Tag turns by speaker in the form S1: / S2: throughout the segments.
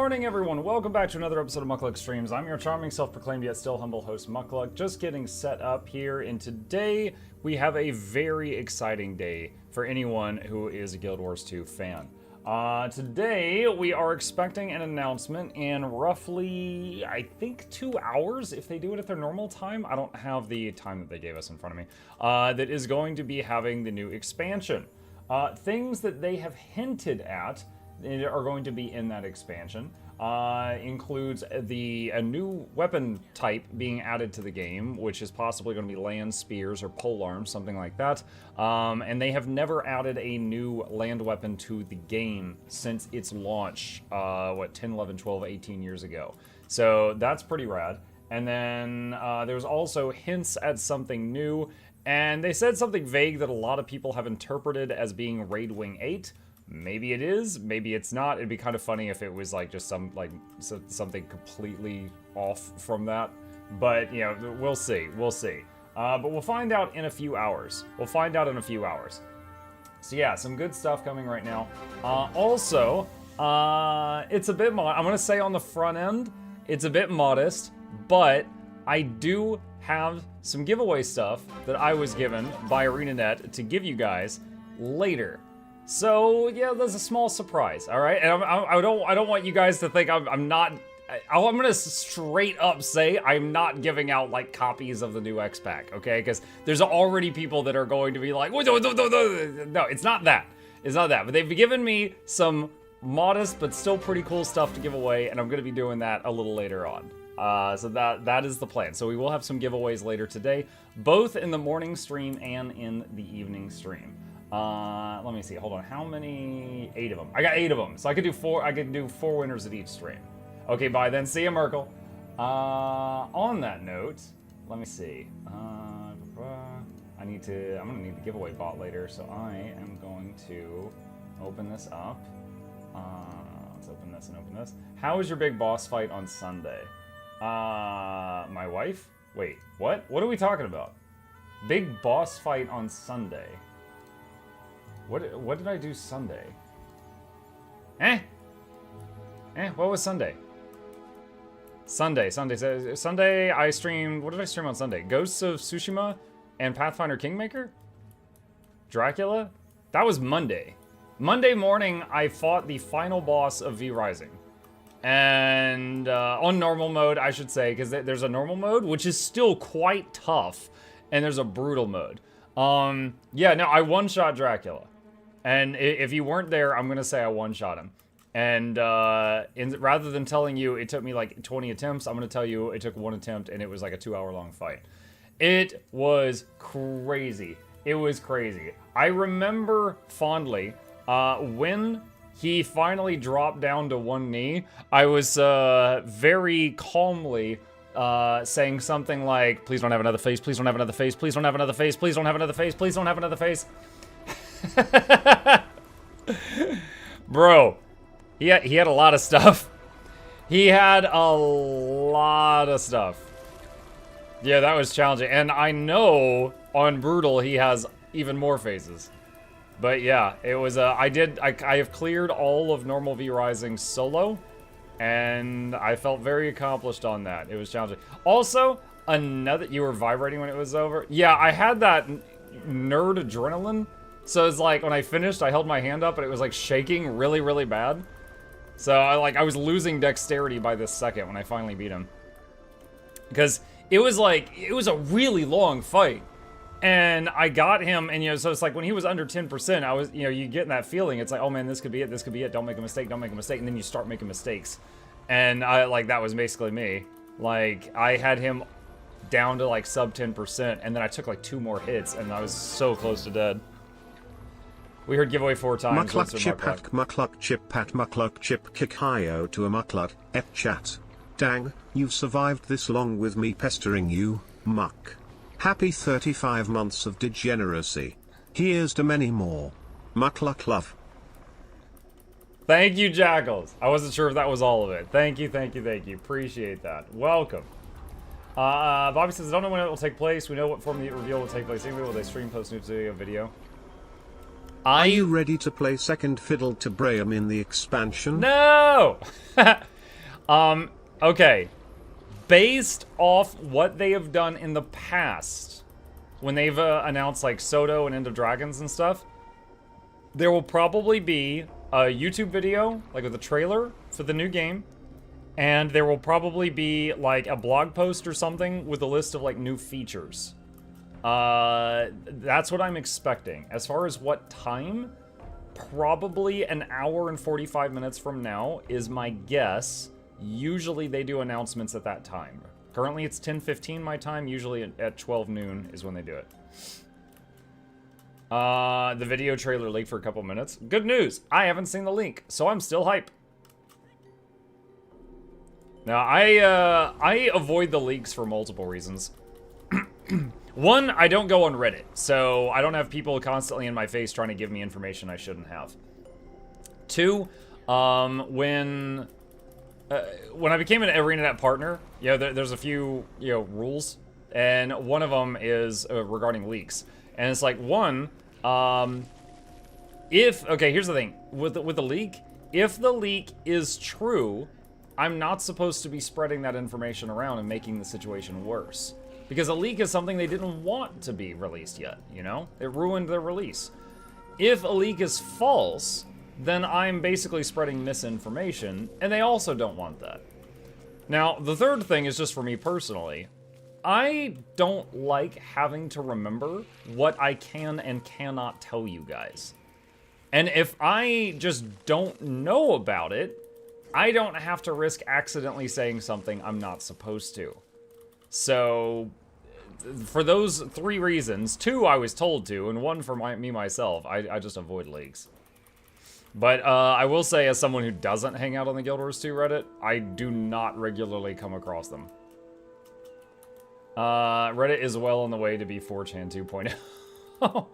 S1: morning, everyone. Welcome back to another episode of Mukluk Streams. I'm your charming, self-proclaimed yet still humble host, Mukluk. Just getting set up here, and today we have a very exciting day for anyone who is a Guild Wars 2 fan. Today we are expecting an announcement in roughly, I think, 2 hours, if they do it at their normal time. I don't have the time that they gave us in front of me. That is going to be having the new expansion. Things that they have hinted at are going to be in that expansion. Includes a new weapon type being added to the game, which is possibly going to be land spears or polearms, something like that. And they have never added a new land weapon to the game since its launch, 10, 11, 12, 18 years ago. So that's pretty rad. And then there's also hints at something new, and they said something vague that a lot of people have interpreted as being Raid Wing 8. Maybe it is, maybe it's not. It'd be kind of funny if it was like just something completely off from that. But, you know, we'll see, but we'll find out in a few hours. So yeah, some good stuff coming right now. Also, it's a bit I'm gonna say on the front end, it's a bit modest, but I do have some giveaway stuff that I was given by ArenaNet to give you guys later. So yeah, there's a small surprise, all right? And I don't want you guys to think I'm gonna straight up say I'm not giving out like copies of the new X Pack, okay? Because there's already people that are going to be like, no, it's not that. It's not that. But they've given me some modest but still pretty cool stuff to give away, and I'm gonna be doing that a little later on. So that is the plan. So we will have some giveaways later today, both in the morning stream and in the evening stream. Let me see. Hold on. How many? 8 of them. I got 8 of them. So I could do 4. I could do 4 winners at each stream. Okay, bye then. See ya, Merkel. On that note, let me see. I'm gonna need the giveaway bot later, so I am going to open this up. Let's open this and open this. How was your big boss fight on Sunday? My wife? Wait, what? What are we talking about? Big boss fight on Sunday. What did I do Sunday? What was Sunday? Sunday I streamed, what did I stream on Sunday? Ghosts of Tsushima and Pathfinder Kingmaker? Dracula? That was Monday. Monday morning I fought the final boss of V Rising. And on normal mode, I should say, because there's a normal mode, which is still quite tough, and there's a brutal mode. Yeah, no, I one-shot Dracula. And if you weren't there, I'm going to say I one-shot him. And rather than telling you it took me like 20 attempts, I'm going to tell you it took 1 attempt, and it was like a 2-hour-long fight. It was crazy. It was crazy. I remember fondly when he finally dropped down to 1 knee, I was very calmly saying something like, please don't have another face, please don't have another face, please don't have another face, please don't have another face, please don't have another face. Bro, he had a lot of stuff. He had a lot of stuff. Yeah, that was challenging. And I know on Brutal he has even more faces. But yeah, it was I have cleared all of normal V Rising solo, and I felt very accomplished on that. It was challenging. Also, you were vibrating when it was over? Yeah, I had that nerd adrenaline. So it's like when I finished, I held my hand up and it was like shaking really, really bad. So I was losing dexterity by this second when I finally beat him. Because it was a really long fight. And I got him, and, you know, so it's like when he was under 10%, I was, you know, you get that feeling. It's like, oh man, this could be it, don't make a mistake, don't make a mistake. And then you start making mistakes. And that was basically me. Like, I had him down to like sub 10%, and then I took like 2 more hits, and I was so close to dead. We heard giveaway 4 times.
S2: Mukluk chip hat, mukluk chip pat, mukluk chip kikayo to a mukluk, et chat. Dang, you've survived this long with me pestering you, muck. Happy 35 months of degeneracy. Here's to many more. Mukluk love.
S1: Thank you, Jackals. I wasn't sure if that was all of it. Thank you. Appreciate that. Welcome. Bobby says, I don't know when it will take place. We know what form the reveal will take place. Anyway, will they stream, post new video?
S2: Are you ready to play second fiddle to Braham in the expansion?
S1: No! Okay. Based off what they have done in the past, when they've announced like Soto and End of Dragons and stuff, there will probably be a YouTube video, like with a trailer for the new game, and there will probably be like a blog post or something with a list of like new features. That's what I'm expecting. As far as what time, probably an hour and 45 minutes from now is my guess. Usually they do announcements at that time. Currently it's 10:15 my time. Usually at 12 noon is when they do it. The video trailer leaked for a couple minutes. Good news, I haven't seen the leak, so I'm still hype. Now, I avoid the leaks for multiple reasons. One, I don't go on Reddit, so I don't have people constantly in my face trying to give me information I shouldn't have. Two, when I became an ArenaNet partner, there's a few, rules, and one of them is regarding leaks. And it's like, one, okay, here's the thing. With the leak, if the leak is true, I'm not supposed to be spreading that information around and making the situation worse. Because a leak is something they didn't want to be released yet, It ruined their release. If a leak is false, then I'm basically spreading misinformation, and they also don't want that. Now, the third thing is just for me personally. I don't like having to remember what I can and cannot tell you guys. And if I just don't know about it, I don't have to risk accidentally saying something I'm not supposed to. So, for those 3 reasons, 2 I was told to, and 1 for me myself, I just avoid leaks. But I will say, as someone who doesn't hang out on the Guild Wars 2 Reddit, I do not regularly come across them. Reddit is well on the way to be 4chan 2.0.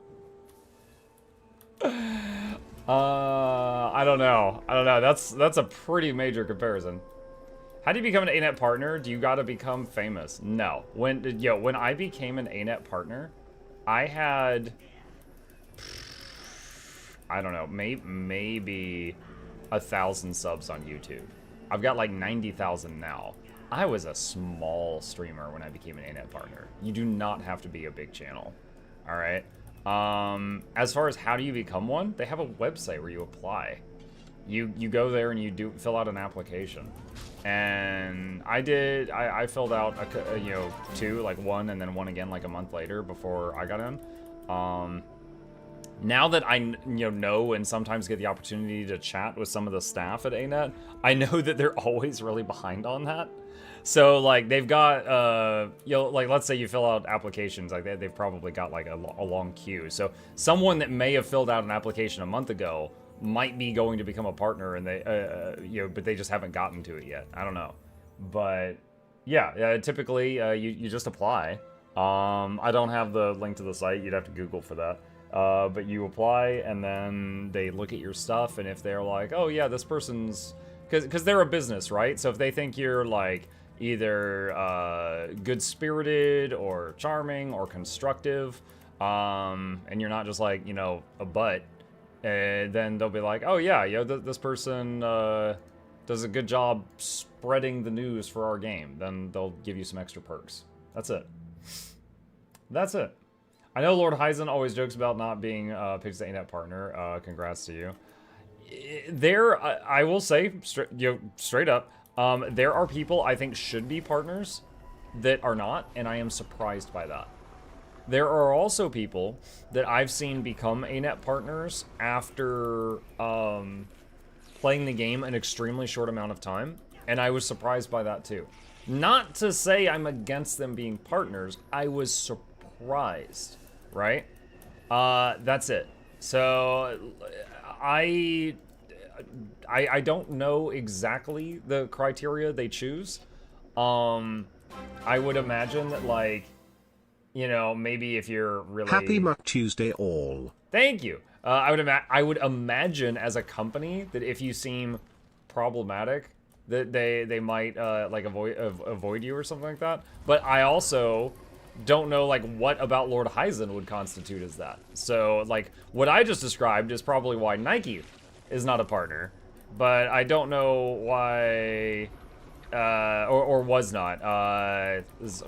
S1: I don't know. That's a pretty major comparison. How do you become an ANET partner? Do you gotta become famous? No. When I became an ANET partner, I had, I don't know, maybe 1,000 subs on YouTube. I've got like 90,000 now. I was a small streamer when I became an ANET partner. You do not have to be a big channel. All right. As far as how do you become one, they have a website where you apply. You go there and you fill out an application. And I filled out, 2, like 1 and then 1 again like a month later before I got in. Now that I know and sometimes get the opportunity to chat with some of the staff at ANET, I know that they're always really behind on that. So like they've got like let's say you fill out applications, like they've probably got like a long queue. So someone that may have filled out an application a month ago might be going to become a partner, and they but they just haven't gotten to it yet. I don't know, but yeah, typically you just apply. I don't have the link to the site. You'd have to Google for that. But you apply, and then they look at your stuff, and if they're like, oh yeah, this person's, because they're a business, right? So if they think you're like either good-spirited or charming or constructive, and you're not just like, a butt, then they'll be like, oh yeah, this person does a good job spreading the news for our game. Then they'll give you some extra perks. That's it. That's it. I know Lord Heisen always jokes about not being picked as an ANET partner. Congrats to you. I will say, straight up, there are people I think should be partners that are not, and I am surprised by that. There are also people that I've seen become ANET partners after playing the game an extremely short amount of time, and I was surprised by that too. Not to say I'm against them being partners, I was surprised, right? That's it. So I don't know exactly the criteria they choose. I would imagine that, like, maybe if you're really...
S2: Happy Muck Tuesday all.
S1: Thank you. I would imagine as a company that if you seem problematic, that they might like avoid you or something like that. But I also don't know like what about Lord Heisen would constitute as that. So like what I just described is probably why Nike is not a partner, but I don't know why or was not.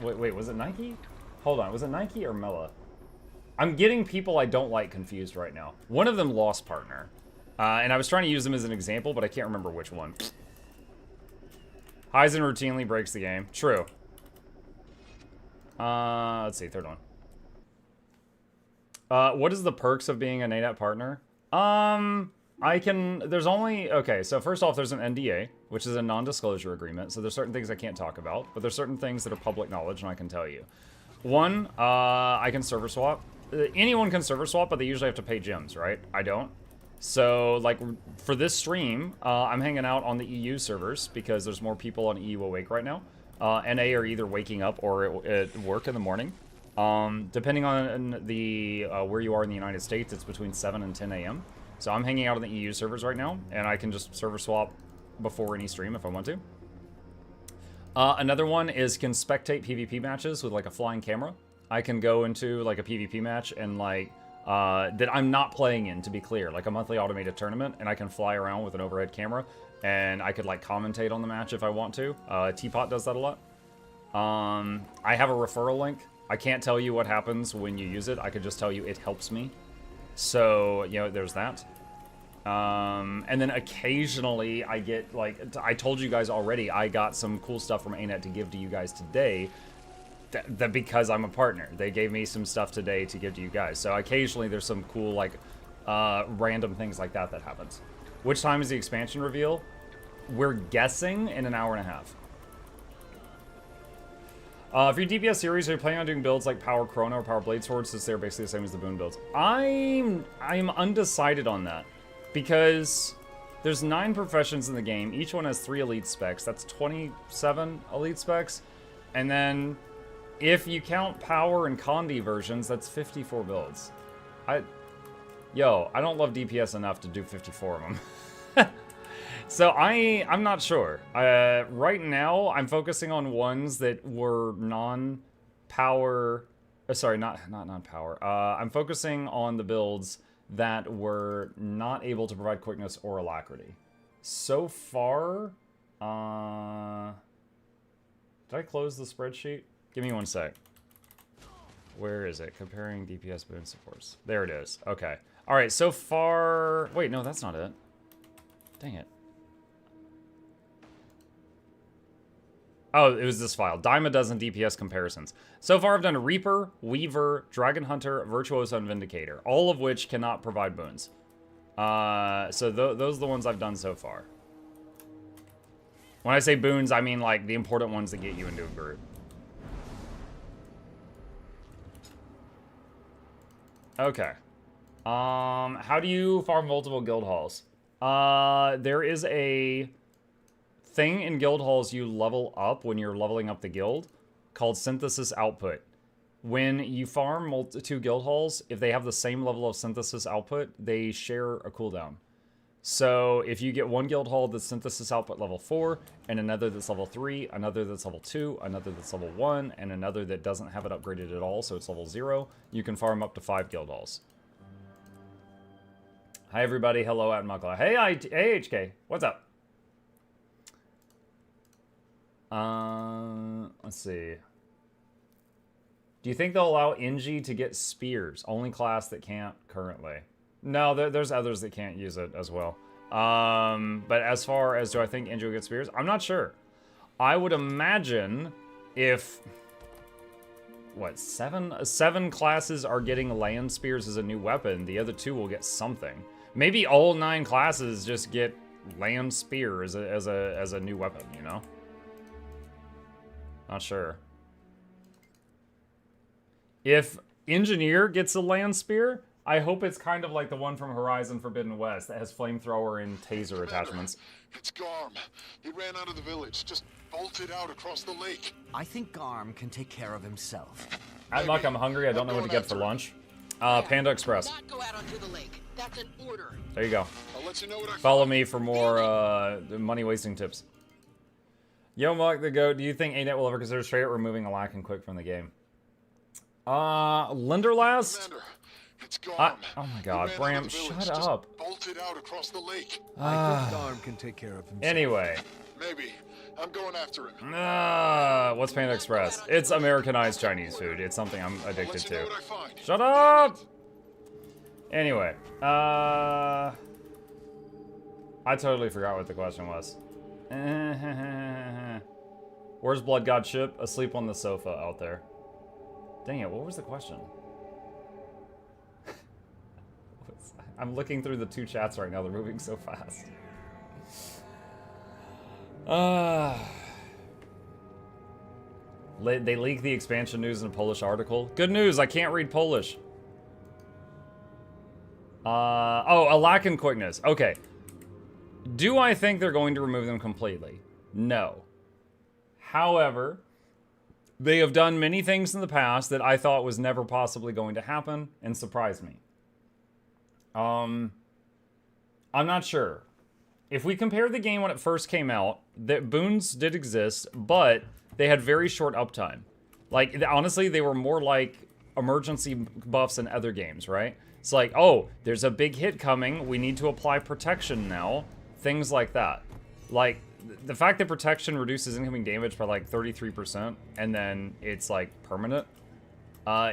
S1: Wait, was it Nike? Hold on, was it Nike or Mela? I'm getting people I don't like confused right now. One of them lost partner. And I was trying to use them as an example, but I can't remember which one. Heisen routinely breaks the game. True. Let's see, third one. What is the perks of being an ArenaNet partner? There's only, okay, so first off, there's an NDA, which is a non-disclosure agreement, so there's certain things I can't talk about, but there's certain things that are public knowledge, and I can tell you. One, I can server swap. Anyone can server swap, but they usually have to pay gems, right? I don't. So, like, for this stream, I'm hanging out on the EU servers, because there's more people on EU awake right now. NA are either waking up or at work in the morning. Depending on the where you are in the United States, it's between 7 and 10 a.m. So I'm hanging out on the EU servers right now, and I can just server swap before any stream if I want to. Another one is can spectate PvP matches with like a flying camera. I can go into like a PvP match and like that I'm not playing in, to be clear, like a monthly automated tournament, and I can fly around with an overhead camera, and I could like commentate on the match if I want to. Teapot does that a lot. I have a referral link. I can't tell you what happens when you use it. I could just tell you it helps me. So, you know, there's that. And then occasionally I get, like, I told you guys already, I got some cool stuff from ArenaNet to give to you guys today. That because I'm a partner. They gave me some stuff today to give to you guys. So occasionally there's some cool, like, random things like that happens. Which time is the expansion reveal? We're guessing in an hour and a half. For your DPS series, are you planning on doing builds like Power Chrono or Power Blade Swords, since they're basically the same as the Boon builds? I'm undecided on that, because there's 9 professions in the game. Each one has 3 elite specs. That's 27 elite specs. And then, if you count Power and Condi versions, that's 54 builds. I don't love DPS enough to do 54 of them. So I'm not sure. Right now, I'm focusing on ones that were non-power. Sorry, not non-power. I'm focusing on the builds that were not able to provide quickness or alacrity. So far, did I close the spreadsheet? Give me one sec. Where is it? Comparing DPS boon supports. There it is. Okay. All right. So far, wait, no, that's not it. Dang it. Oh, it was this file. Dime a dozen DPS comparisons. So far, I've done Reaper, Weaver, Dragon Hunter, Virtuoso, and Vindicator, all of which cannot provide boons. So those are the ones I've done so far. When I say boons, I mean like the important ones that get you into a group. Okay. How do you farm multiple guild halls? There is a thing in guild halls you level up when you're leveling up the guild called synthesis output. When you farm 2 guild halls, if they have the same level of synthesis output, they share a cooldown. So if you get one guild hall that's synthesis output level 4, and another that's level 3, another that's level 2, another that's level 1, and another that doesn't have it upgraded at all, so it's level 0, you can farm up to 5 guild halls. Hi everybody, hello at Mukluk. Hey HK, what's up? Let's see. Do you think they'll allow NG to get spears? Only class that can't currently. No, there's others that can't use it as well. But as far as do I think NG will get spears? I'm not sure. I would imagine if what, 7 classes are getting land spears as a new weapon, the other 2 will get something. Maybe all 9 classes just get land spear as a new weapon, you know? Not sure. If Engineer gets a land spear, I hope it's kind of like the one from Horizon Forbidden West that has flamethrower and taser attachments.
S3: It's Garm. He ran out of the village, just bolted out across the lake.
S4: I think Garm can take care of himself.
S1: Muck, I'm hungry. I don't know what to get for lunch. Panda Express.
S5: Not go out onto the lake. That's an order.
S1: There you go.
S3: I'll let you know what I
S1: Follow
S3: find.
S1: me for more money-wasting tips. Yo, Muck the Goat, do you think ArenaNet will ever consider straight up removing a lack and quick from the game? Linderlast?
S3: Commander, it's Garm.
S1: Oh my god,
S3: He ran out
S1: Bram,
S3: of the village,
S1: shut
S3: just
S1: up.
S3: Bolted out across the lake.
S4: I think Garm can take care of himself.
S1: Anyway.
S3: Maybe. I'm going after him.
S1: What's Panda Express? It's Americanized Chinese food. It's something I'm addicted
S3: Let you know
S1: to.
S3: what I find.
S1: Shut up! Anyway, I totally forgot what the question was. Where's Blood God Ship? Asleep on the sofa out there. Dang it, what was the question? I'm looking through the two chats right now, they're moving so fast. They leaked the expansion news in a Polish article. Good news, I can't read Polish. Oh, a lack in quickness. Okay. Do I think they're going to remove them completely? No. However, they have done many things in the past that I thought was never possibly going to happen and surprised me. I'm not sure. If we compare the game when it first came out, that boons did exist, but they had very short uptime. Like, honestly, they were more like emergency buffs in other games, right? It's like, oh, there's a big hit coming, we need to apply protection now. Things like that. Like, the fact that protection reduces incoming damage by like 33% and then it's like permanent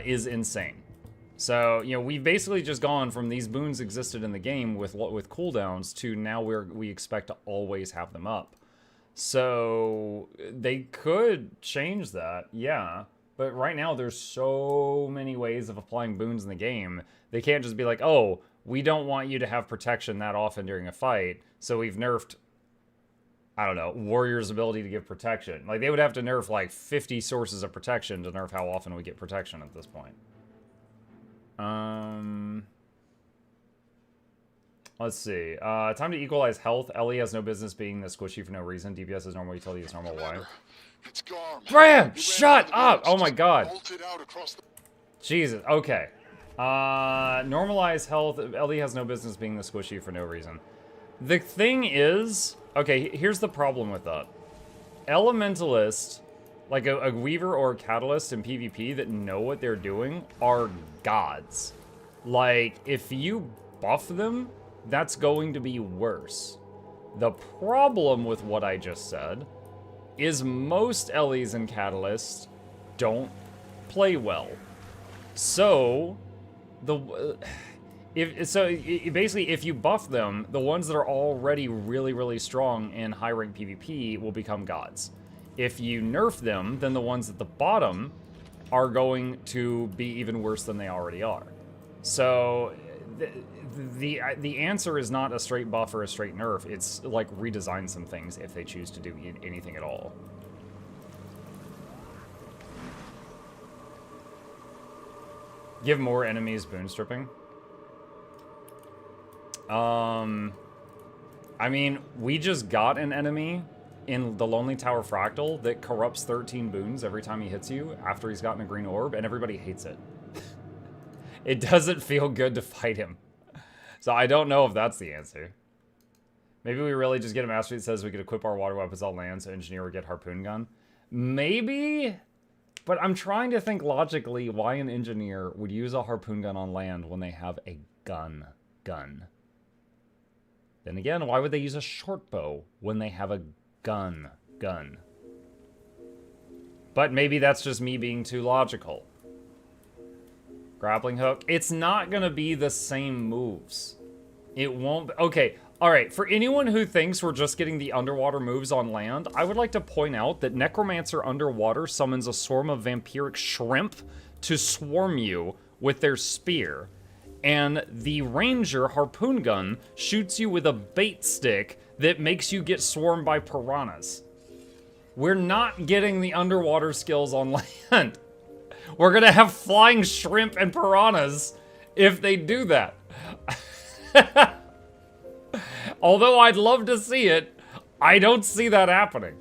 S1: is insane. So, you know, we've basically just gone from these boons existed in the game with cooldowns to now we expect to always have them up. So they could change that, yeah. But right now there's so many ways of applying boons in the game. They can't just be like, oh, we don't want you to have protection that often during a fight, so we've nerfed, I don't know, Warrior's ability to give protection. Like, they would have to nerf like 50 sources of protection to nerf how often we get protection at this point. Let's see. Time to equalize health. Ellie has no business being this squishy for no reason. DPS is normal utility is normal. Why?
S3: It's Garm.
S1: Bram, shut up! Oh my god.
S3: Bolted out across the...
S1: Jesus, okay. Normalize health. Ellie has no business being the squishy for no reason. The thing is, okay, here's the problem with that. Elementalists, like a Weaver or a Catalyst in PvP that know what they're doing, are gods. Like, if you buff them, that's going to be worse. The problem with what I just said is most Ellies and Catalysts don't play well. So, basically, if you buff them, the ones that are already really, really strong in high rank PvP will become gods. If you nerf them, then the ones at the bottom are going to be even worse than they already are. So the answer is not a straight buff or a straight nerf. It's like redesign some things if they choose to do anything at all. Give more enemies boon stripping. I mean, we just got an enemy in the Lonely Tower Fractal that corrupts 13 boons every time he hits you after he's gotten a green orb, and everybody hates it. It doesn't feel good to fight him. So I don't know if that's the answer. Maybe we really just get a mastery that says we could equip our water weapons on land so engineer would get harpoon gun. Maybe, but I'm trying to think logically why an engineer would use a harpoon gun on land when they have a gun. Then again, why would they use a short bow when they have a gun? But maybe that's just me being too logical. Grappling hook. It's not gonna be the same moves. It won't be. Okay, alright, for anyone who thinks we're just getting the underwater moves on land, I would like to point out that Necromancer underwater summons a swarm of vampiric shrimp to swarm you with their spear. And the Ranger harpoon gun shoots you with a bait stick that makes you get swarmed by piranhas. We're not getting the underwater skills on land. We're gonna have flying shrimp and piranhas if they do that. Although I'd love to see it, I don't see that happening.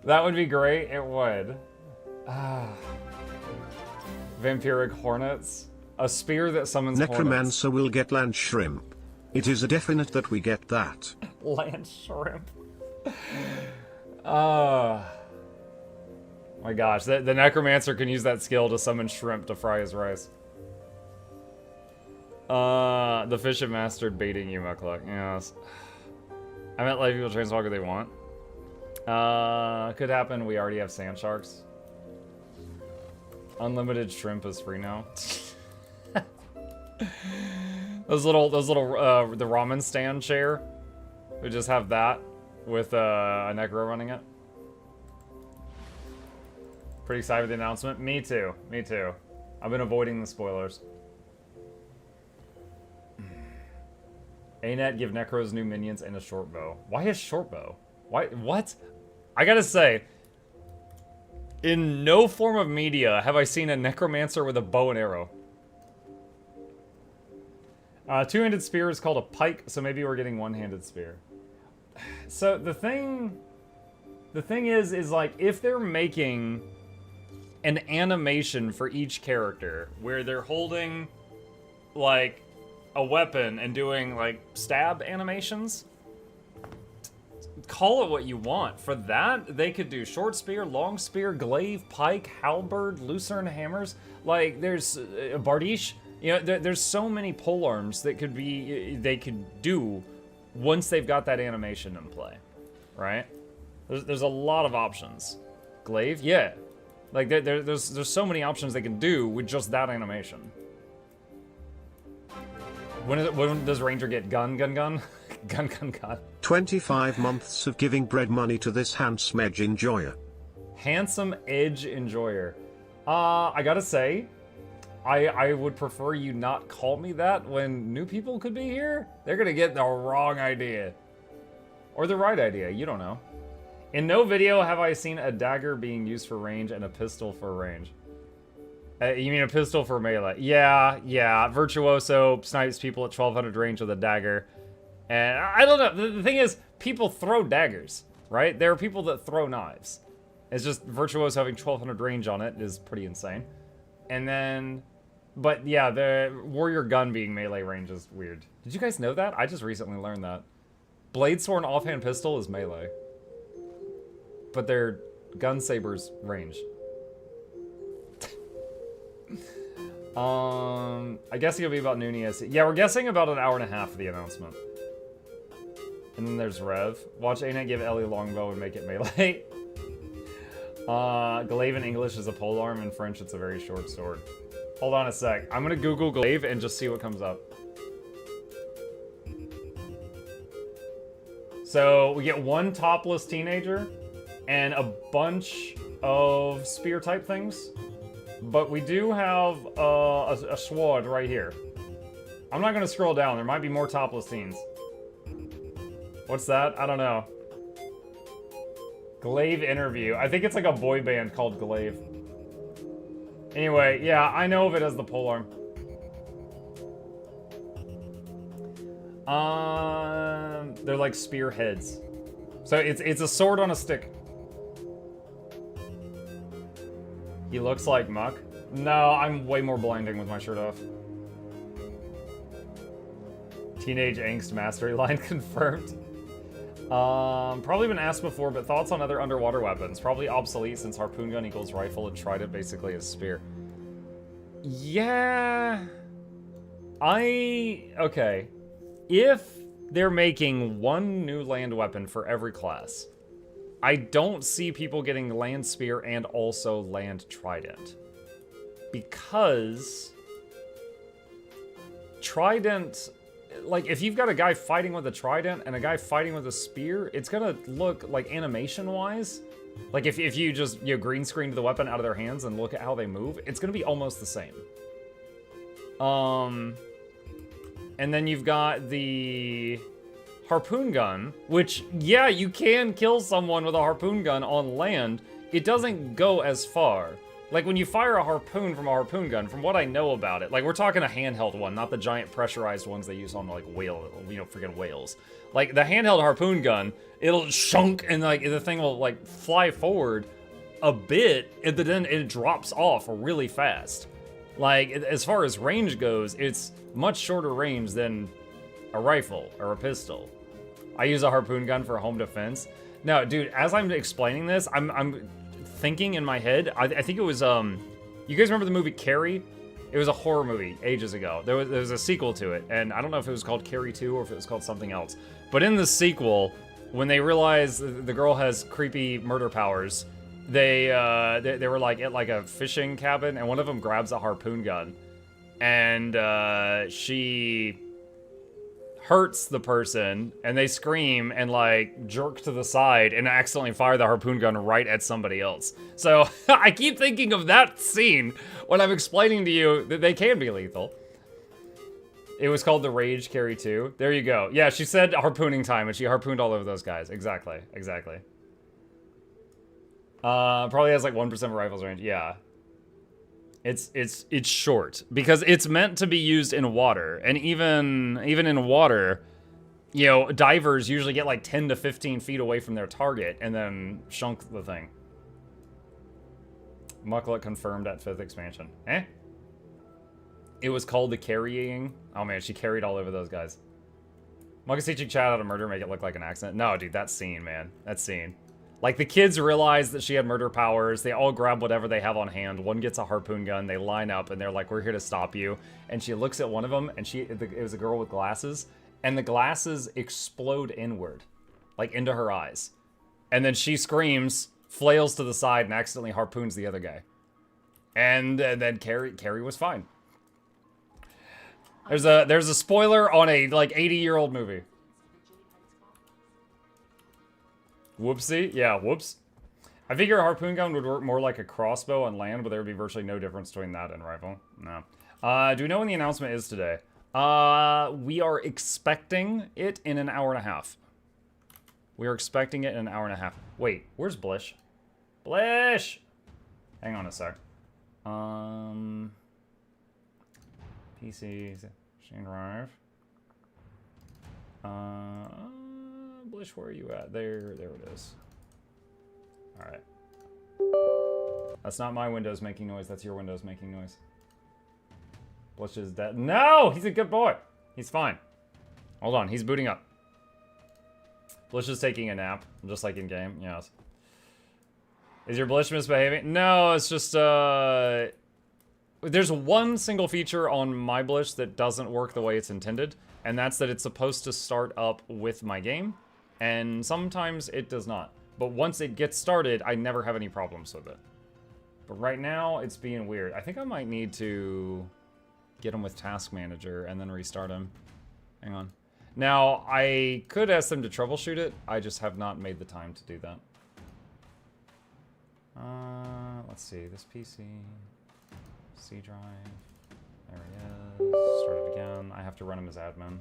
S1: That would be great, it would. Vampiric hornets. A spear that summons
S2: Necromancer
S1: hornets.
S2: will get land shrimp. It is a definite that we get that.
S1: Land shrimp. My gosh, the Necromancer can use that skill to summon shrimp to fry his rice. The fish have mastered baiting you, Mukluk. Yes. I meant let people transmog if they want. Could happen. We already have sand sharks. Unlimited shrimp is free now. those little, the ramen stand chair. We just have that with a necro running it. Pretty excited with the announcement. Me too. Me too. I've been avoiding the spoilers. ArenaNet give Necros new minions and a short bow. Why a short bow? Why? What? I gotta say, in no form of media have I seen a necromancer with a bow and arrow. Two-handed spear is called a pike, so maybe we're getting one-handed spear. So the thing is like, if they're making an animation for each character where they're holding like a weapon and doing like stab animations, call it what you want. For that, they could do short spear, long spear, glaive, pike, halberd, lucerne hammers. Like there's bardiche. You know, there's so many polearms that they could do once they've got that animation in play, right? There's a lot of options. Glaive, yeah. Like there's so many options they can do with just that animation. When does Ranger get gun? gun?
S2: 25 months of giving bread money to this handsome edge enjoyer.
S1: Handsome edge enjoyer. I gotta say, I would prefer you not call me that when new people could be here. They're gonna get the wrong idea. Or the right idea, you don't know. In no video have I seen a dagger being used for range and a pistol for range. You mean a pistol for melee? Yeah. Virtuoso snipes people at 1200 range with a dagger. And I don't know. The thing is, people throw daggers, right? There are people that throw knives. It's just Virtuoso having 1200 range on it is pretty insane. And then, but yeah, the warrior gun being melee range is weird. Did you guys know that? I just recently learned that. Blade sword and offhand pistol is melee. But they're gun sabers range. I guess it'll be about noon ESC. Yeah, we're guessing about an hour and a half for the announcement. And then there's Rev. Watch ArenaNet give Ellie a longbow and make it melee. Glaive in English is a polearm. In French, it's a very short sword. Hold on a sec. I'm gonna Google glaive and just see what comes up. So we get one topless teenager and a bunch of spear type things. But we do have a sword right here. I'm not gonna scroll down. There might be more topless teens. What's that? I don't know. Glaive interview. I think it's like a boy band called Glaive. Anyway, yeah, I know of it as the polearm. They're like spearheads. So it's a sword on a stick. He looks like Muck. No, I'm way more blinding with my shirt off. Teenage Angst Mastery line confirmed. Probably been asked before, but thoughts on other underwater weapons? Probably obsolete since harpoon gun equals rifle and trident basically as spear. Yeah. Okay. If they're making one new land weapon for every class, I don't see people getting land spear and also land trident. Because trident, like if you've got a guy fighting with a trident and a guy fighting with a spear, it's gonna look like animation wise, like if you just green screened the weapon out of their hands and look at how they move, it's gonna be almost the same. And then you've got the harpoon gun, which, yeah, you can kill someone with a harpoon gun on land. It doesn't go as far. Like, when you fire a harpoon from a harpoon gun, from what I know about it, like, we're talking a handheld one, not the giant pressurized ones they use on, like, freaking whales. Like, the handheld harpoon gun, it'll shunk, and, like, the thing will, like, fly forward a bit, and then it drops off really fast. Like, as far as range goes, it's much shorter range than a rifle or a pistol. I use a harpoon gun for home defense. No, dude, as I'm explaining this, I'm thinking in my head, I think it was, you guys remember the movie Carrie? It was a horror movie ages ago. There was a sequel to it, and I don't know if it was called Carrie 2 or if it was called something else. But in the sequel, when they realized the girl has creepy murder powers, they were like at like a fishing cabin, and one of them grabs a harpoon gun, and she hurts the person, and they scream and like jerk to the side and accidentally fire the harpoon gun right at somebody else. So I keep thinking of that scene when I'm explaining to you that they can be lethal. It was called the Rage Carry 2. There you go. Yeah, she said harpooning time, and she harpooned all over those guys. Exactly, exactly. Probably has like 1% of rifles range. Yeah. It's short because it's meant to be used in water, and even in water, you know, divers usually get like 10 to 15 feet away from their target and then shunk the thing. Mukluk confirmed at 5th expansion. Eh? It was called the carrying. Oh man, she carried all over those guys. Mukluk teaching Chad how to murder, make it look like an accident. No, dude, that scene, man. That scene. Like, the kids realize that she had murder powers. They all grab whatever they have on hand. One gets a harpoon gun. They line up, and they're like, we're here to stop you. And she looks at one of them, and it was a girl with glasses. And the glasses explode inward, like, into her eyes. And then she screams, flails to the side, and accidentally harpoons the other guy. And then Carrie was fine. There's a spoiler on a, like, 80-year-old movie. Whoopsie. Yeah, whoops. I figure a harpoon gun would work more like a crossbow on land, but there would be virtually no difference between that and rifle. No. Do we know when the announcement is today? We are expecting it in an hour and a half. We are expecting it in an hour and a half. Wait, where's Blish? Blish! Hang on a sec. PC, machine drive. Blish, where are you at? There it is. Alright. That's not my Windows making noise, that's your Windows making noise. Blish is dead. No! He's a good boy! He's fine. Hold on, he's booting up. Blish is taking a nap, just like in game, yes. Is your Blish misbehaving? No, it's just, there's one single feature on my Blish that doesn't work the way it's intended, and that's that it's supposed to start up with my game, and sometimes it does not. But once it gets started, I never have any problems with it. But right now, it's being weird. I think I might need to get him with Task Manager and then restart him. Hang on. Now, I could ask them to troubleshoot it. I just have not made the time to do that. Let's see. This PC. C drive. There he is. Start it again. I have to run him as admin.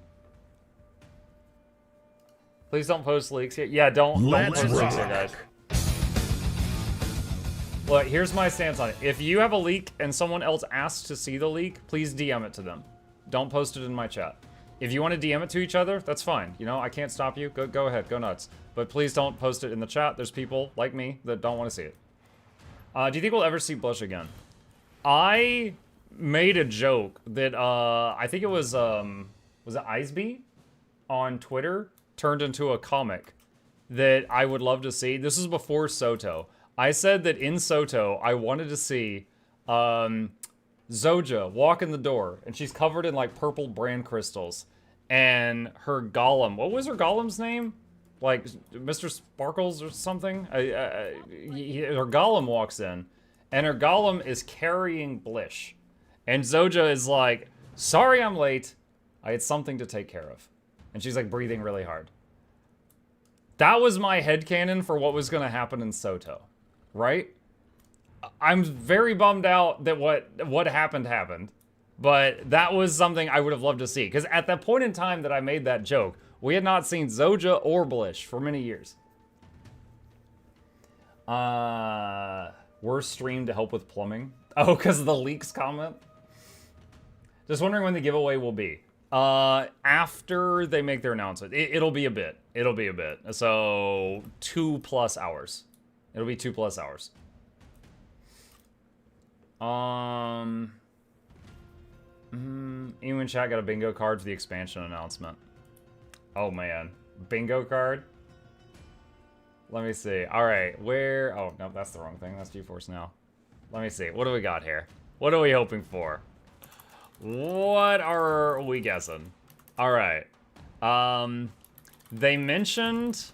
S1: Please don't post leaks here. Yeah, don't post leaks here, guys. Look, here's my stance on it. If you have a leak and someone else asks to see the leak, please DM it to them. Don't post it in my chat. If you want to DM it to each other, that's fine. You know, I can't stop you. Go ahead, go nuts. But please don't post it in the chat. There's people like me that don't want to see it. Do you think we'll ever see Blush again? I made a joke that, I think it was it Iceby on Twitter turned into a comic that I would love to see. This is before Soto. I said that in Soto, I wanted to see Zoja walk in the door, and she's covered in like purple brand crystals, and her golem, what was her golem's name? Like Mr. Sparkles or something? Her golem walks in, and her golem is carrying Blish. And Zoja is like, sorry I'm late, I had something to take care of. And she's like breathing really hard. That was my headcanon for what was gonna happen in Soto, right? I'm very bummed out that what happened, but that was something I would have loved to see. Because at that point in time that I made that joke, we had not seen Zoja or Blish for many years. Worst stream to help with plumbing. Oh, because of the leaks comment? Just wondering when the giveaway will be. After they make their announcement. It'll be a bit. It'll be a bit. So, 2+ hours. It'll be 2+ hours. Even chat got a bingo card for the expansion announcement. Oh man, bingo card. Let me see. All right, where? Oh no, that's the wrong thing. That's GeForce Now. Let me see. What do we got here? What are we hoping for? What are we guessing? All right. They mentioned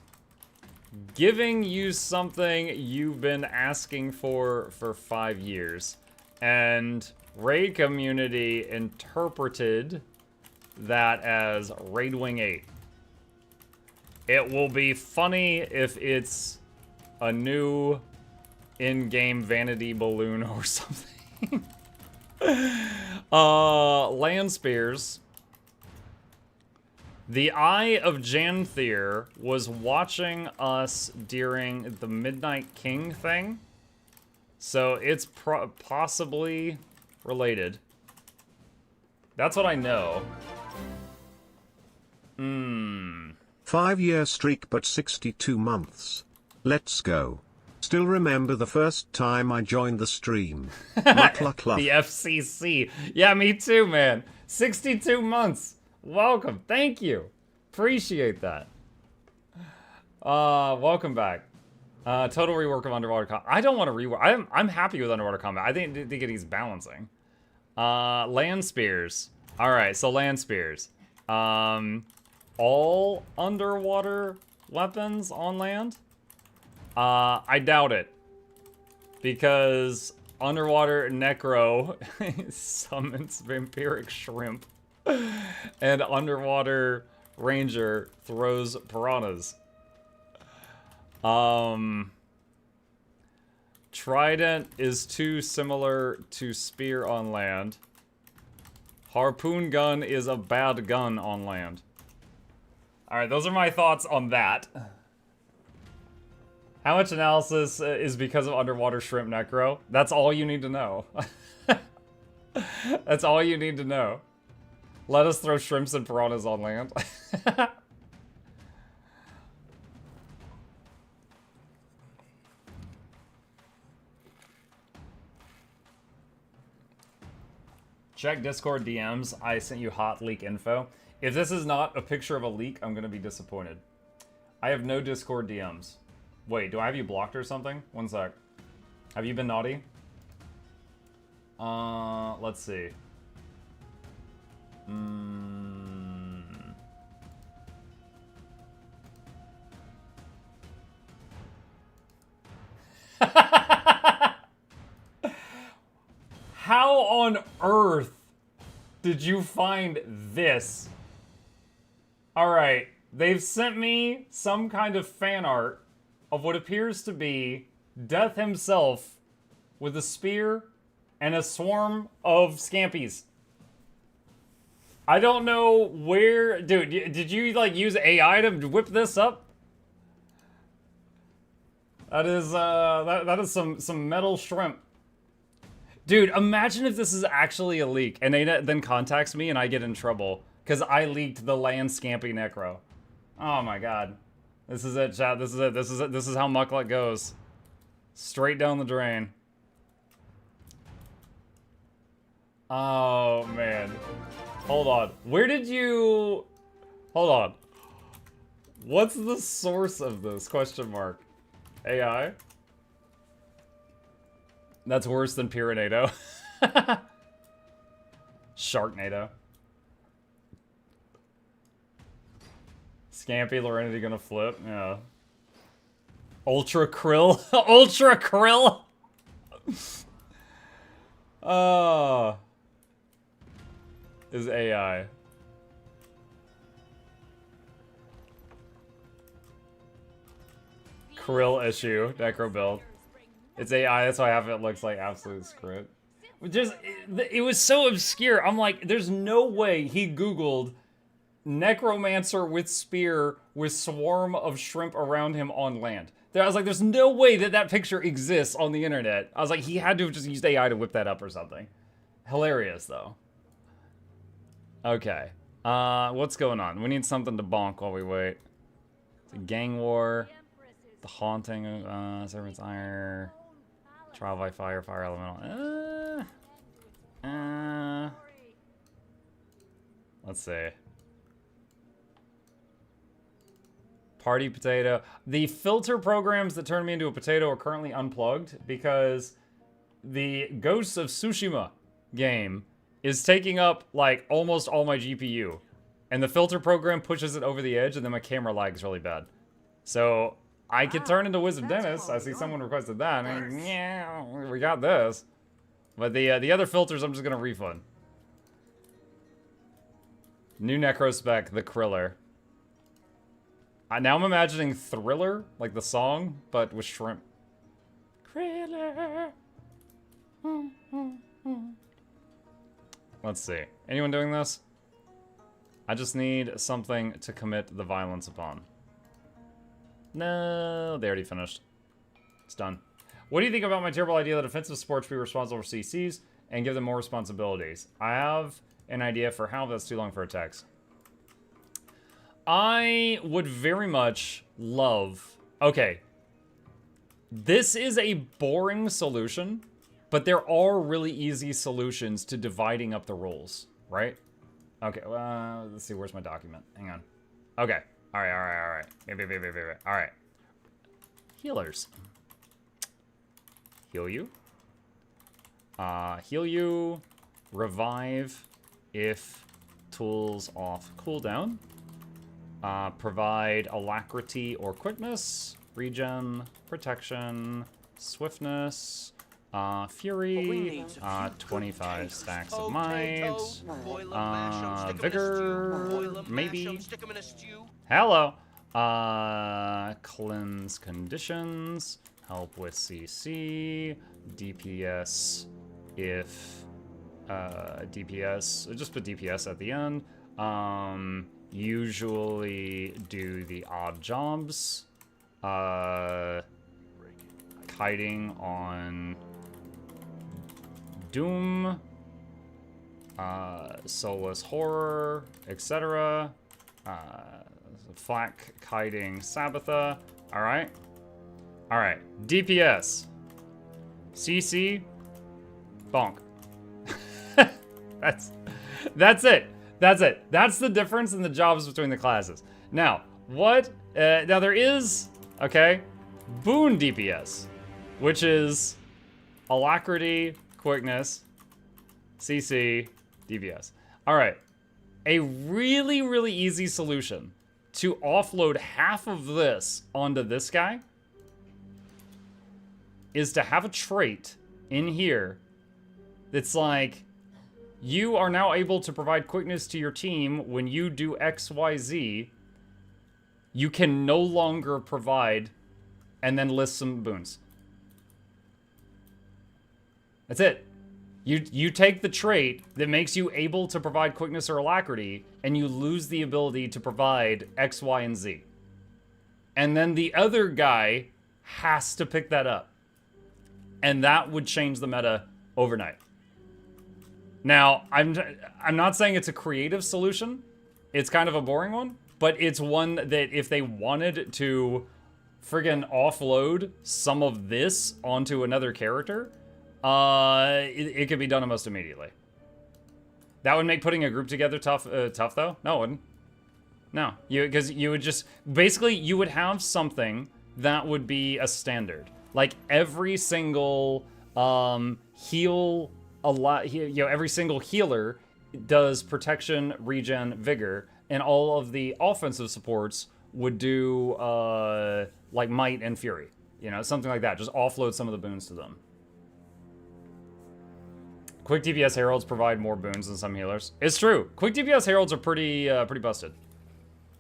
S1: giving you something you've been asking for 5 years. And Raid community interpreted that as Raid Wing 8. It will be funny if it's a new in-game vanity balloon or something. Land spears. The Eye of Janthier was watching us during the Midnight King thing. So it's possibly related. That's what I know.
S2: 5-year streak but 62 months. Let's go. Still remember the first time I joined the stream. Mukluk.
S1: The FCC. Yeah, me too, man. 62 months. Welcome. Thank you. Appreciate that. Welcome back. Total rework of Underwater Combat. I don't want to rework. I'm happy with Underwater Combat. I think it is balancing. Land spears. All right, so land spears. All underwater weapons on land? I doubt it. Because underwater necro summons vampiric shrimp. And underwater ranger throws piranhas. Trident is too similar to spear on land. Harpoon gun is a bad gun on land. Alright, those are my thoughts on that. How much analysis is because of underwater shrimp necro? That's all you need to know. That's all you need to know. Let us throw shrimps and piranhas on land. Check Discord DMs. I sent you hot leak info. If this is not a picture of a leak, I'm gonna be disappointed. I have no Discord DMs. Wait, do I have you blocked or something? One sec. Have you been naughty? Let's see. How on earth did you find this? Alright, they've sent me some kind of fan art of what appears to be Death himself with a spear and a swarm of scampies. I don't know where... Dude, did you, like, use AI to whip this up? That is, that is some metal shrimp. Dude, imagine if this is actually a leak, and they then contacts me and I get in trouble, because I leaked the land scampy necro. Oh my god. This is it, chat. This is it. This is it. This is how Mukluk goes. Straight down the drain. Oh, man. Hold on. Where did you... Hold on. What's the source of this? Question mark. AI? That's worse than Piranado. Sharknado. Scampy, Lorenity gonna flip? Yeah. Ultra Krill? Ultra Krill? Is AI. Krill issue, necro build. It's AI, that's why half of it looks like absolute script. Just, it was so obscure. I'm like, there's no way he Googled necromancer with spear with swarm of shrimp around him on land. I was like, there's no way that that picture exists on the internet. I was like, he had to have just used AI to whip that up or something. Hilarious, though. Okay. What's going on? We need something to bonk while we wait. It's a gang war. The haunting of Servant's Ire. Trial by fire, fire elemental. Let's see. Party potato. The filter programs that turn me into a potato are currently unplugged because the Ghosts of Tsushima game is taking up like almost all my GPU. And the filter program pushes it over the edge and then my camera lags really bad. So I could turn into Wizard Dennis. I see someone requested that. I mean, yeah, we got this. But the other filters, I'm just gonna refund. New Necrospec, the Kriller. Now I'm imagining Thriller, like the song, but with shrimp. Kriller. Let's see. Anyone doing this? I just need something to commit the violence upon. No, they already finished. It's done. What do you think about my terrible idea that defensive supports be responsible for CCs and give them more responsibilities? I have an idea for how, that's too long for a text. I would very much love... Okay. This is a boring solution, but there are really easy solutions to dividing up the roles, right? Okay, well, let's see, where's my document? Hang on. Okay. Alright. Alright. Healers. Heal you. Heal you. Revive if tools off cooldown. Provide alacrity or quickness. Regen. Protection. Swiftness. Fury. 25 stacks of might. Vigor. Maybe. Hello. Cleanse conditions. Help with CC. DPS if... DPS. Just put DPS at the end. Usually do the odd jobs. Kiting on Doom. Soulless Horror, etc. Flak kiting Sabbatha. Alright. Alright. DPS. CC. Bonk. That's it. That's it. That's the difference in the jobs between the classes. Now, what? Now there is, okay, Boon DPS, which is alacrity, quickness, CC, DPS. All right. A really, really easy solution to offload half of this onto this guy is to have a trait in here that's like, you are now able to provide quickness to your team when you do XYZ. You can no longer provide, and then list some boons. That's it. You take the trait that makes you able to provide quickness or alacrity, and you lose the ability to provide X, Y, and Z. And then the other guy has to pick that up. And that would change the meta overnight. Now, I'm not saying it's a creative solution. It's kind of a boring one, but it's one that if they wanted to friggin' offload some of this onto another character, it could be done almost immediately. That would make putting a group together tough though? No, it wouldn't. No, because you would just, basically you would have something that would be a standard. Like every single every single healer does protection, regen, vigor, and all of the offensive supports would do like might and fury. You know, something like that. Just offload some of the boons to them. Quick DPS heralds provide more boons than some healers. It's true. Quick DPS heralds are pretty busted.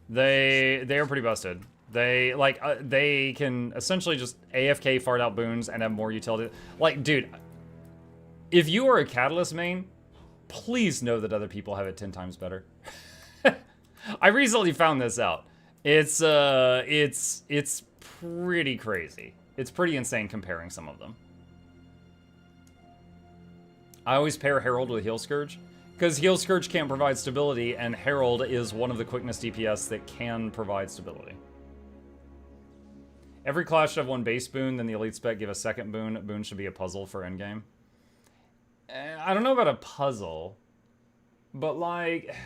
S1: They are pretty busted. They can essentially just AFK fart out boons and have more utility. Like, dude, if you are a Catalyst main, please know that other people have it 10 times better. I recently found this out. It's pretty crazy. It's pretty insane comparing some of them. I always pair Herald with Heal Scourge, because Heal Scourge can't provide stability, and Herald is one of the quickness DPS that can provide stability. Every class should have one base boon, then the elite spec give a second boon. Boon should be a puzzle for endgame. I don't know about a puzzle, but like,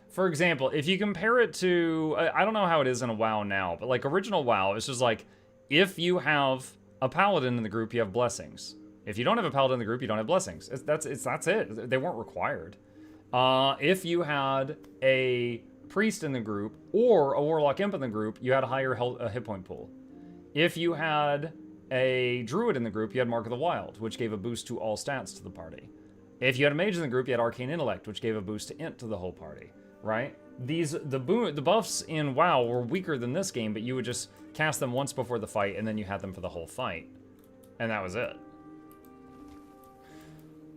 S1: for example, if you compare it to, I don't know how it is in a WoW now, but like original WoW, it's just like, if you have a paladin in the group, you have blessings. If you don't have a paladin in the group, you don't have blessings. That's it. They weren't required. If you had a priest in the group or a warlock imp in the group, you had a higher hit point pool. If you had a druid in the group, you had Mark of the Wild, which gave a boost to all stats to the party. If you had a mage in the group, you had Arcane Intellect, which gave a boost to int to the whole party, right? The buffs in WoW were weaker than this game, but you would just cast them once before the fight, and then you had them for the whole fight. And that was it.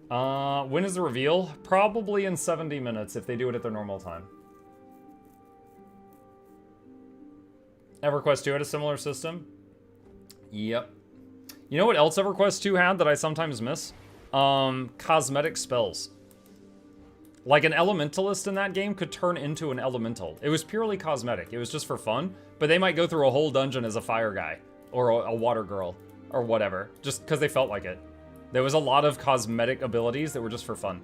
S1: When is the reveal? Probably in 70 minutes if they do it at their normal time. EverQuest 2 had a similar system. Yep. You know what else EverQuest 2 had that I sometimes miss? Cosmetic spells. Like an elementalist in that game could turn into an elemental. It was purely cosmetic. It was just for fun, but they might go through a whole dungeon as a fire guy or a water girl or whatever, just because they felt like it. There was a lot of cosmetic abilities that were just for fun.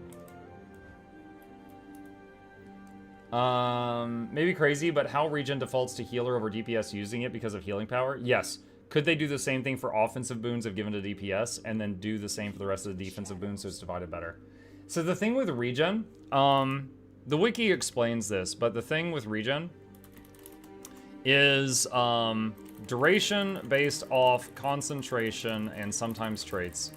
S1: Maybe crazy, but how regen defaults to healer over DPS using it because of healing power? Yes. Could they do the same thing for offensive boons if given to DPS, and then do the same for the rest of the defensive boons so it's divided better? So the thing with regen, the wiki explains this, but the thing with regen is duration based off concentration and sometimes traits.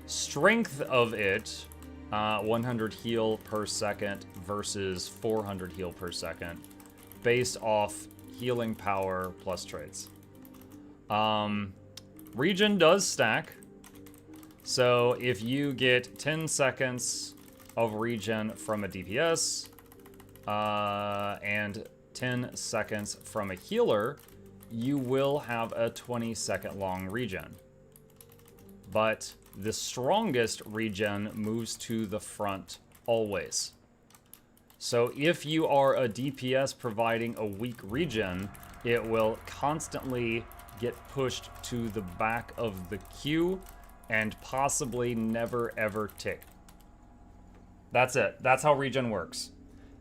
S1: Strength of it, 100 heal per second versus 400 heal per second, based off healing power plus traits. Regen does stack. So if you get 10 seconds of regen from a DPS, and 10 seconds from a healer, you will have a 20-second long regen. But the strongest regen moves to the front always. So if you are a DPS providing a weak regen, it will constantly get pushed to the back of the queue and possibly never ever tick. That's it. That's how regen works.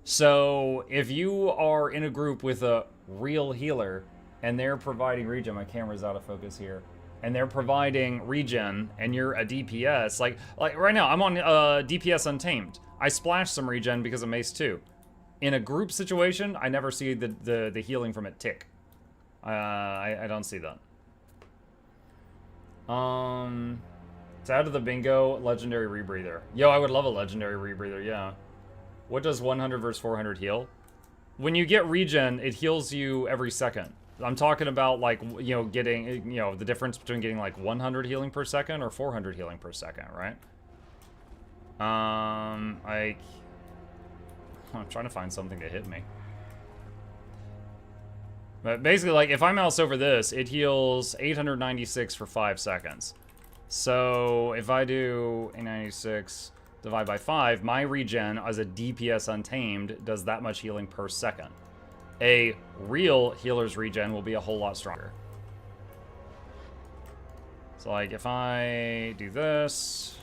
S1: So if you are in a group with a real healer and they're providing regen, my camera's out of focus here, and they're providing regen and you're a DPS, like right now I'm on DPS Untamed. I splash some regen because of Mace 2. In a group situation, I never see the healing from it tick. I don't see that. It's out of the bingo, legendary rebreather. Yo, I would love a legendary rebreather, yeah. What does 100 versus 400 heal? When you get regen, it heals you every second. I'm talking about, like, you know, getting, you know, the difference between getting like 100 healing per second or 400 healing per second, right? I'm trying to find something to hit me. But basically, like, if I mouse over this, it heals 896 for 5 seconds. So if I do 896 divide by 5, my regen as a DPS Untamed does that much healing per second. A real healer's regen will be a whole lot stronger. So, like, if I do this...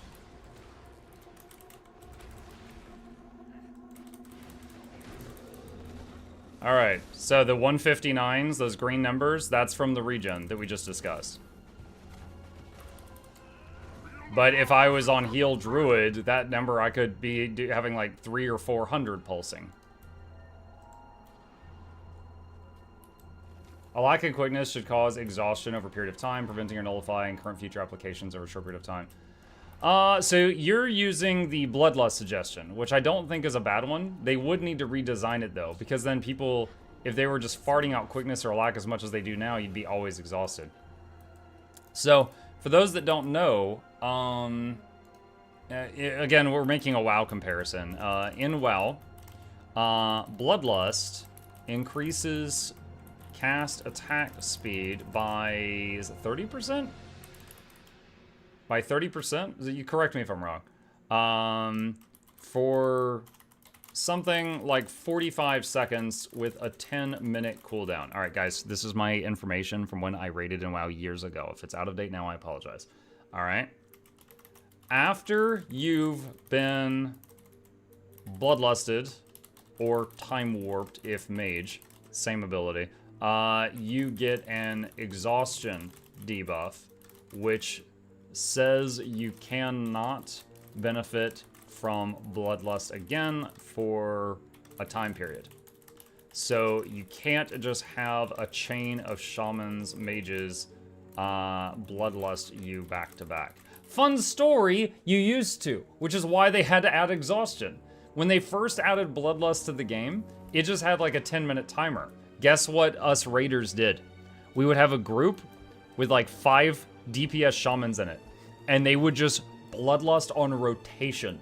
S1: Alright, so the 159s, those green numbers, that's from the regen that we just discussed. But if I was on Heal Druid, that number I could be having like 300 or 400 pulsing. A lack of quickness should cause exhaustion over a period of time, preventing or nullifying current future applications over a short period of time. So you're using the Bloodlust suggestion, which I don't think is a bad one. They would need to redesign it though, because then people, if they were just farting out quickness or lack as much as they do now, you'd be always exhausted. So for those that don't know, again, we're making a WoW comparison. In WoW, Bloodlust increases cast attack speed by, is it 30%? By 30%? You correct me if I'm wrong. For something like 45 seconds with a 10-minute cooldown. All right, guys, this is my information from when I raided in WoW years ago. If it's out of date now, I apologize. All right. After you've been bloodlusted or time warped if mage, same ability, you get an exhaustion debuff, which says you cannot benefit from bloodlust again for a time period. So you can't just have a chain of shamans, mages Bloodlust you back to back. Fun story, you used to, which is why they had to add exhaustion. When they first added Bloodlust to the game, it just had like a 10-minute timer. Guess what us raiders did? We would have a group with like 5 DPS shamans in it, and they would just Bloodlust on rotation.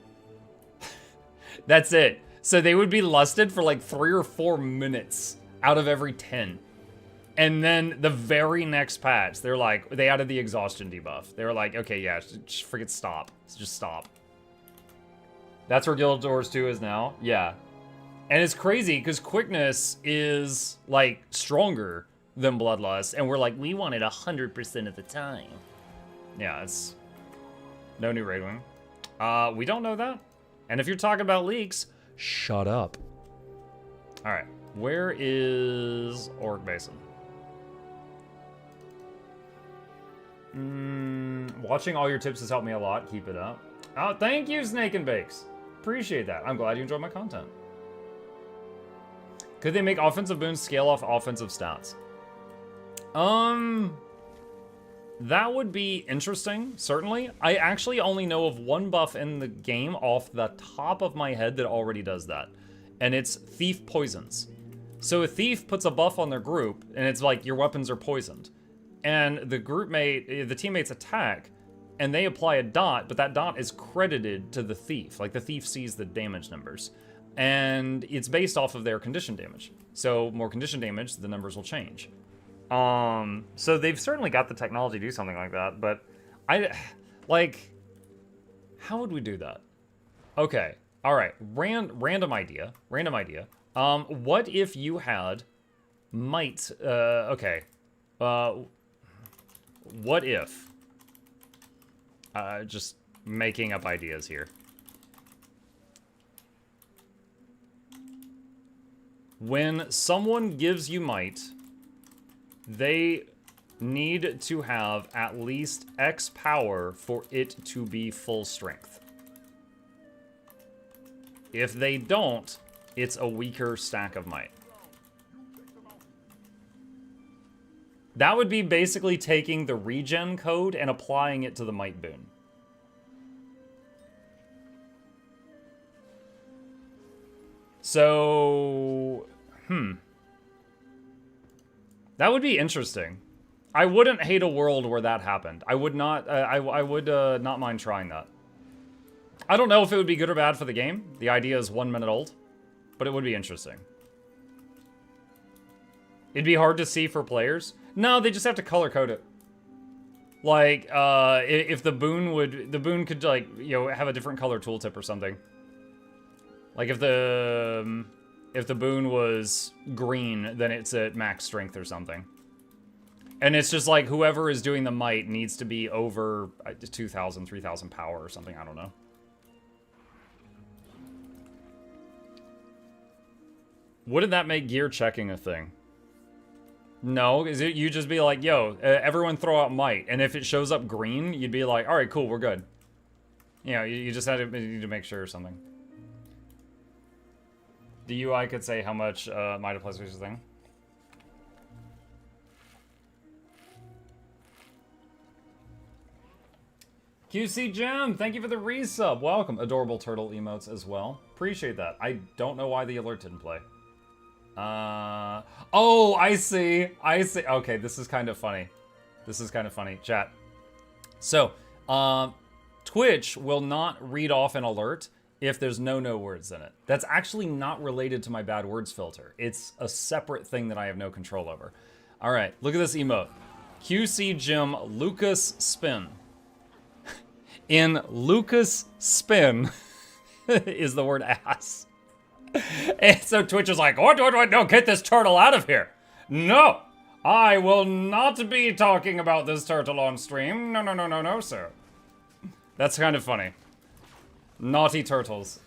S1: That's it. So they would be lusted for like 3 or 4 minutes out of every 10. And then the very next patch, they added the exhaustion debuff. They were like, okay, yeah, just forget stop. Just stop. That's where Guild Wars 2 is now. Yeah. And it's crazy because quickness is like stronger than Bloodlust. And we're like, we want it 100% of the time. Yeah, it's no new raid wing. We don't know that. And if you're talking about leaks, shut up. All right, where is Orc Basin? Watching all your tips has helped me a lot. Keep it up. Oh, thank you, Snake and Bakes. Appreciate that. I'm glad you enjoyed my content. Could they make offensive boons scale off offensive stats? That would be interesting, certainly. I actually only know of one buff in the game off the top of my head that already does that. And it's Thief Poisons. So a thief puts a buff on their group, and it's like your weapons are poisoned. And the teammates attack, and they apply a dot, but that dot is credited to the thief. Like the thief sees the damage numbers. And it's based off of their condition damage. So more condition damage, the numbers will change. So they've certainly got the technology to do something like that, but how would we do that? Okay, all right, random idea. What if you had might, okay, what if, just making up ideas here. When someone gives you might, they need to have at least X power for it to be full strength. If they don't, it's a weaker stack of might. That would be basically taking the regen code and applying it to the might boon. So, that would be interesting. I wouldn't hate a world where that happened. I would not. I would not mind trying that. I don't know if it would be good or bad for the game. The idea is 1 minute old, but it would be interesting. It'd be hard to see for players. No, they just have to color code it. Like, if the boon could like, you know, have a different color tooltip or something. Like if the boon was green, then it's at max strength or something. And it's just like whoever is doing the might needs to be over 2,000, 3,000 power or something. I don't know. Wouldn't that make gear checking a thing? No, is it you just be like, yo, everyone throw out might. And if it shows up green, you'd be like, all right, cool, we're good. You know, you just had to make sure or something. The UI could say how much might applies to each thing. QC Gem, thank you for the resub. Welcome. Adorable turtle emotes as well. Appreciate that. I don't know why the alert didn't play. Oh, I see. Okay, this is kind of funny. Chat. So, Twitch will not read off an alert if there's no words in it. That's actually not related to my bad words filter. It's a separate thing that I have no control over. All right, look at this emote. QC Jim Lucas Spin. In Lucas Spin is the word ass. And so Twitch is like, what, no, get this turtle out of here. No, I will not be talking about this turtle on stream. No, sir. That's kind of funny. Naughty turtles.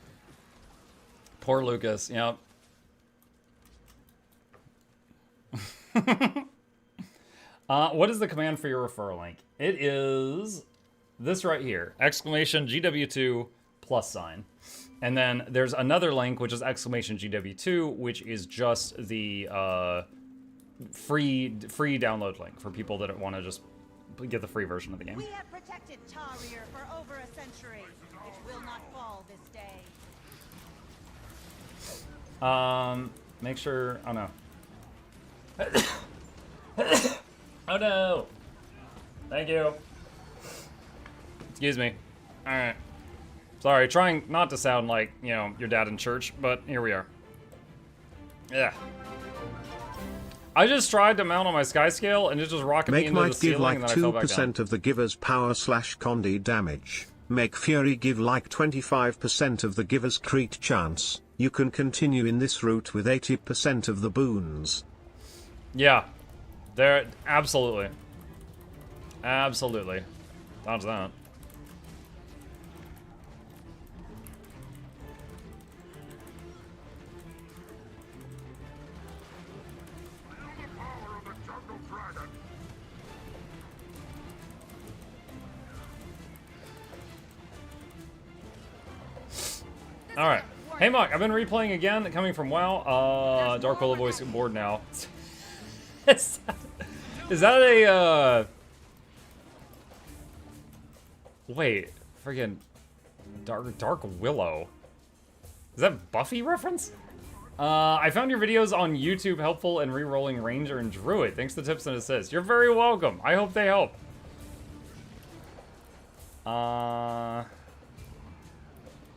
S1: Poor Lucas, yep. What is the command for your referral link? It is this right here. Exclamation GW2 +. And then there's another link, which is exclamation GW2, which is just the free download link for people that want to just get the free version of the game.
S6: We have protected Tarir for over a century. It will not fall this day.
S1: Make sure. Oh no. Oh no. Thank you. Excuse me. All right. Sorry, trying not to sound like, you know, your dad in church, but here we are. Yeah. I just tried to mount on my sky scale and it just rocketed me
S2: Make
S1: into the
S2: might give
S1: ceiling
S2: like
S1: and then I fell back down.
S2: 2% of the giver's power / condi damage. Make Fury give like 25% of the giver's crit chance. You can continue in this route with 80% of the boons.
S1: Yeah. There, absolutely. Absolutely. Dodge that. All right. Hey, Muck, I've been replaying again, coming from WoW. Dark Willow voice board now. Is that a, Wait, friggin' Dark Willow. Is that Buffy reference? I found your videos on YouTube helpful in re-rolling Ranger and Druid. Thanks to tips and assists. You're very welcome. I hope they help. Well,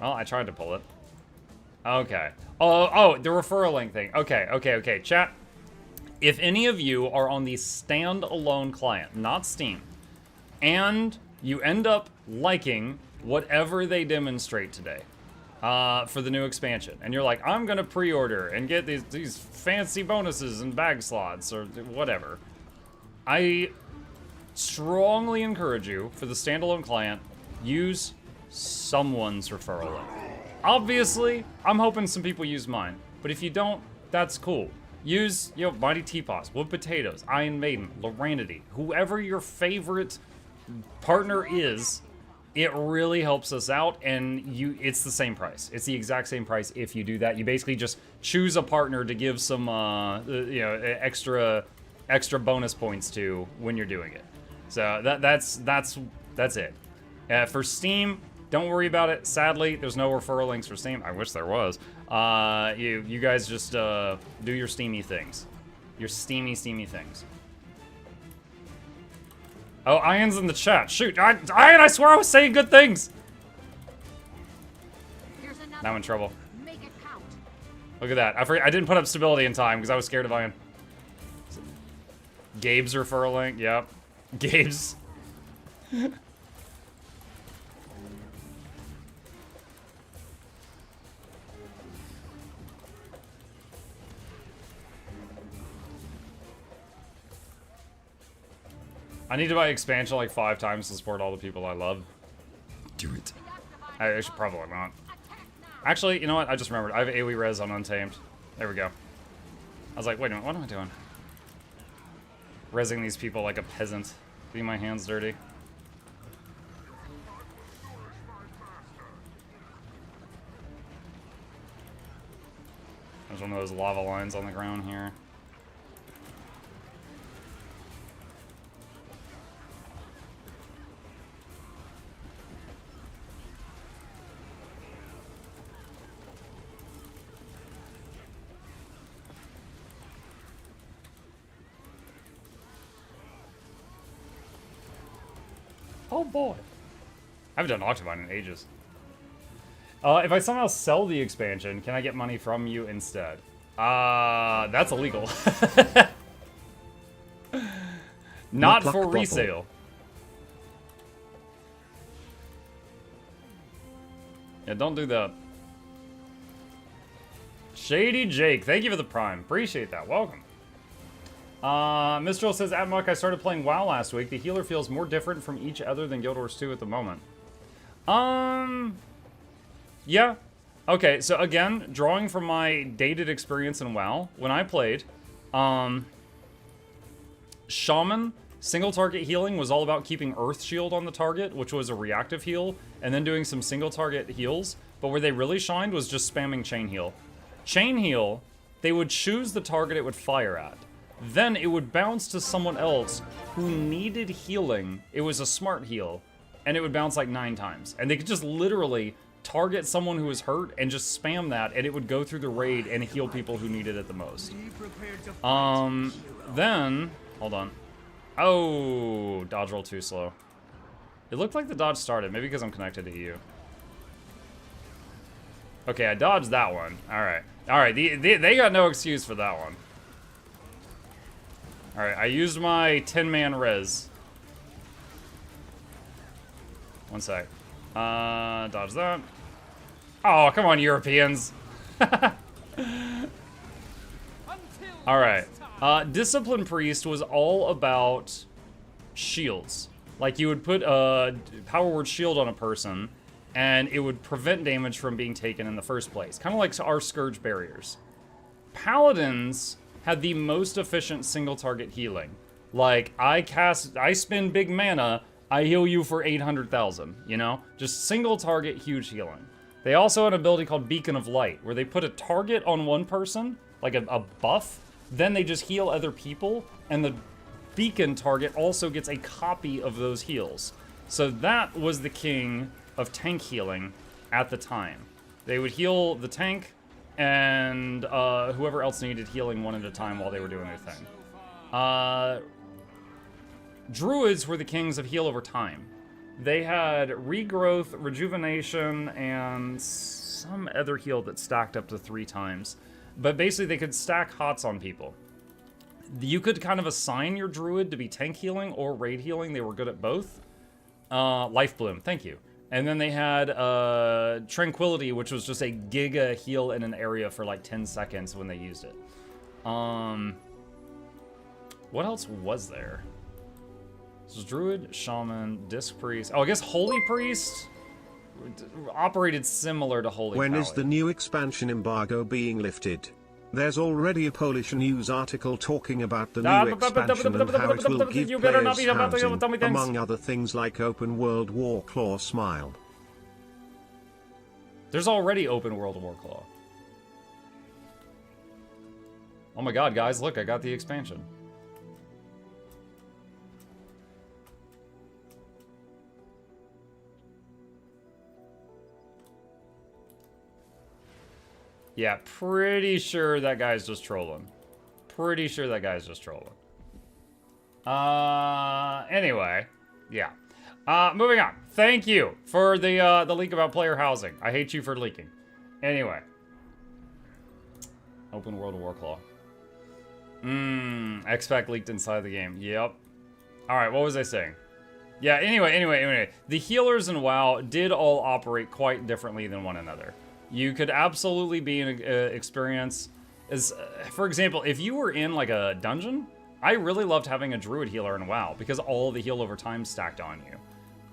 S1: I tried to pull it. Okay. Oh, the referral link thing. Okay. Chat, if any of you are on the standalone client, not Steam, and you end up liking whatever they demonstrate today for the new expansion, and you're like, I'm gonna pre-order and get these fancy bonuses and bag slots or whatever, I strongly encourage you, for the standalone client, use someone's referral link. Obviously, I'm hoping some people use mine, but if you don't, that's cool. Use, you know, Mighty Teapots, Wood Potatoes, Iron Maiden, Loranity, whoever your favorite partner is, it really helps us out, and it's the same price. It's the exact same price if you do that. You basically just choose a partner to give some, you know, extra bonus points to when you're doing it. So that's it. For Steam, don't worry about it. Sadly, there's no referral links for Steam. I wish there was. You guys just do your steamy things. Your steamy things. Oh, Ian's in the chat. Shoot, Ian, I swear I was saying good things. Now I'm in trouble.
S5: Make it count.
S1: Look at that. I didn't put up stability in time because I was scared of Ian. Gabe's referral link. Yep. Gabe's. I need to buy expansion like 5 times to support all the people I love. Do it. I should probably not. Actually, you know what? I just remembered. I have AoE res on Untamed. There we go. I was like, wait a minute, what am I doing? Resing these people like a peasant. Leave my hands dirty. There's one of those lava lines on the ground here. Oh boy. I haven't done Octavine in ages. If I somehow sell the expansion, can I get money from you instead? That's illegal. Not for resale. Yeah, don't do that. Shady Jake, thank you for the prime. Appreciate that. Welcome. Mistral says, at Muck, I started playing WoW last week. The healer feels more different from each other than Guild Wars 2 at the moment. Yeah. Okay, so again, drawing from my dated experience in WoW, when I played, Shaman, single target healing was all about keeping Earth Shield on the target, which was a reactive heal, and then doing some single target heals, but where they really shined was just spamming Chain Heal. Chain Heal, they would choose the target it would fire at. then it would bounce to someone else who needed healing. It was a smart heal, and it would bounce like 9 times. And they could just literally target someone who was hurt and just spam that, and it would go through the raid and heal people who needed it the most. Then, hold on. Oh, dodge roll too slow. It looked like the dodge started, maybe because I'm connected to EU. Okay, I dodged that one. Alright. Alright, they got no excuse for that one. Alright, I used my 10-man res. One sec. Dodge that. Oh, come on, Europeans. Alright. Discipline Priest was all about shields. Like, you would put a power word shield on a person, and it would prevent damage from being taken in the first place. Kind of like our Scourge barriers. Paladins had the most efficient single target healing. Like, I spend big mana, I heal you for 800,000, you know? Just single target, huge healing. They also had an ability called Beacon of Light, where they put a target on one person, like a buff, then they just heal other people, and the beacon target also gets a copy of those heals. So that was the king of tank healing at the time. They would heal the tank, and whoever else needed healing one at a time while they were doing their thing. Druids were the kings of heal over time. They had regrowth, rejuvenation, and some other heal that stacked up to 3 times. But basically, they could stack hots on people. You could kind of assign your druid to be tank healing or raid healing. They were good at both. Life Bloom, thank you. And then they had Tranquility, which was just a giga heal in an area for like 10 seconds when they used it. What else was there? This was Druid, Shaman, Disc Priest. Oh, I guess Holy Priest operated similar to Holy
S2: When
S1: Pally.
S2: is the new expansion embargo being lifted? There's already a Polish news article talking about the new expansion and how it will give players housing, among other things like open world Warclaw Smile.
S1: There's already open world Warclaw. Oh my god, guys, look, I got the expansion. Yeah, pretty sure that guy's just trolling. Pretty sure that guy's just trolling. Anyway, yeah. Moving on. Thank you for the leak about player housing. I hate you for leaking. Anyway. Open World of Warclaw. X-Pac leaked inside the game. Yep. Alright, what was I saying? Yeah, anyway. The healers in WoW did all operate quite differently than one another. You could absolutely be an experience as, for example, if you were in like a dungeon, I really loved having a druid healer in WoW because all the heal over time stacked on you.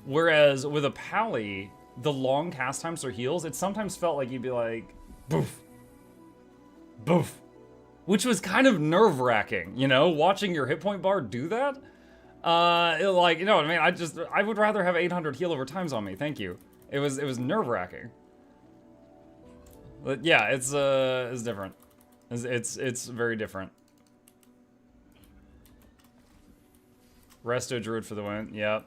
S1: Whereas with a pally, the long cast times for heals, it sometimes felt like you'd be like, boof, boof, which was kind of nerve-wracking, you know, watching your hit point bar do that. Like, you know what I mean? I would rather have 800 heal over times on me. Thank you. It was nerve-wracking. But yeah, it's different. It's very different. Resto Druid for the win. Yep.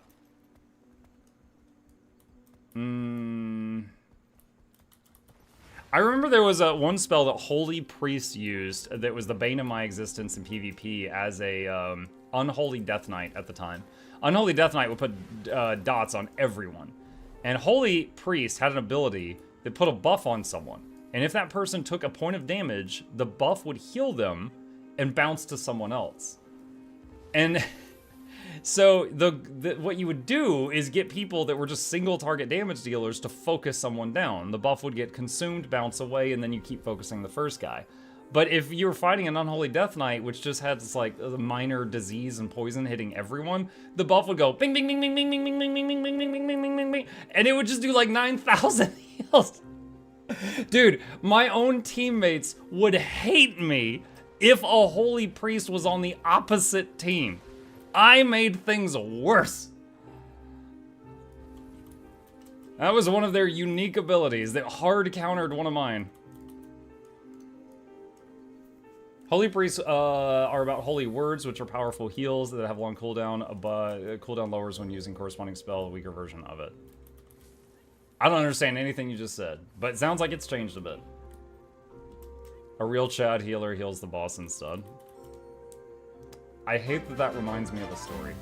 S1: I remember there was one spell that Holy Priest used that was the bane of my existence in PvP as a Unholy Death Knight at the time. Unholy Death Knight would put dots on everyone. And Holy Priest had an ability that put a buff on someone. And if that person took a point of damage, the buff would heal them and bounce to someone else. And so what you would do is get people that were just single target damage dealers to focus someone down. The buff would get consumed, bounce away, and then you keep focusing the first guy. But if you were fighting an Unholy Death Knight, which just had this like minor disease and poison hitting everyone, the buff would go bing bing bing bing bing bing bing bing bing bing bing bing bing bing bing bing, and it would just do like 9,000 heals. Dude, my own teammates would hate me if a Holy Priest was on the opposite team. I made things worse. That was one of their unique abilities that hard countered one of mine. Holy priests are about holy words, which are powerful heals that have long cooldown, but cooldown lowers when using corresponding spell, a weaker version of it. I don't understand anything you just said, but it sounds like it's changed a bit. A real Chad healer heals the boss instead. I hate that that reminds me of a story.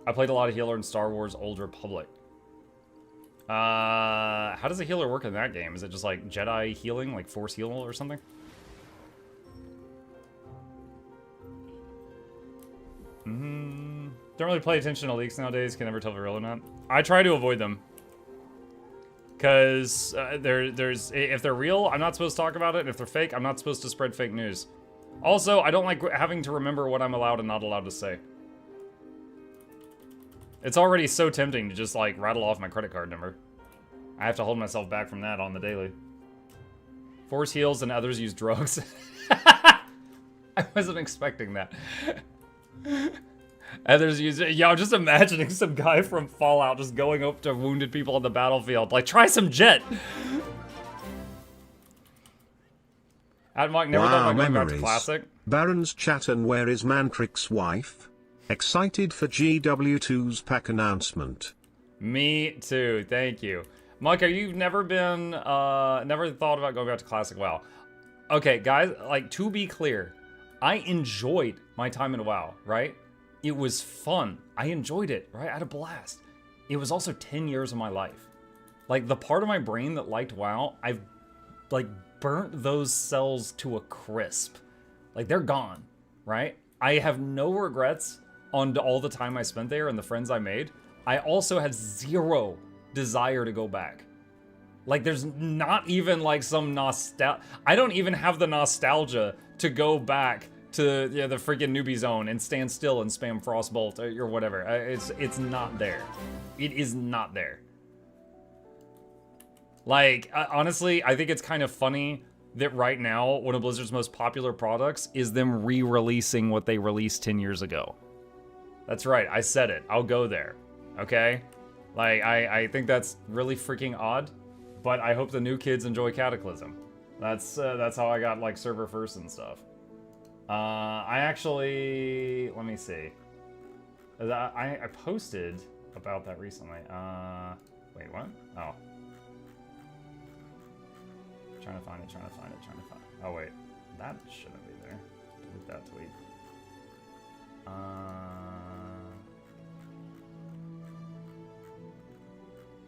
S1: I played a lot of healer in Star Wars Old Republic. How does a healer work in that game? Is it just like Jedi healing, like force heal or something? Don't really pay attention to leaks nowadays. Can never tell if they're real or not. I try to avoid them. Because if they're real, I'm not supposed to talk about it. And if they're fake, I'm not supposed to spread fake news. Also, I don't like having to remember what I'm allowed and not allowed to say. It's already so tempting to just, like, rattle off my credit card number. I have to hold myself back from that on the daily. Force heals and others use drugs. I wasn't expecting that. Others use it. Yeah, I'm just imagining some guy from Fallout just going up to wounded people on the battlefield. Like, try some jet! Admock never thought about going back to Classic.
S2: Baron's chat and where is Mantrix's wife? Excited for GW2's pack announcement.
S1: Me too, thank you. Micah, you've never been, never thought about going back to Classic WoW. Okay, guys, like, to be clear, I enjoyed my time in WoW, right? It was fun. I enjoyed it, right? I had a blast. It was also 10 years of my life. Like, the part of my brain that liked WoW, I've, like, burnt those cells to a crisp. Like, they're gone, right? I have no regrets on all the time I spent there and the friends I made. I also have zero desire to go back. Like, there's not even, like, some nostalgia. I don't even have the nostalgia to go back to the freaking newbie zone and stand still and spam Frostbolt or whatever. It's not there. It is not there. Like, honestly, I think it's kind of funny that right now, one of Blizzard's most popular products is them re-releasing what they released 10 years ago. That's right, I said it. I'll go there, okay? Like, I think that's really freaking odd, but I hope the new kids enjoy Cataclysm. That's how I got, like, server first and stuff. I actually, let me see. I posted about that recently. Wait, what? Oh. Trying to find it. Oh, wait. That shouldn't be there. Delete that tweet.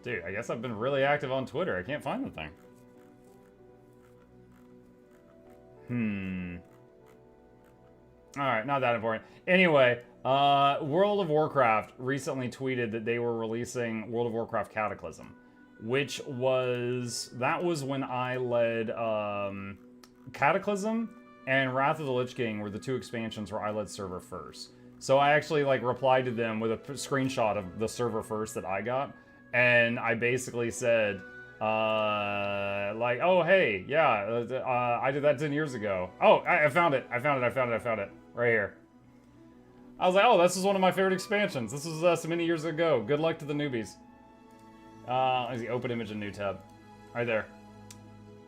S1: Dude, I guess I've been really active on Twitter. I can't find the thing. Alright, not that important. Anyway, World of Warcraft recently tweeted that they were releasing World of Warcraft Cataclysm, which was, that was when I led Cataclysm and Wrath of the Lich King were the two expansions where I led server first. So I actually, like, replied to them with a screenshot of the server first that I got, and I basically said, like, oh, hey, yeah, I did that 10 years ago. Oh, I found it. Right here. I was like, oh, this is one of my favorite expansions. This was so many years ago. Good luck to the newbies. Let's see, open image in new tab. Right there.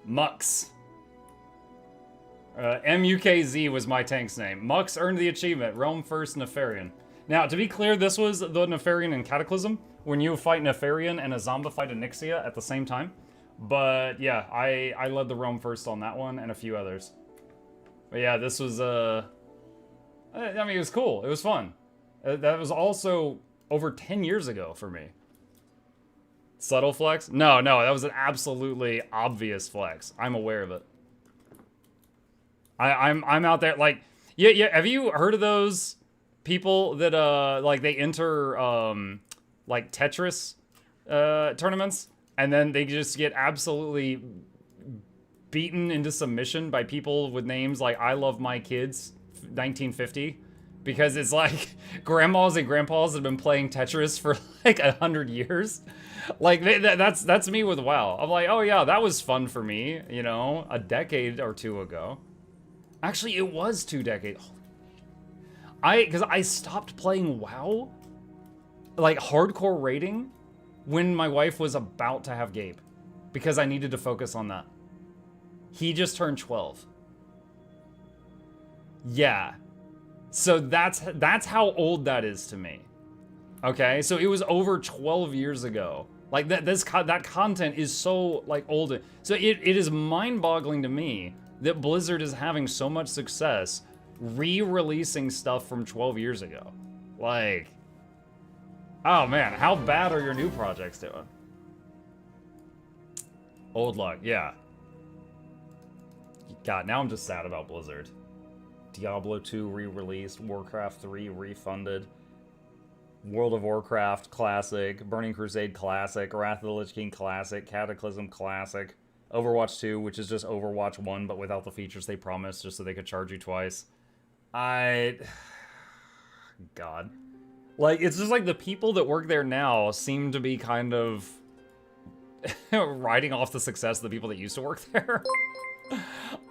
S1: Mux. MUKZ was my tank's name. Mux earned the achievement. Realm First Nefarian. Now, to be clear, this was the Nefarian in Cataclysm, when you fight Nefarian and a Zombified Onyxia at the same time. But yeah, I led the Realm First on that one and a few others. But yeah, this was, I mean, it was cool. It was fun. That was also over 10 years ago for me. Subtle flex? No, that was an absolutely obvious flex. I'm aware of it. I'm out there, like, yeah, have you heard of those people that, like, they enter, like, Tetris, tournaments, and then they just get absolutely beaten into submission by people with names like I Love My Kids 1950, because it's like grandmas and grandpas that have been playing Tetris for like 100 years. Like, that's me with WoW. I'm like, oh yeah, that was fun for me, you know, a decade or two ago. Actually, it was 2 decades. Because I stopped playing WoW, like hardcore raiding, when my wife was about to have Gabe, because I needed to focus on that. He just turned 12. Yeah. So that's how old that is to me. Okay? So it was over 12 years ago. Like that content is so like old. So it is mind-boggling to me that Blizzard is having so much success re-releasing stuff from 12 years ago. Like, oh man, how bad are your new projects doing? Old luck, yeah. God, now I'm just sad about Blizzard. Diablo 2 re-released, Warcraft 3 refunded, World of Warcraft Classic, Burning Crusade Classic, Wrath of the Lich King Classic, Cataclysm Classic, Overwatch 2, which is just Overwatch 1, but without the features they promised, just so they could charge you twice. God. Like, it's just like the people that work there now seem to be kind of riding off the success of the people that used to work there.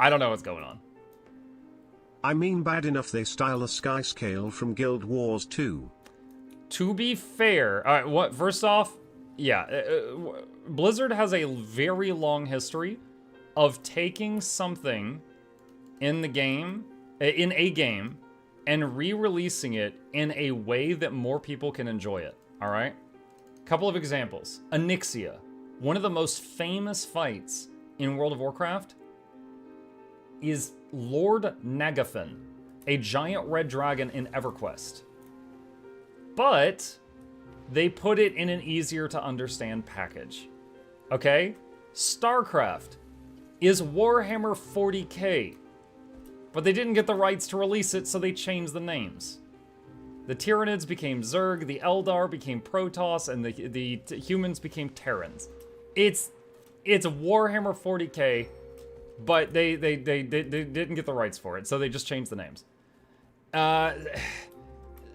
S1: I don't know what's going on.
S2: I mean, bad enough they style a sky scale from Guild Wars 2.
S1: To be fair, first off, yeah, Blizzard has a very long history of taking something in a game, and re-releasing it in a way that more people can enjoy it, all right? Couple of examples. Onyxia, one of the most famous fights in World of Warcraft, is Lord Nagafen, a giant red dragon in EverQuest. But they put it in an easier to understand package. Okay? StarCraft is Warhammer 40k. But they didn't get the rights to release it, so they changed the names. The Tyranids became Zerg, the Eldar became Protoss, and the humans became Terrans. It's Warhammer 40k, but they didn't get the rights for it, so they just changed the names.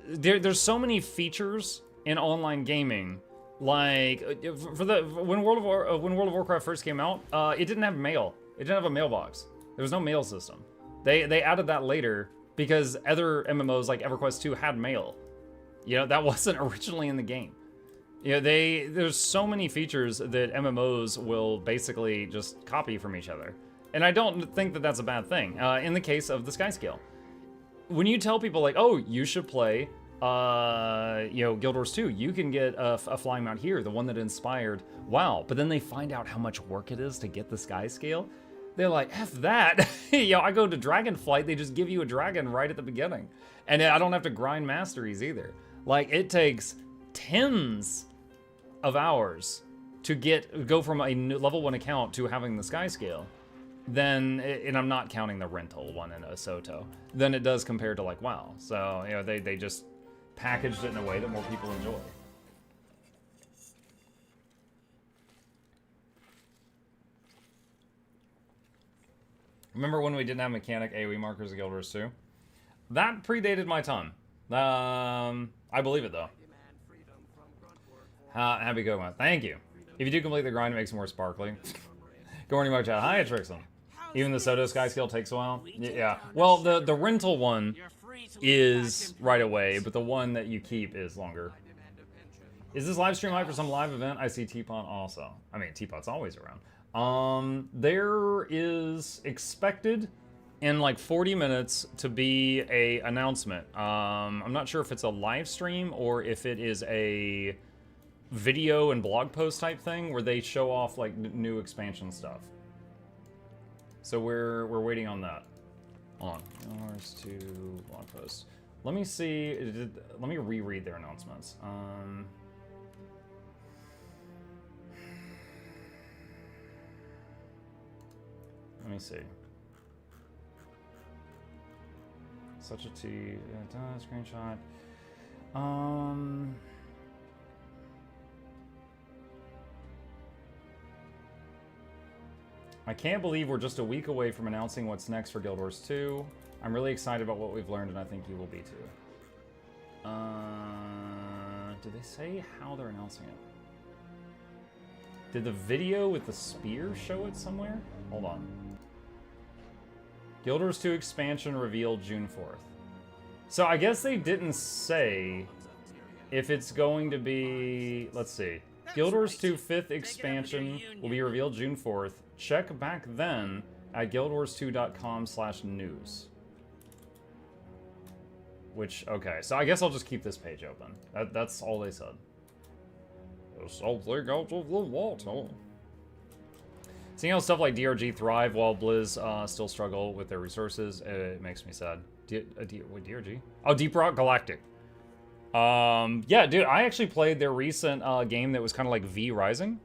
S1: There's so many features in online gaming, like when World of Warcraft first came out, it didn't have mail. It didn't have a mailbox. There was no mail system. They added that later because other MMOs like EverQuest 2 had mail. You know, that wasn't originally in the game. You know, there's so many features that MMOs will basically just copy from each other. And I don't think that that's a bad thing. In the case of the Sky Scale. When you tell people like, oh, you should play, Guild Wars 2, you can get a flying mount here, the one that inspired WoW. But then they find out how much work it is to get the Sky Scale. They're like, F that. I go to Dragonflight, they just give you a dragon right at the beginning. And I don't have to grind masteries either. Like, it takes tens of hours to go from a level 1 account to having the Sky Scale. Then, and I'm not counting the rental one in Osoto, than it does compared to like WoW. So, they just packaged it in a way that more people enjoy. Remember when we didn't have mechanic AoE markers in Guild Wars 2? That predated my time. I believe it though. Happy good one. Thank you. If you do complete the grind, it makes it more sparkly. Good morning, Mark Chat. Hi, Trixon. Even the Soto Sky Scale takes a while. Yeah. Well, the rental one is right away, but the one that you keep is longer. Is this live stream live for some live event? I see Teapot also. I mean, Teapot's always around. There is expected in like 40 minutes to be a announcement. I'm not sure if it's a live stream or if it is a video and blog post type thing where they show off like new expansion stuff. So we're waiting on that. Hold on. Where's to blog post? Let me see. Let me reread their announcements. Let me see. Such a T. Screenshot. I can't believe we're just a week away from announcing what's next for Guild Wars 2. I'm really excited about what we've learned, and I think you will be too. Did they say how they're announcing it? Did the video with the spear show it somewhere? Hold on. Guild Wars 2 expansion revealed June 4th. So I guess they didn't say if it's going to be... Let's see. Guild Wars 2 5th expansion will be revealed June 4th. Check back then at guildwars2.com/news. Which, okay, so I guess I'll just keep this page open. That's all they said. Something out of the water. Seeing how stuff like DRG thrive while Blizz still struggle with their resources, it makes me sad. Wait, DRG? Oh, Deep Rock Galactic. Yeah, dude, I actually played their recent game that was kind of like V Rising.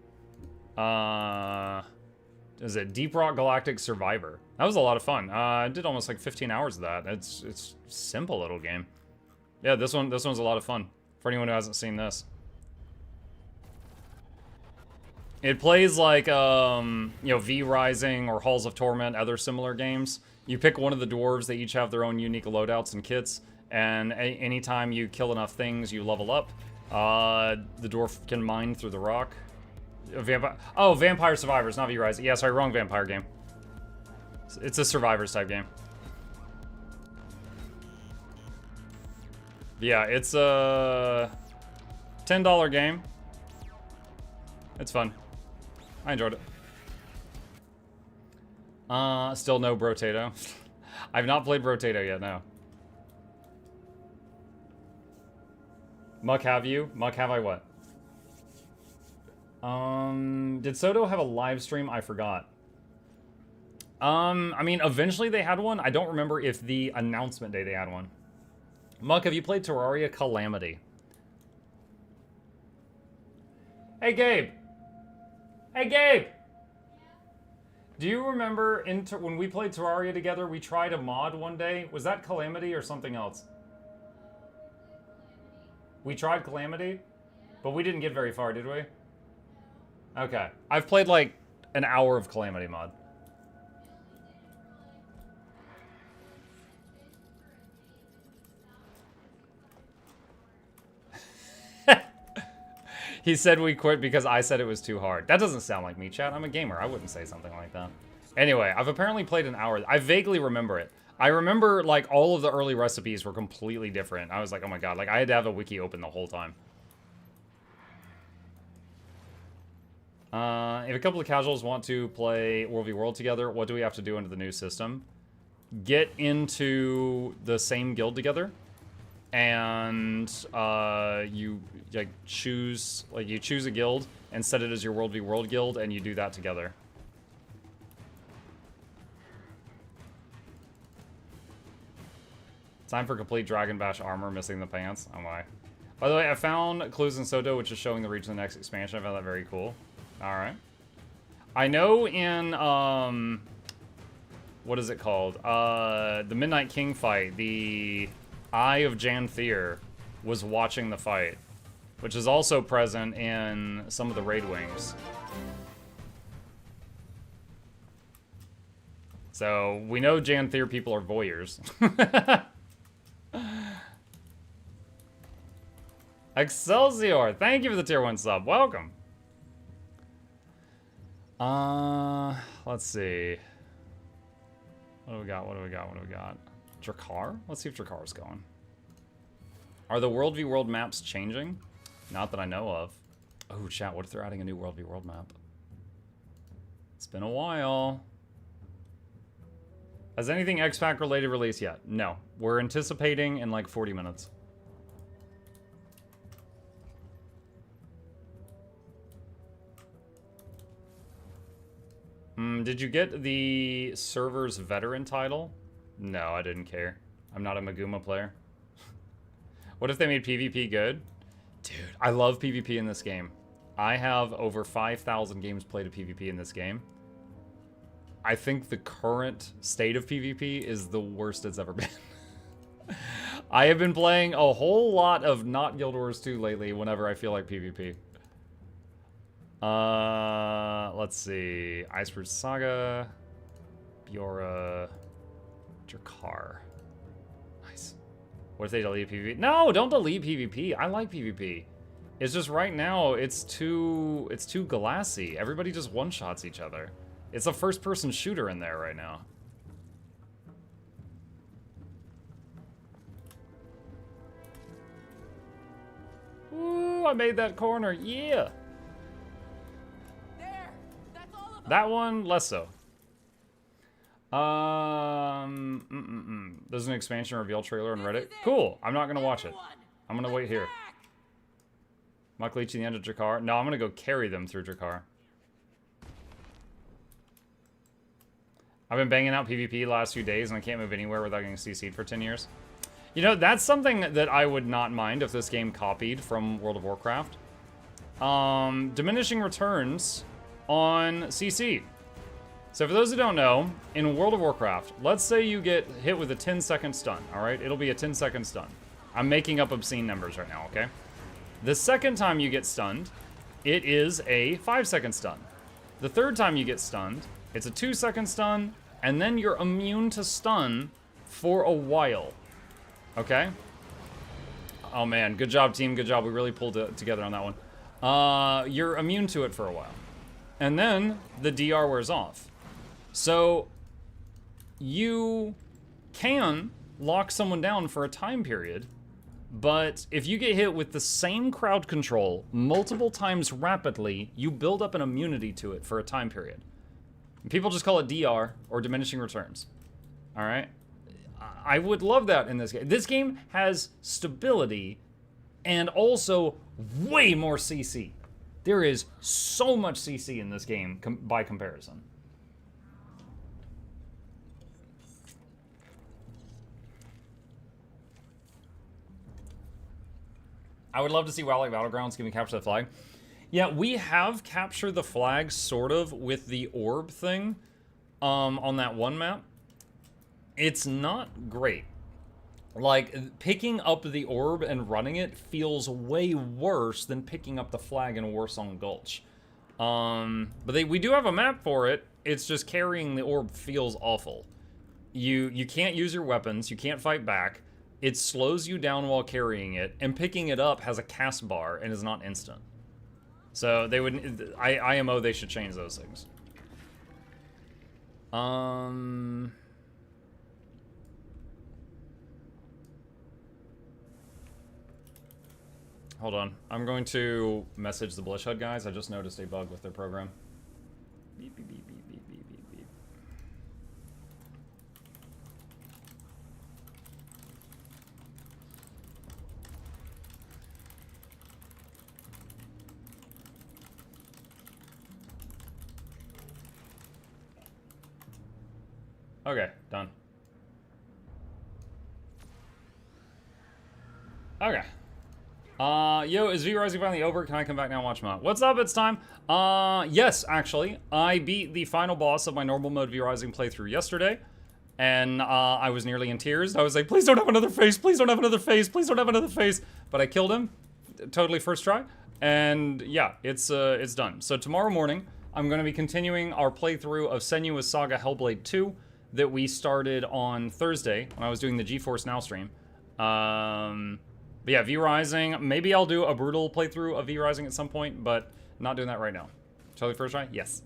S1: Is it Deep Rock Galactic Survivor? That was a lot of fun. I did almost like 15 hours of that. It's simple little game. Yeah, this one's a lot of fun for anyone who hasn't seen this. It plays like you know, V Rising or Halls of Torment, other similar games. You pick one of the dwarves. They each have their own unique loadouts and kits. And anytime you kill enough things, you level up. The dwarf can mine through the rock. Vampire Survivors, not V-Rise. Yeah, sorry, wrong vampire game. It's a Survivors type game. Yeah, it's a $10 game. It's fun. I enjoyed it. Still no Brotato. I've not played Brotato yet, no. Muck, have you? Muck, have I what? Did Soto have a live stream? I forgot. I mean, eventually they had one. I don't remember if the announcement day they had one. Muck, have you played Terraria Calamity? Hey, Gabe. Hey, Gabe. Do you remember when we played Terraria together, we tried a mod one day? Was that Calamity or something else? We tried Calamity, but we didn't get very far, did we? Okay. I've played like an hour of Calamity mod. He said we quit because I said it was too hard. That doesn't sound like me, chat. I'm a gamer. I wouldn't say something like that. Anyway, I've apparently played an hour. I vaguely remember it. I remember, like, all of the early recipes were completely different. I was like, oh my god. Like, I had to have a wiki open the whole time. If a couple of casuals want to play World v World together, what do we have to do under the new system? Get into the same guild together. And you like choose a guild and set it as your World v World guild, and you do that together. Time for complete Dragon Bash armor, missing the pants. Oh my. By the way, I found clues in Soto, which is showing the region of the next expansion. I found that very cool. Alright. I know in, what is it called? The Midnight King fight, the Eye of Janthier was watching the fight, which is also present in some of the raid wings. So, we know Janthier people are voyeurs. Excelsior! Thank you for the tier 1 sub. Welcome. Let's see. What do we got? What do we got? What do we got? Drakkar? Let's see if Drakkar's going. Are the World v World maps changing? Not that I know of. Oh, chat, what if they're adding a new World v World map? It's been a while. Has anything X-Pac related released yet? No. We're anticipating in like 40 minutes. Did you get the server's veteran title? No, I didn't care. I'm not a Maguma player. What if they made PvP good? Dude, I love PvP in this game. I have over 5,000 games played of PvP in this game. I think the current state of PvP is the worst it's ever been. I have been playing a whole lot of not Guild Wars 2 lately whenever I feel like PvP. Let's see. Iceberg Saga, Biora, Drakkar. Nice. What if they delete PvP? No, don't delete PvP. I like PvP. It's just right now it's too glassy. Everybody just one-shots each other. It's a first-person shooter in there right now. Ooh, I made that corner. Yeah.
S5: There! That's all of them!
S1: That one, less so. There's an expansion reveal trailer on Reddit. Cool. I'm not gonna watch it. I'm gonna wait here. Mukluk to the end of Jakar. No, I'm gonna go carry them through Jakar. I've been banging out PvP the last few days and I can't move anywhere without getting CC'd for 10 years. You know, that's something that I would not mind if this game copied from World of Warcraft. Diminishing returns on CC. So for those who don't know, in World of Warcraft, let's say you get hit with a 10-second stun, all right? It'll be a 10-second stun. I'm making up obscene numbers right now, okay? The second time you get stunned, it is a 5-second stun. The third time you get stunned, it's a 2-second stun, and then you're immune to stun for a while, okay? Oh man, good job team, good job. We really pulled it together on that one. You're immune to it for a while. And then the DR wears off. So you can lock someone down for a time period, but if you get hit with the same crowd control multiple times rapidly, you build up an immunity to it for a time period. People just call it DR, or diminishing returns. All right? I would love that in this game. This game has stability and also way more CC. There is so much CC in this game by comparison. I would love to see Wildlife Battlegrounds. Can we capture the flag? Yeah, we have captured the flag sort of with the orb thing on that one map. It's not great. Like, picking up the orb and running it feels way worse than picking up the flag in Warsong Gulch. But we do have a map for it. It's just carrying the orb feels awful. You can't use your weapons. You can't fight back. It slows you down while carrying it, and picking it up has a cast bar and is not instant. So they would, IMO, they should change those things. Hold on. I'm going to message the Blish HUD guys. I just noticed a bug with their program. Beep, beep, beep, beep, beep, beep, beep, beep. Okay, done. Okay. Yo, is V Rising finally over? Can I come back now and watch mode? What's up? It's time. Yes, actually. I beat the final boss of my normal mode V Rising playthrough yesterday. And, I was nearly in tears. I was like, please don't have another face. Please don't have another face. Please don't have another face. But I killed him. Totally first try. And, yeah, it's done. So tomorrow morning, I'm going to be continuing our playthrough of Senua's Saga Hellblade 2 that we started on Thursday when I was doing the GeForce Now stream. But yeah, V Rising. Maybe I'll do a brutal playthrough of V Rising at some point, but not doing that right now. Totally first try? Yes.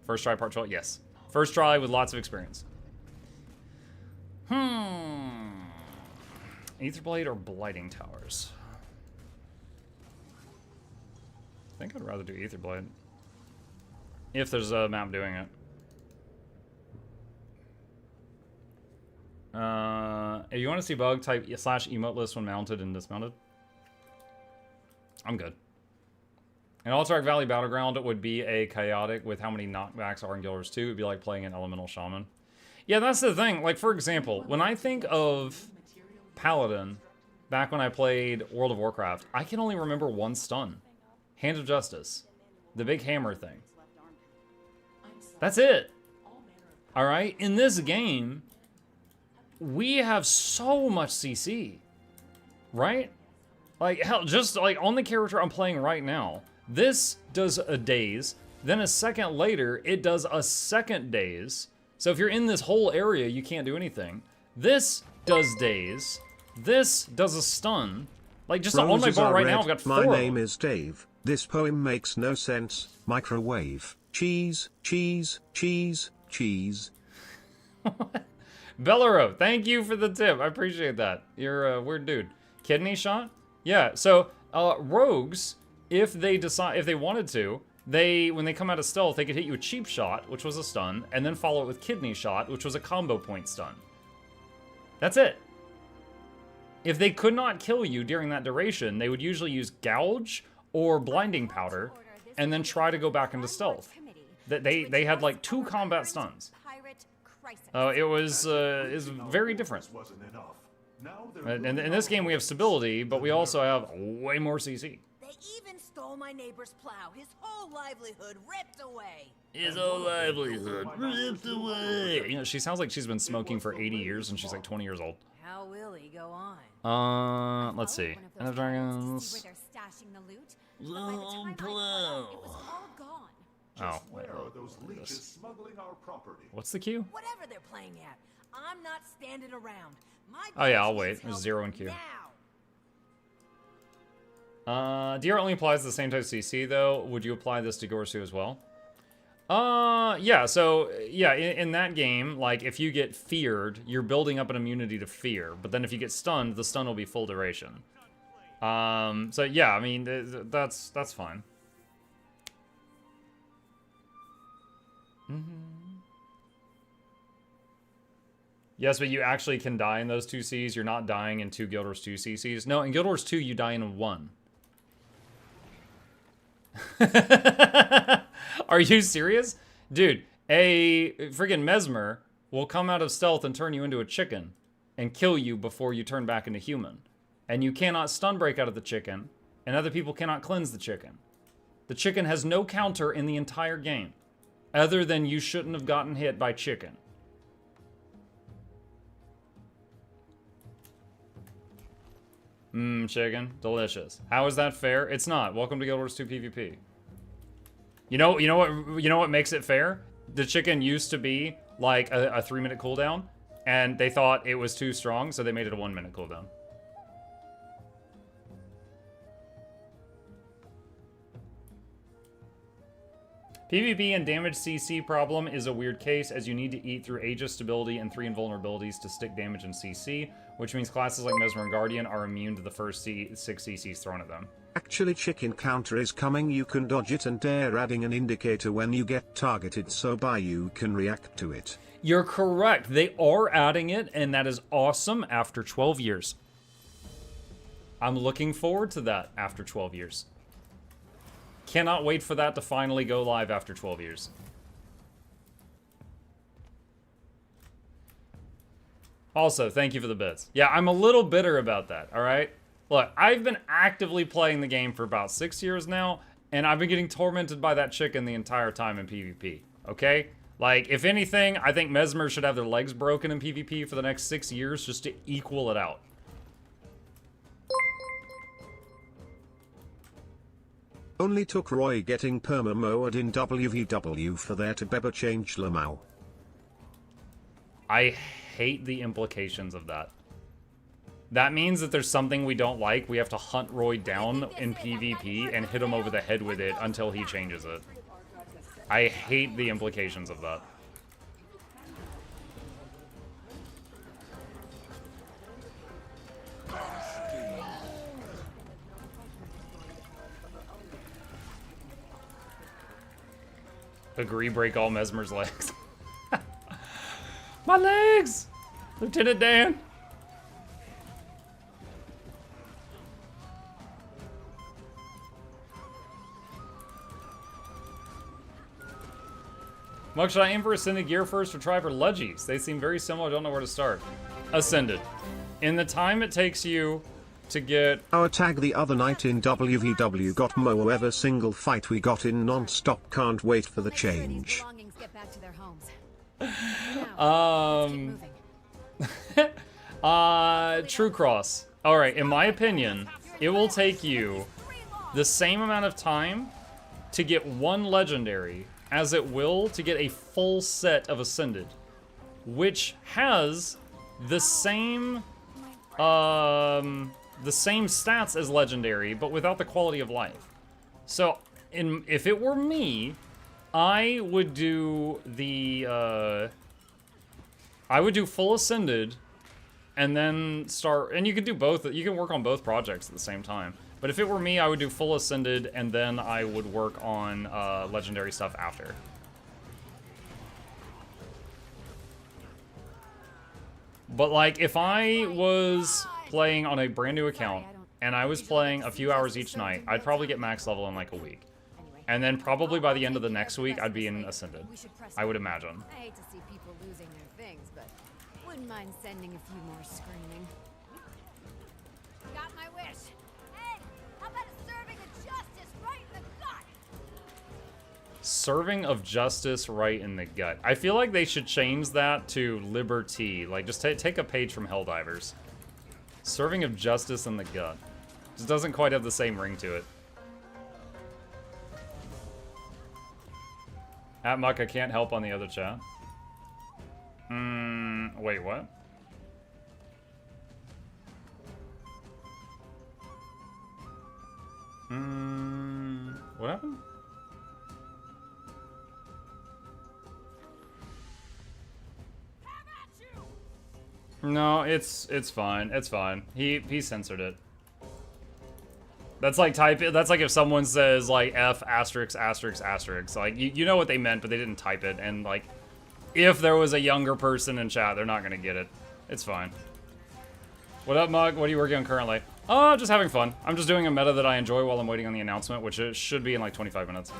S1: First try, part 12? Yes. First try with lots of experience. Aetherblade or Blighting Towers? I think I'd rather do Aetherblade. If there's a map doing it. If you want to see bug, type / emote list when mounted and dismounted. I'm good. An Alterac Valley Battleground would be a chaotic with how many knockbacks are in Guild Wars 2. It'd be like playing an Elemental Shaman. Yeah, that's the thing. Like, for example, when I think of Paladin, back when I played World of Warcraft, I can only remember one stun. Hand of Justice. The big hammer thing. That's it. Alright? In this game, we have so much CC. Right? Like, hell, just like on the character I'm playing right now, this does a daze, then a second later, it does a second daze. So if you're in this whole area, you can't do anything. This does daze. This does a stun. Like, just on my bar right now, I've got 4.
S2: My name is Dave. This poem makes no sense. Microwave. Cheese, cheese, cheese, cheese.
S1: Bellaro, thank you for the tip. I appreciate that. You're a weird dude. Kidney shot? Yeah, so rogues, if they wanted to, when they come out of stealth, they could hit you with cheap shot, which was a stun, and then follow it with kidney shot, which was a combo point stun. That's it. If they could not kill you during that duration, they would usually use gouge or blinding powder, and then try to go back into stealth. They had like 2 combat stuns. It was very different. And in this game we have stability, but we also have way more CC.
S5: They even stole my neighbor's plow. His whole livelihood ripped away.
S1: His whole livelihood ripped away. You know, she sounds like she's been smoking for 80 years and she's like 20 years old.
S5: How will he go on?
S1: Let's see. End of Dragons. Oh, wait. What's the queue?
S5: Whatever they're playing at, I'm not standing around.
S1: Oh yeah, I'll wait. There's 0 in queue. DR only applies to the same type of CC though. Would you apply this to Gorsu as well? Yeah, so, yeah, in that game, like, if you get feared, you're building up an immunity to fear, but then if you get stunned, the stun will be full duration. So, yeah, I mean, that's fine. Yes, but you actually can die in those 2 Cs. You're not dying in 2 Guild Wars 2 CCs. No, in Guild Wars 2, you die in 1. Are you serious? Dude, a friggin' Mesmer will come out of stealth and turn you into a chicken and kill you before you turn back into human. And you cannot stun break out of the chicken, and other people cannot cleanse the chicken. The chicken has no counter in the entire game, other than you shouldn't have gotten hit by chicken. Chicken. Delicious. How is that fair? It's not. Welcome to Guild Wars 2 PvP. You know what makes it fair? The chicken used to be like a 3-minute cooldown, and they thought it was too strong, so they made it a 1-minute cooldown. PvP and damage CC problem is a weird case, as you need to eat through Aegis stability and 3 invulnerabilities to stick damage in CC, which means classes like Mesmer and Guardian are immune to the first 6 CCs thrown at them.
S2: Actually, chicken counter is coming. You can dodge it, and they're adding an indicator when you get targeted so you can react to it.
S1: You're correct. They are adding it, and that is awesome after 12 years. I'm looking forward to that after 12 years. Cannot wait for that to finally go live after 12 years. Also, thank you for the bits. Yeah, I'm a little bitter about that, alright? Look, I've been actively playing the game for about 6 years now, and I've been getting tormented by that chicken the entire time in PvP, okay? Like, if anything, I think Mesmer should have their legs broken in PvP for the next 6 years just to equal it out.
S2: Only took Roy getting perma-mowed in WVW for there to Beba change Lamau.
S1: I hate the implications of that. That means that there's something we don't like. We have to hunt Roy down in PvP and hit him over the head with it until he changes it. I hate the implications of that. Agree, break all Mesmer's legs. My legs! Lieutenant Dan! Mug, should I aim for Ascended gear first or try for Leggies? They seem very similar, I don't know where to start. Ascended. In the time it takes you to get...
S2: Our tag the other night in WVW got Mo ever single fight we got in non-stop, can't wait for the change.
S1: True Cross. Alright, in my opinion, it will take you the same amount of time to get 1 legendary as it will to get a full set of Ascended, which has the same stats as legendary, but without the quality of life. So, if it were me, I would do the I would do full Ascended, and then start. And you can do both. You can work on both projects at the same time. But But if it were me, I would do full Ascended, and then I would work on Legendary stuff after. But like, if I was playing on a brand new account, and I was playing a few hours each night, I'd probably get max level in like a week. And then probably by the end of the next week, I'd be in Ascended. I would imagine.
S7: I hate to see people losing their things, but wouldn't mind sending a few more screaming. Got my wish.
S5: Hey, how about a serving of justice right in the gut?
S1: Serving of justice right in the gut. I feel like they should change that to liberty. Like, just take a page from Helldivers. Serving of justice in the gut. Just doesn't quite have the same ring to it. At Muck, I can't help on the other chat. Wait, what? What happened? No, it's fine. It's fine. He censored it. That's like that's like if someone says like F asterisk asterisk asterisk. Like you know what they meant, but they didn't type it. And like, if there was a younger person in chat, they're not gonna get it. It's fine. What up, Mug? What are you working on currently? Oh, just having fun. I'm just doing a meta that I enjoy while I'm waiting on the announcement, which it should be in like 25 minutes.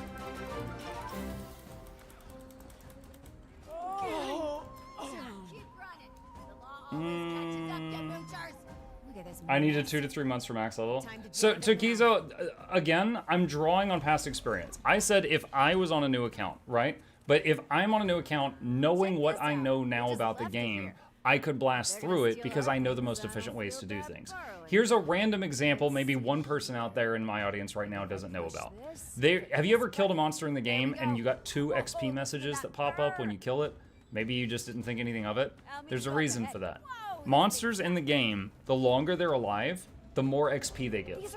S1: I needed 2 to 3 months for max level. So, Tokizo, again, I'm drawing on past experience. I said if I was on a new account, right? But if I'm on a new account, knowing what I know now about the game, I could blast through it because I know the most efficient ways to do things. Here's a random example maybe one person out there in my audience right now doesn't know about. Have you ever killed a monster in the game and you got 2 XP messages that pop up when you kill it? Maybe you just didn't think anything of it? There's a reason for that. Monsters in the game, the longer they're alive, the more XP they give.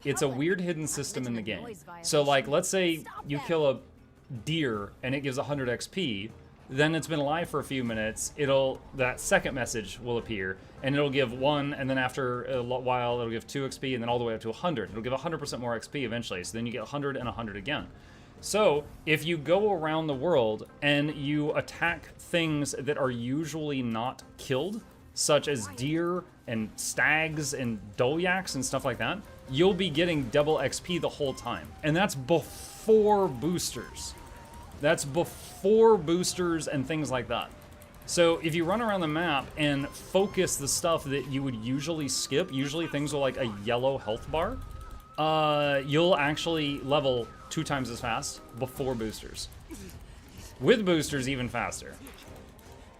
S1: It's a weird hidden system in the game. So like, let's say you kill a deer and it gives 100 XP, then it's been alive for a few minutes, that second message will appear, and it'll give 1, and then after a while it'll give 2 XP, and then all the way up to 100. It'll give 100% more XP eventually, so then you get 100 and 100 again. So, if you go around the world and you attack things that are usually not killed, such as deer and stags and dolyaks and stuff like that, you'll be getting double XP the whole time. And that's before boosters. That's before boosters and things like that. So if you run around the map and focus the stuff that you would usually skip, usually things are like a yellow health bar, you'll actually level 2 times as fast before boosters. With boosters, even faster.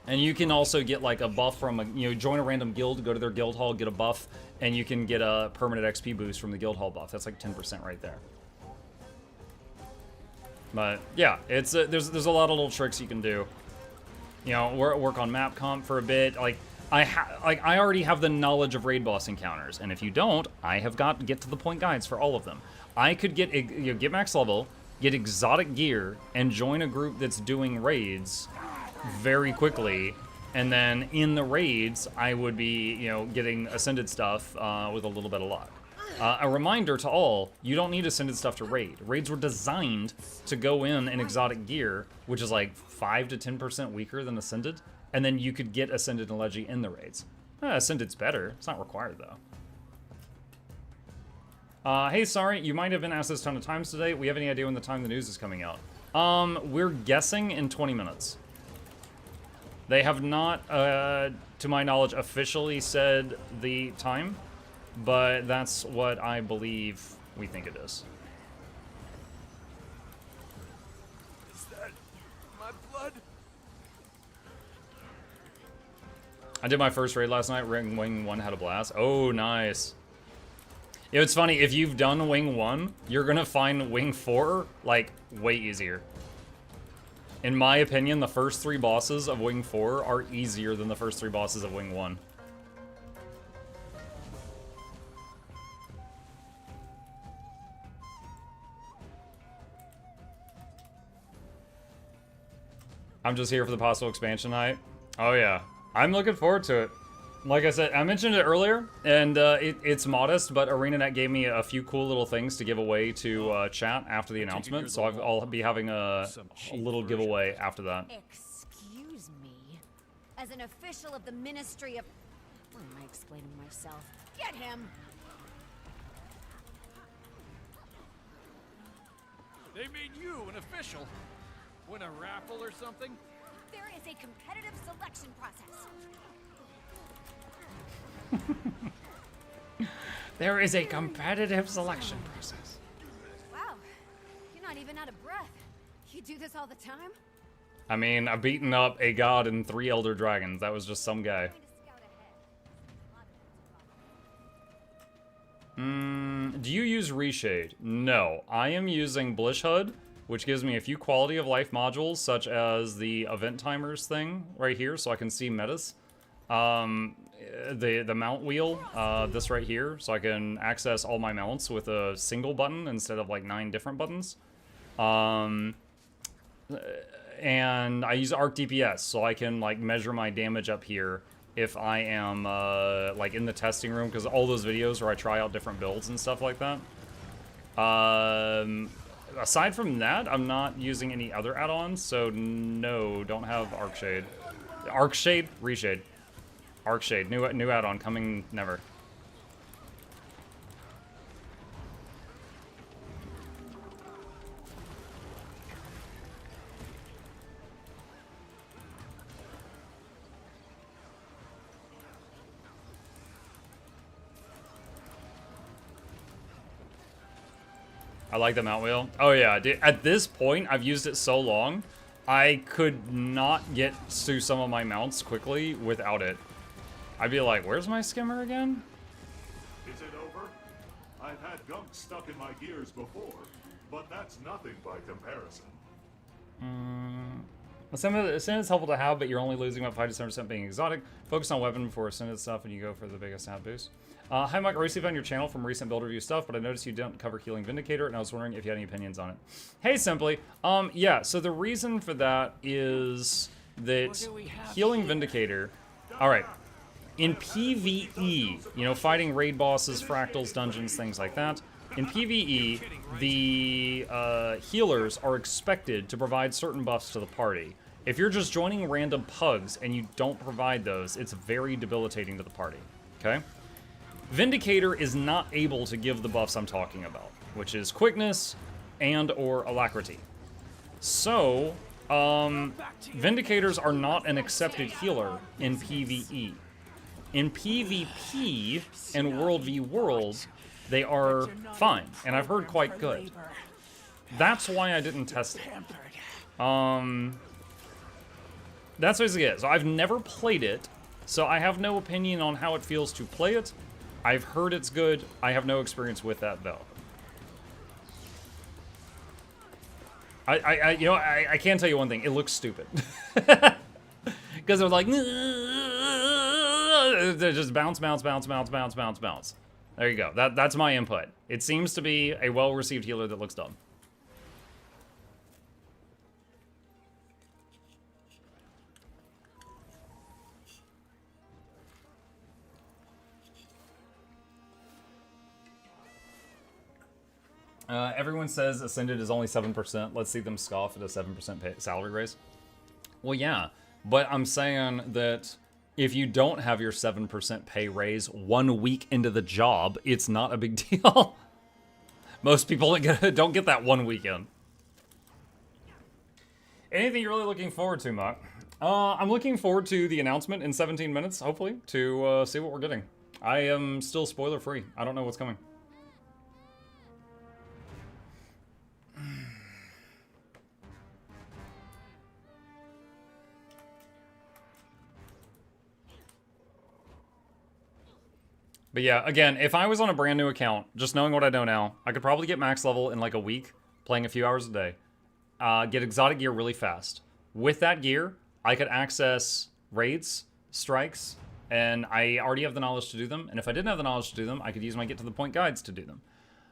S1: And you can also get like a buff from join a random guild, go to their guild hall, get a buff, and you can get a permanent XP boost from the guild hall buff. That's like 10% right there. But yeah, it's there's a lot of little tricks you can do. Work on map comp for a bit. Like I already have the knowledge of raid boss encounters, and if you don't, I have got get to the point guides for all of them. I could get max level, get exotic gear, and join a group that's doing raids very quickly, and then in the raids I would be getting ascended stuff with a little bit of luck. A reminder to all, you don't need ascended stuff to raid. Raids were designed to go in exotic gear, which is like 5 to 10% weaker than ascended, and then you could get ascended and legi in the raids. Ascended's better, it's not required though. Hey, sorry, you might have been asked this a ton of times today. We have any idea when the time the news is coming out? We're guessing in 20 minutes. They have not, to my knowledge, officially said the time, but that's what I believe we think it is.
S3: Is that my blood?
S1: I did my first raid last night. Wing 1 had a blast. Oh, nice. It's funny, if you've done Wing 1, you're gonna find Wing 4, like, way easier. In my opinion, the first 3 bosses of Wing 4 are easier than the first 3 bosses of Wing 1. I'm just here for the possible expansion night. Oh yeah, I'm looking forward to it. Like I said, I mentioned it earlier, and it's modest, but ArenaNet gave me a few cool little things to give away to chat after the announcement, so I'll be having a little giveaway after that.
S7: Excuse me. As an official of the Ministry of... What am I explaining myself? Get him!
S8: They made you an official. Win a raffle or something?
S7: There is a competitive selection process.
S1: There is a competitive selection process.
S7: Wow, you're not even out of breath. You do this all the time?
S1: I mean, I've beaten up a god and 3 elder dragons. That was just some guy. Do you use Reshade? No. I am using Blishhood, which gives me a few quality of life modules, such as the event timers thing right here, so I can see metas. The mount wheel, this right here, so I can access all my mounts with a single button instead of like 9 different buttons. And I use Arc DPS, so I can like measure my damage up here if I am like in the testing room, because all those videos where I try out different builds and stuff like that. Aside from that, I'm not using any other add-ons, so no, don't have Arcshade. Arcshade? Reshade. Arcshade, new add-on, coming never. I like the mount wheel. Oh yeah, dude, at this point, I've used it so long, I could not get to some of my mounts quickly without it. I'd be like, where's my skimmer again?
S9: Is it over? I've had gunk stuck in my gears before, but that's nothing by comparison.
S1: Ascendant's helpful to have, but you're only losing about 5 to 7% being exotic. Focus on weapon before Ascendant stuff and you go for the biggest stat boost. Hi Mike, I recently found your channel from recent build review stuff, but I noticed you don't cover Healing Vindicator, and I was wondering if you had any opinions on it. Hey Simply, yeah, so the reason for that is that Healing Vindicator, alright, in PvE, you know, fighting raid bosses, fractals, dungeons, things like that, in PvE, the healers are expected to provide certain buffs to the party. If you're just joining random pugs and you don't provide those, it's very debilitating to the party, okay? Vindicator is not able to give the buffs I'm talking about, which is quickness and or alacrity. So, Vindicators are not an accepted healer in PvE. In PvP and World v World, they are fine, and I've heard quite good. That's why I didn't test it. That's basically it. So I've never played it, so I have no opinion on how it feels to play it. I've heard it's good. I have no experience with that though. I can tell you one thing. It looks stupid. Because they're like, they just bounce, bounce, bounce, bounce, bounce, bounce, bounce. There you go. That's my input. It seems to be a well-received healer that looks dumb. Everyone says Ascended is only 7%. Let's see them scoff at a 7% salary raise. Well, yeah, but I'm saying that if you don't have your 7% pay raise 1 week into the job, it's not a big deal. Most people don't get that 1 weekend. Anything you're really looking forward to, Mark? I'm looking forward to the announcement in 17 minutes, hopefully, to see what we're getting. I am still spoiler-free. I don't know what's coming. But yeah, again, if I was on a brand new account, just knowing what I know now, I could probably get max level in like a week, playing a few hours a day. Get exotic gear really fast. With that gear, I could access raids, strikes, and I already have the knowledge to do them. And if I didn't have the knowledge to do them, I could use my get to the point guides to do them.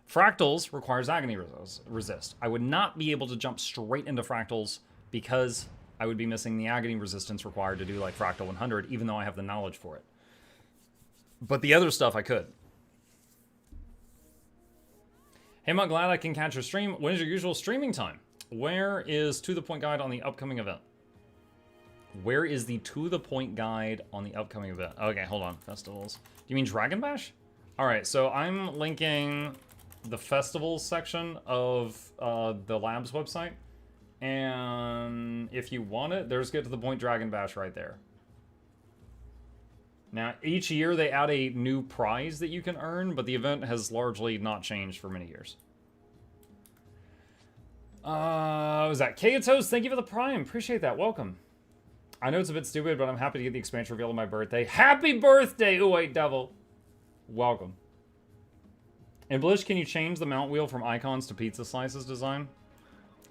S1: Fractals requires agony resist. I would not be able to jump straight into fractals because I would be missing the agony resistance required to do like Fractal 100, even though I have the knowledge for it. But the other stuff I could. Hey, I'm glad I can catch your stream. When is your usual streaming time? Where is To The Point guide on the upcoming event? Where is the To The Point guide on the upcoming event? Okay, hold on. Festivals. Do you mean Dragon Bash? All right, so I'm linking the festivals section of the lab's website. And if you want it, there's Get To The Point Dragon Bash right there. Now, each year they add a new prize that you can earn, but the event has largely not changed for many years. Was that Kayatos? Thank you for the Prime. Appreciate that. Welcome. I know it's a bit stupid, but I'm happy to get the expansion reveal on my birthday. Happy birthday, White Devil! Welcome. In Blish, can you change the mount wheel from icons to pizza slices design?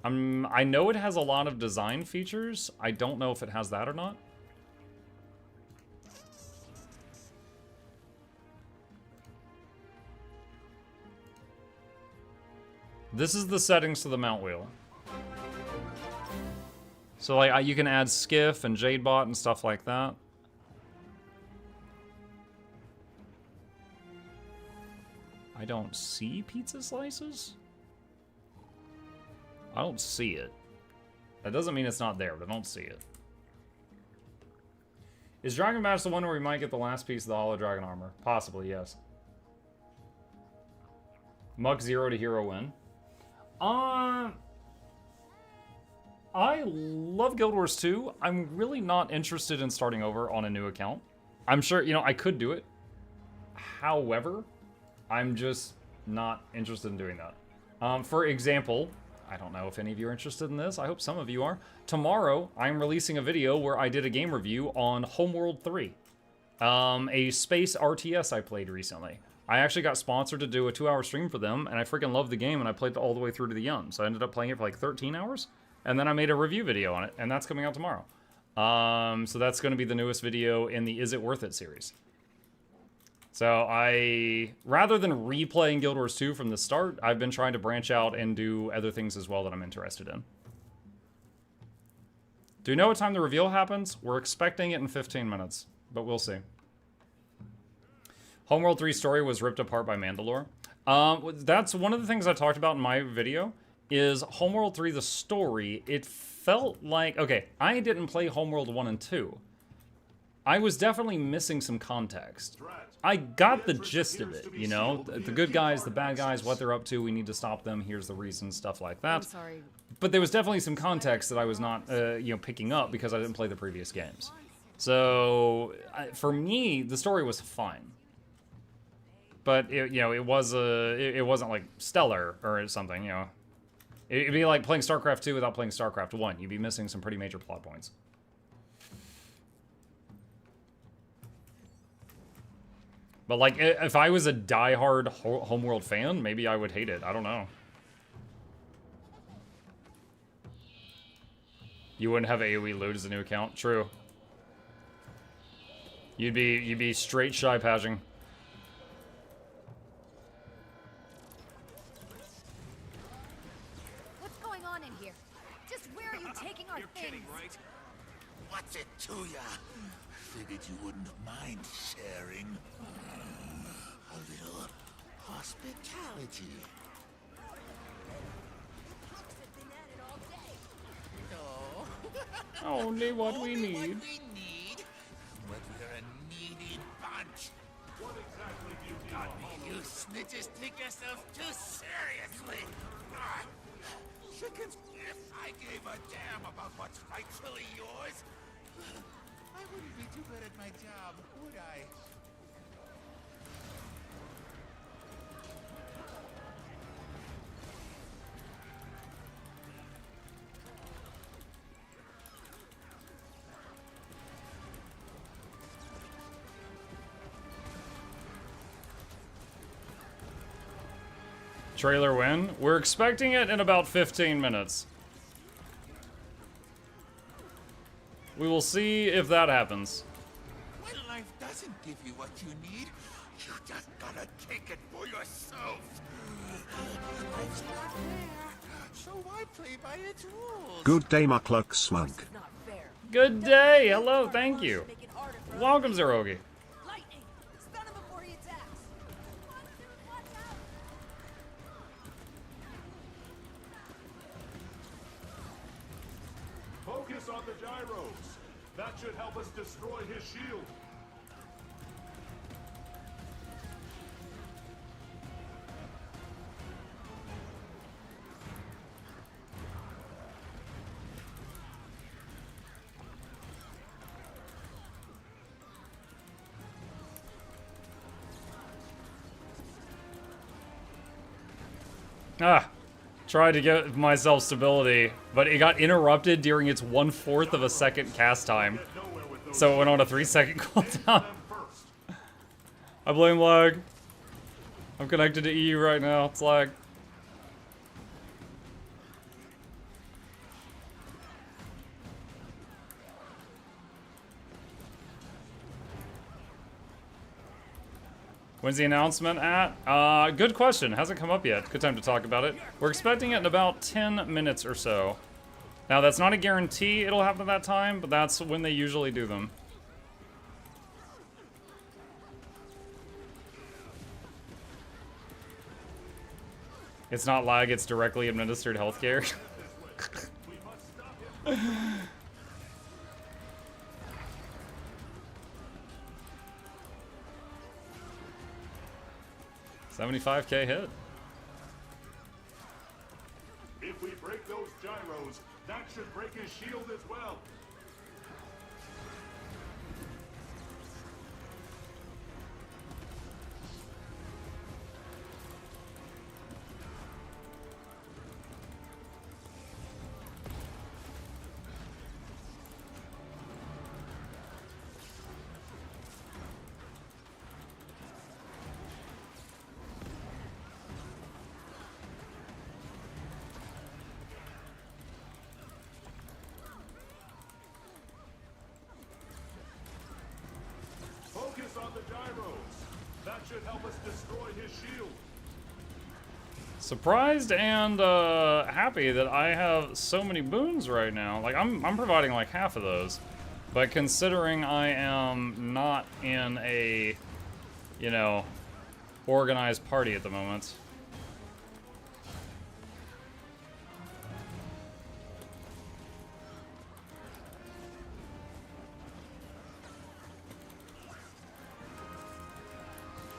S1: I know it has a lot of design features. I don't know if it has that or not. This is the settings to the mount wheel. So like you can add Skiff and Jadebot and stuff like that. I don't see pizza slices. I don't see it. That doesn't mean it's not there, but I don't see it. Is Dragon Bash the one where we might get the last piece of the Hollow Dragon armor? Possibly, yes. Muck 0 to hero win. I love Guild Wars 2. I'm really not interested in starting over on a new account. I'm sure, you know, I could do it. However, I'm just not interested in doing that. For example, I don't know if any of you are interested in this. I hope some of you are. Tomorrow, I'm releasing a video where I did a game review on Homeworld 3. A space RTS I played recently. I actually got sponsored to do a 2-hour stream for them, and I freaking loved the game, and I played it all the way through to the end. So I ended up playing it for like 13 hours, and then I made a review video on it, and that's coming out tomorrow. So that's going to be the newest video in the Is It Worth It series. So rather than replaying Guild Wars 2 from the start, I've been trying to branch out and do other things as well that I'm interested in. Do you know what time the reveal happens? We're expecting it in 15 minutes, but we'll see. Homeworld 3 story was ripped apart by Mandalore. That's one of the things I talked about in my video, is Homeworld 3 the story. It felt like, okay, I didn't play Homeworld 1 and 2. I was definitely missing some context. I got the gist of it, you know? The good guys, the bad guys, what they're up to, we need to stop them, here's the reason, stuff like that.
S7: I'm sorry.
S1: But there was definitely some context that I was not, you know, picking up because I didn't play the previous games. So, for me, the story was fine. But it, you know, it wasn't like stellar or something. You know, it'd be like playing StarCraft 2 without playing StarCraft 1. You'd be missing some pretty major plot points. But like, if I was a diehard Homeworld fan, maybe I would hate it. I don't know. You wouldn't have AoE loot as a new account. True. You'd be straight shy patching.
S10: What's it to ya? Figured you wouldn't mind sharing. A little hospitality. No.
S1: Only what we need.
S10: What we need? But we're a needy bunch. What exactly do you need? You snitches take yourselves too seriously. Chickens, if I gave a damn about what's rightfully yours, I wouldn't be too good at my job, would I?
S1: Trailer win? We're expecting it in about 15 minutes. We will see if that happens.
S10: When life doesn't give you what you need, you just gotta take it for yourself. Life's not fair, so why play by its rules?
S2: Good day, Mukluk Smug.
S1: Good day. Hello. Thank you. Welcome, Zerogi.
S5: Lightning! Stun him
S9: on the gyros. That should help us destroy his shield.
S1: Tried to get myself stability, but it got interrupted during its 1/4 of a second cast time. So it went on a 3-second cooldown. I blame lag. I'm connected to EU right now, it's lag. When's the announcement at? Good question. Hasn't come up yet. Good time to talk about it. We're expecting it in about 10 minutes or so. Now, that's not a guarantee it'll happen at that time, but that's when they usually do them. It's not lag, it's directly administered healthcare. 75k hit.
S9: If we break those gyros, that should break his shield as well. Focus on the gyros. That should help us destroy his shield.
S1: Surprised and happy that I have so many boons right now. Like I'm providing like half of those, but considering I am not in a, you know, organized party at the moment.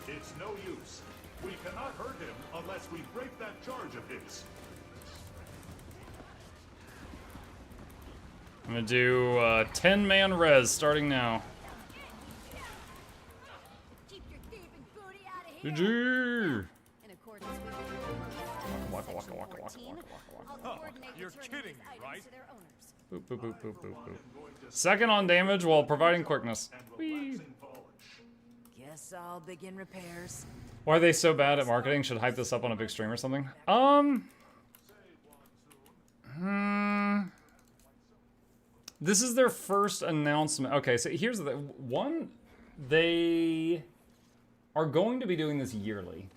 S9: It's no use. We cannot hurt him unless we break that charge of his.
S1: I'm gonna do 10-man res starting now.
S7: Keep your thieving booty out of here.
S1: GG!
S7: In accordance with
S1: Waka, waka, waka, waka, waka,
S7: I'll coordinate
S8: You're
S7: returning
S8: kidding
S7: these
S8: me,
S7: items
S8: right?
S7: to their owners.
S1: Boop, boop, boop, boop, boop, boop. Second on damage while providing quickness. Whee.
S5: Guess I'll begin repairs.
S1: Why are they so bad at marketing? Should hype this up on a big stream or something? This is their first announcement. Okay, so here's the one. They are going to be doing this yearly.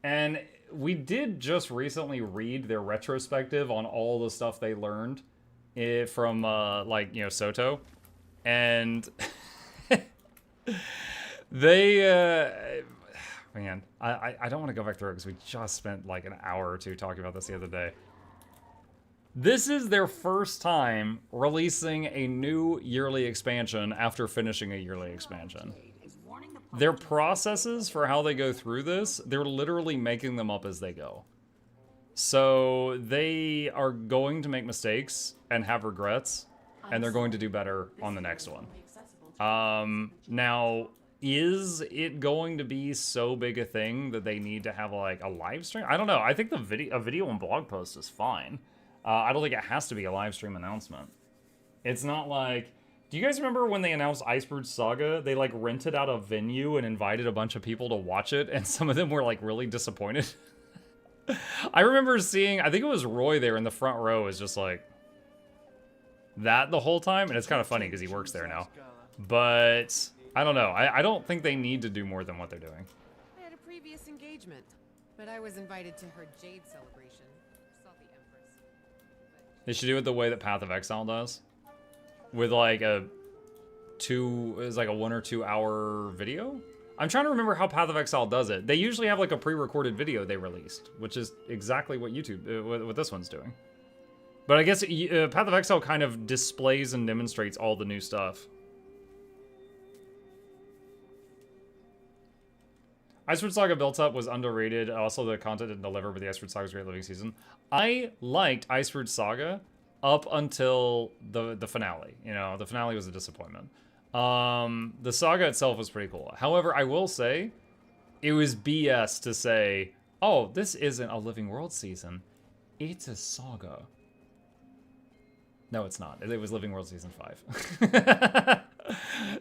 S1: And we did just recently read their retrospective on all the stuff they learned from, like, you know, Soto. And they, man, I don't want to go back through it because we just spent like an hour or two talking about this the other day. This is their first time releasing a new yearly expansion after finishing a yearly expansion. Their processes for how they go through this, they're literally making them up as they go. So they are going to make mistakes and have regrets, and they're going to do better on the next one. Now, is it going to be so big a thing that they need to have like a live stream? I don't know. I think a video and blog post is fine. I don't think it has to be a live stream announcement. It's not like... Do you guys remember when they announced Icebrood Saga? They like rented out a venue and invited a bunch of people to watch it, and some of them were like really disappointed. I remember seeing, I think it was Roy there in the front row is just like that the whole time, and it's kind of funny because he works there now. But I don't know. I don't think they need to do more than what they're doing.
S11: I had a previous engagement, but I was invited to her Jade celebration. Saw the Empress.
S1: They should do it the way that Path of Exile does. With like a 1 or 2 hour video? I'm trying to remember how Path of Exile does it. They usually have like a pre-recorded video they released, which is exactly what YouTube, what this one's doing. But I guess Path of Exile kind of displays and demonstrates all the new stuff. Iceward Saga built up was underrated. Also, the content didn't deliver, but the Iceward Saga was a great living season. I liked Iceward Saga up until the finale. You know, the finale was a disappointment. The saga itself was pretty cool. However, I will say, it was BS to say, oh, this isn't a Living World season. It's a saga. No, it's not. It was Living World Season 5.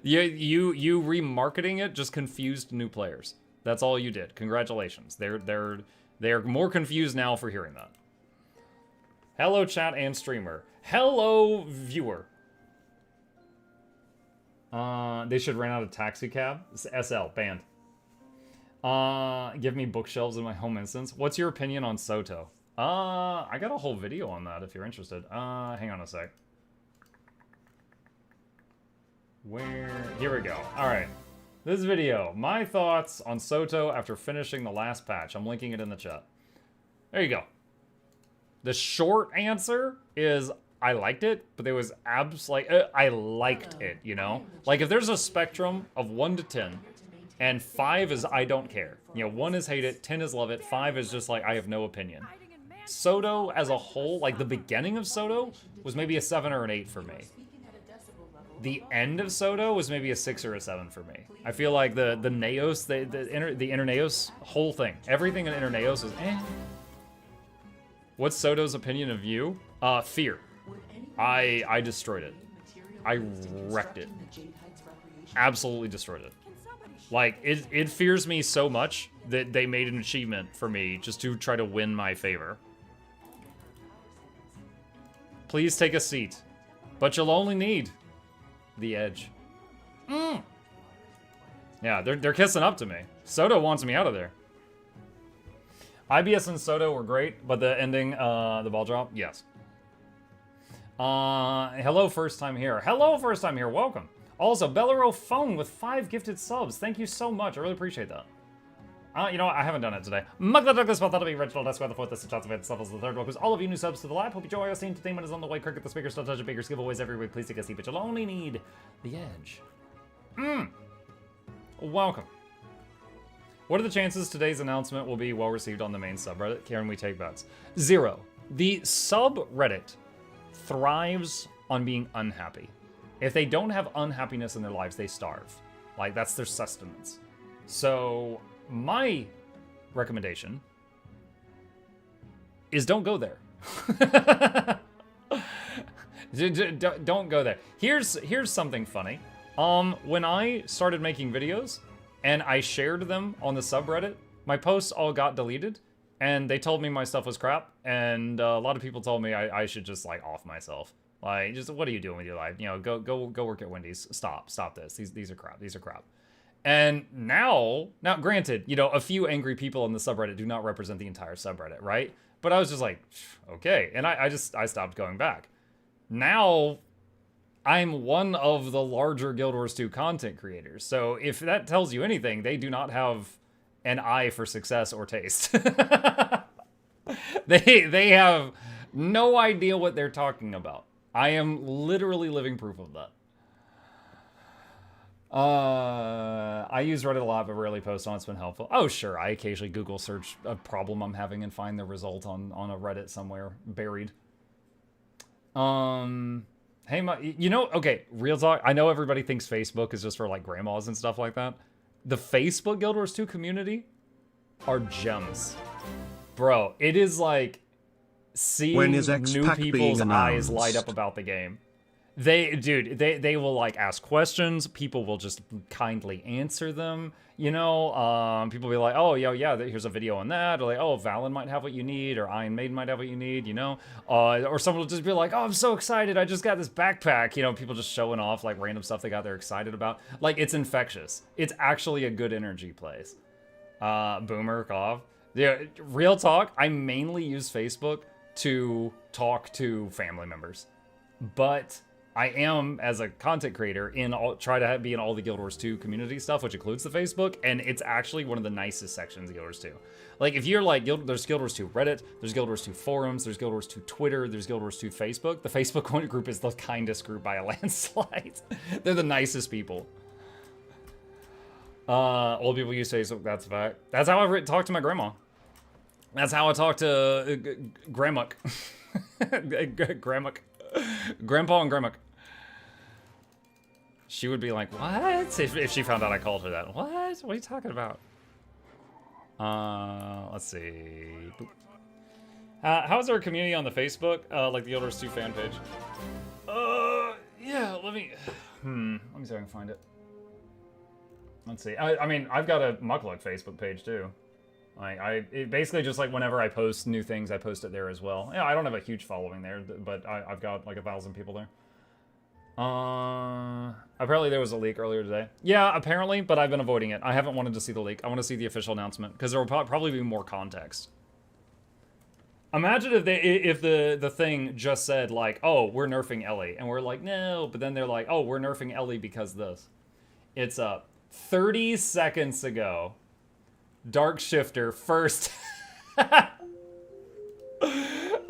S1: you remarketing it just confused new players. That's all you did. Congratulations. They're more confused now for hearing that. Hello, chat and streamer. Hello, viewer. They should rent out a taxi cab. SL, banned. Give me bookshelves in my home instance. What's your opinion on Soto? I got a whole video on that if you're interested. Hang on a sec. Here we go. Alright. This video. My thoughts on Soto after finishing the last patch. I'm linking it in the chat. There you go. The short answer is I liked it, but there was I liked it, you know? Like, if there's a spectrum of 1 to 10, and 5 is I don't care. You know, 1 is hate it, 10 is love it, 5 is just like I have no opinion. Soto as a whole, like the beginning of Soto, was maybe a 7 or an 8 for me. The end of Soto was maybe a 6 or a 7 for me. I feel like the Neos, the Inner Neos whole thing, everything in Inner Neos was eh. What's Soto's opinion of you? Fear. I destroyed it. I wrecked it. Absolutely destroyed it. Like, it fears me so much that they made an achievement for me just to try to win my favor. Please take a seat. But you'll only need the edge. Yeah, they're kissing up to me. Soto wants me out of there. IBS and Soto were great, but the ending, the ball drop, yes. Hello, first time here. Hello, first time here. Welcome. Also, Bellero Phone with 5 gifted subs. Thank you so much. I really appreciate that. You know what? I haven't done it today. MuklukYoutube, that'll be Reginald, that's why the 4th, this is shots of it, levels the 3rd. Welcome all of you new subs to the live. Hope you enjoy our entertainment is on the way. Cricket the speaker, still touch bakers, giveaways every week. Please take a seat, but you'll only need the edge. Welcome. What are the chances today's announcement will be well received on the main subreddit? Can we take bets? 0. The subreddit thrives on being unhappy. If they don't have unhappiness in their lives, they starve. Like, that's their sustenance. So, my recommendation is don't go there. Don't go there. Here's something funny. When I started making videos and I shared them on the subreddit, my posts all got deleted, and they told me my stuff was crap, and a lot of people told me I should just, like, off myself. Like, just, what are you doing with your life? You know, go work at Wendy's. Stop this. These are crap. These are crap. And now, granted, you know, a few angry people in the subreddit do not represent the entire subreddit, right? But I was just like, okay. And I stopped going back. Now, I'm one of the larger Guild Wars 2 content creators. So if that tells you anything, they do not have an eye for success or taste. They have no idea what they're talking about. I am literally living proof of that. I use Reddit a lot, but rarely post on it. It's been helpful. Oh, sure. I occasionally Google search a problem I'm having and find the result on a Reddit somewhere buried. Hey, you know, okay, real talk. I know everybody thinks Facebook is just for, like, grandmas and stuff like that. The Facebook Guild Wars 2 community are gems. Bro, it is like seeing new people's eyes light up about the game. They will, like, ask questions. People will just kindly answer them. You know, people will be like, oh, yeah, here's a video on that. Or like, oh, Valen might have what you need. Or Iron Maiden might have what you need, you know. Or someone will just be like, oh, I'm so excited. I just got this backpack. You know, people just showing off, like, random stuff they're excited about. Like, it's infectious. It's actually a good energy place. Boomer, cough. Yeah, real talk, I mainly use Facebook to talk to family members. But I am, as a content creator, try to be in all the Guild Wars 2 community stuff, which includes the Facebook, and it's actually one of the nicest sections of Guild Wars 2. Like, if you're like, there's Guild Wars 2 Reddit, there's Guild Wars 2 forums, there's Guild Wars 2 Twitter, there's Guild Wars 2 Facebook. The Facebook group is the kindest group by a landslide. They're the nicest people. Old people use Facebook, that's a fact. That's how I talk to my grandma. That's how I talk to Grandma. Grandma. Grandpa and Grandma. She would be like, what? If she found out I called her that. What? What are you talking about? Let's see. How's our community on the Facebook? Like the Guild Wars 2 fan page? Yeah, let me see if I can find it. Let's see. I mean, I've got a Mukluk Facebook page too. Like, it basically just like whenever I post new things, I post it there as well. Yeah, I don't have a huge following there, but I've got like 1,000 people there. Apparently there was a leak earlier today. Yeah, apparently, but I've been avoiding it. I haven't wanted to see the leak. I want to see the official announcement because there will probably be more context. Imagine if the thing just said like, oh, we're nerfing Ellie, and we're like, no, but then they're like, oh, we're nerfing Ellie because this. It's 30 seconds ago. Dark Shifter first.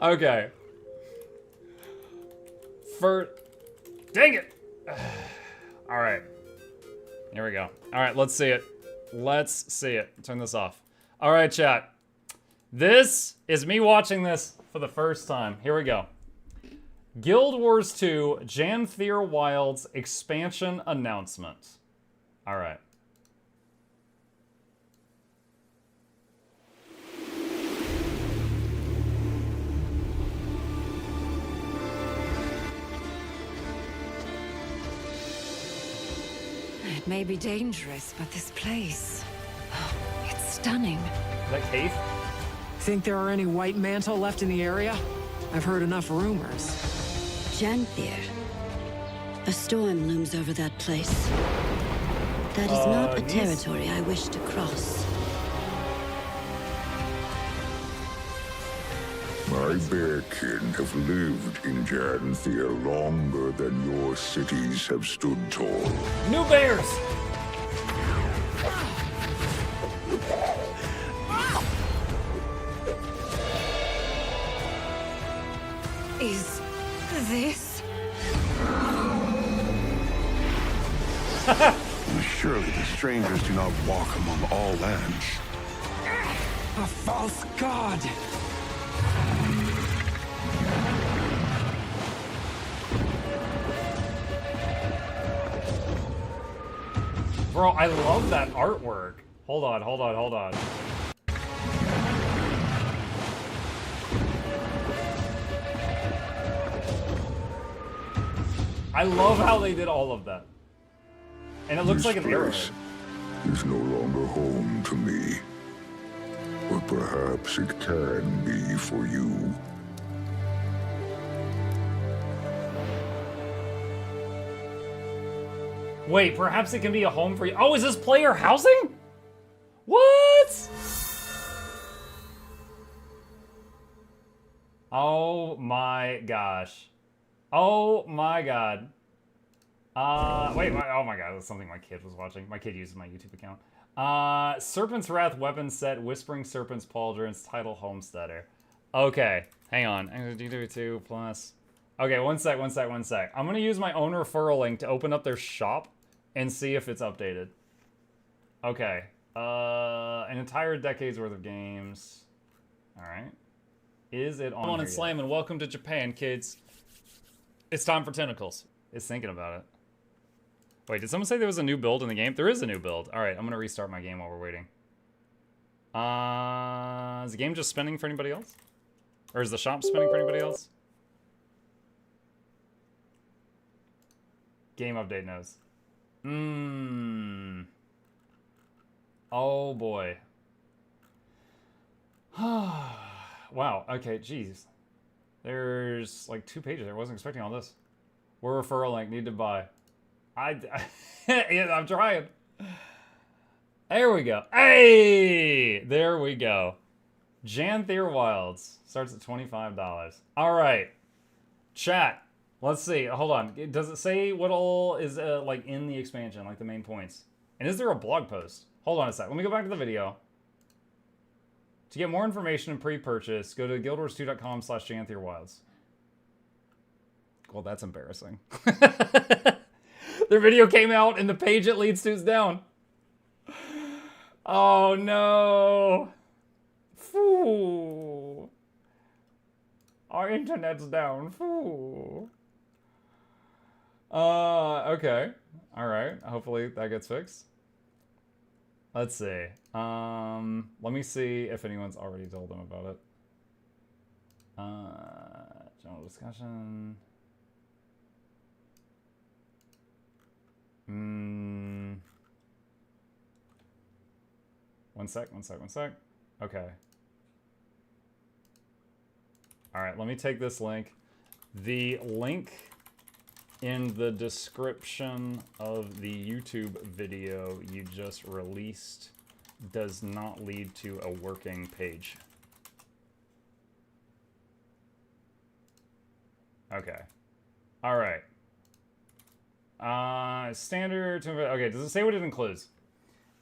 S1: Okay. Dang it. All right. Here we go. All right, let's see it. Let's see it. Turn this off. All right, chat. This is me watching this for the first time. Here we go. Guild Wars 2 Janthier Wilds expansion announcement. All right.
S12: It may be dangerous, but this place, it's stunning.
S1: Is that Keith?
S13: Think there are any white mantle left in the area? I've heard enough rumors.
S14: Janthier. A storm looms over that place. That is not a territory I wish to cross.
S15: My bear kin have lived in Janthier longer than your cities have stood tall.
S1: New bears!
S12: Is this?
S16: Surely the strangers do not walk among all lands.
S13: A false god!
S1: Bro, I love that artwork. Hold on, hold on, hold on. I love how they did all of that. And it looks like an arrow.
S15: This is no longer home to me. But perhaps it can be for you.
S1: Wait, perhaps it can be a home for you. Oh, is this player housing? What? Oh my gosh. Oh my god. Wait, oh my god, that's something my kid was watching. My kid uses my YouTube account. Serpent's Wrath weapon set, Whispering Serpent's Pauldrons, title Homesteader. Okay, hang on. GW2 plus. Okay, one sec. I'm gonna use my own referral link to open up their shop and see if it's updated. Okay. An entire decade's worth of games. Alright. Is it on? Come on and slam and welcome to Japan, kids. It's time for tentacles. It's thinking about it. Wait, did someone say there was a new build in the game? There is a new build. Alright, I'm gonna restart my game while we're waiting. Is the game just spinning for anybody else? Or is the shop spinning for anybody else? Game update knows. Oh boy. Wow, okay, jeez. There's like 2 pages. I wasn't expecting all this. We're referral link, need to buy. Yeah, I'm trying. There we go. Hey! There we go. Janthier Wilds starts at $25. All right. Chat. Let's see. Hold on. Does it say what all is like in the expansion, like the main points? And is there a blog post? Hold on a sec. Let me go back to the video. To get more information and pre-purchase, go to guildwars2.com/JanthirWilds. Well, that's embarrassing. Their video came out and the page it leads to is down. Oh no. Foo. Our internet's down. Foo. Okay. All right. Hopefully that gets fixed. Let's see. Let me see if anyone's already told them about it. General discussion. One sec. Okay. All right, let me take this link. The link in the description of the YouTube video you just released does not lead to a working page. Okay. All right. Standard. Okay, does it say what it includes?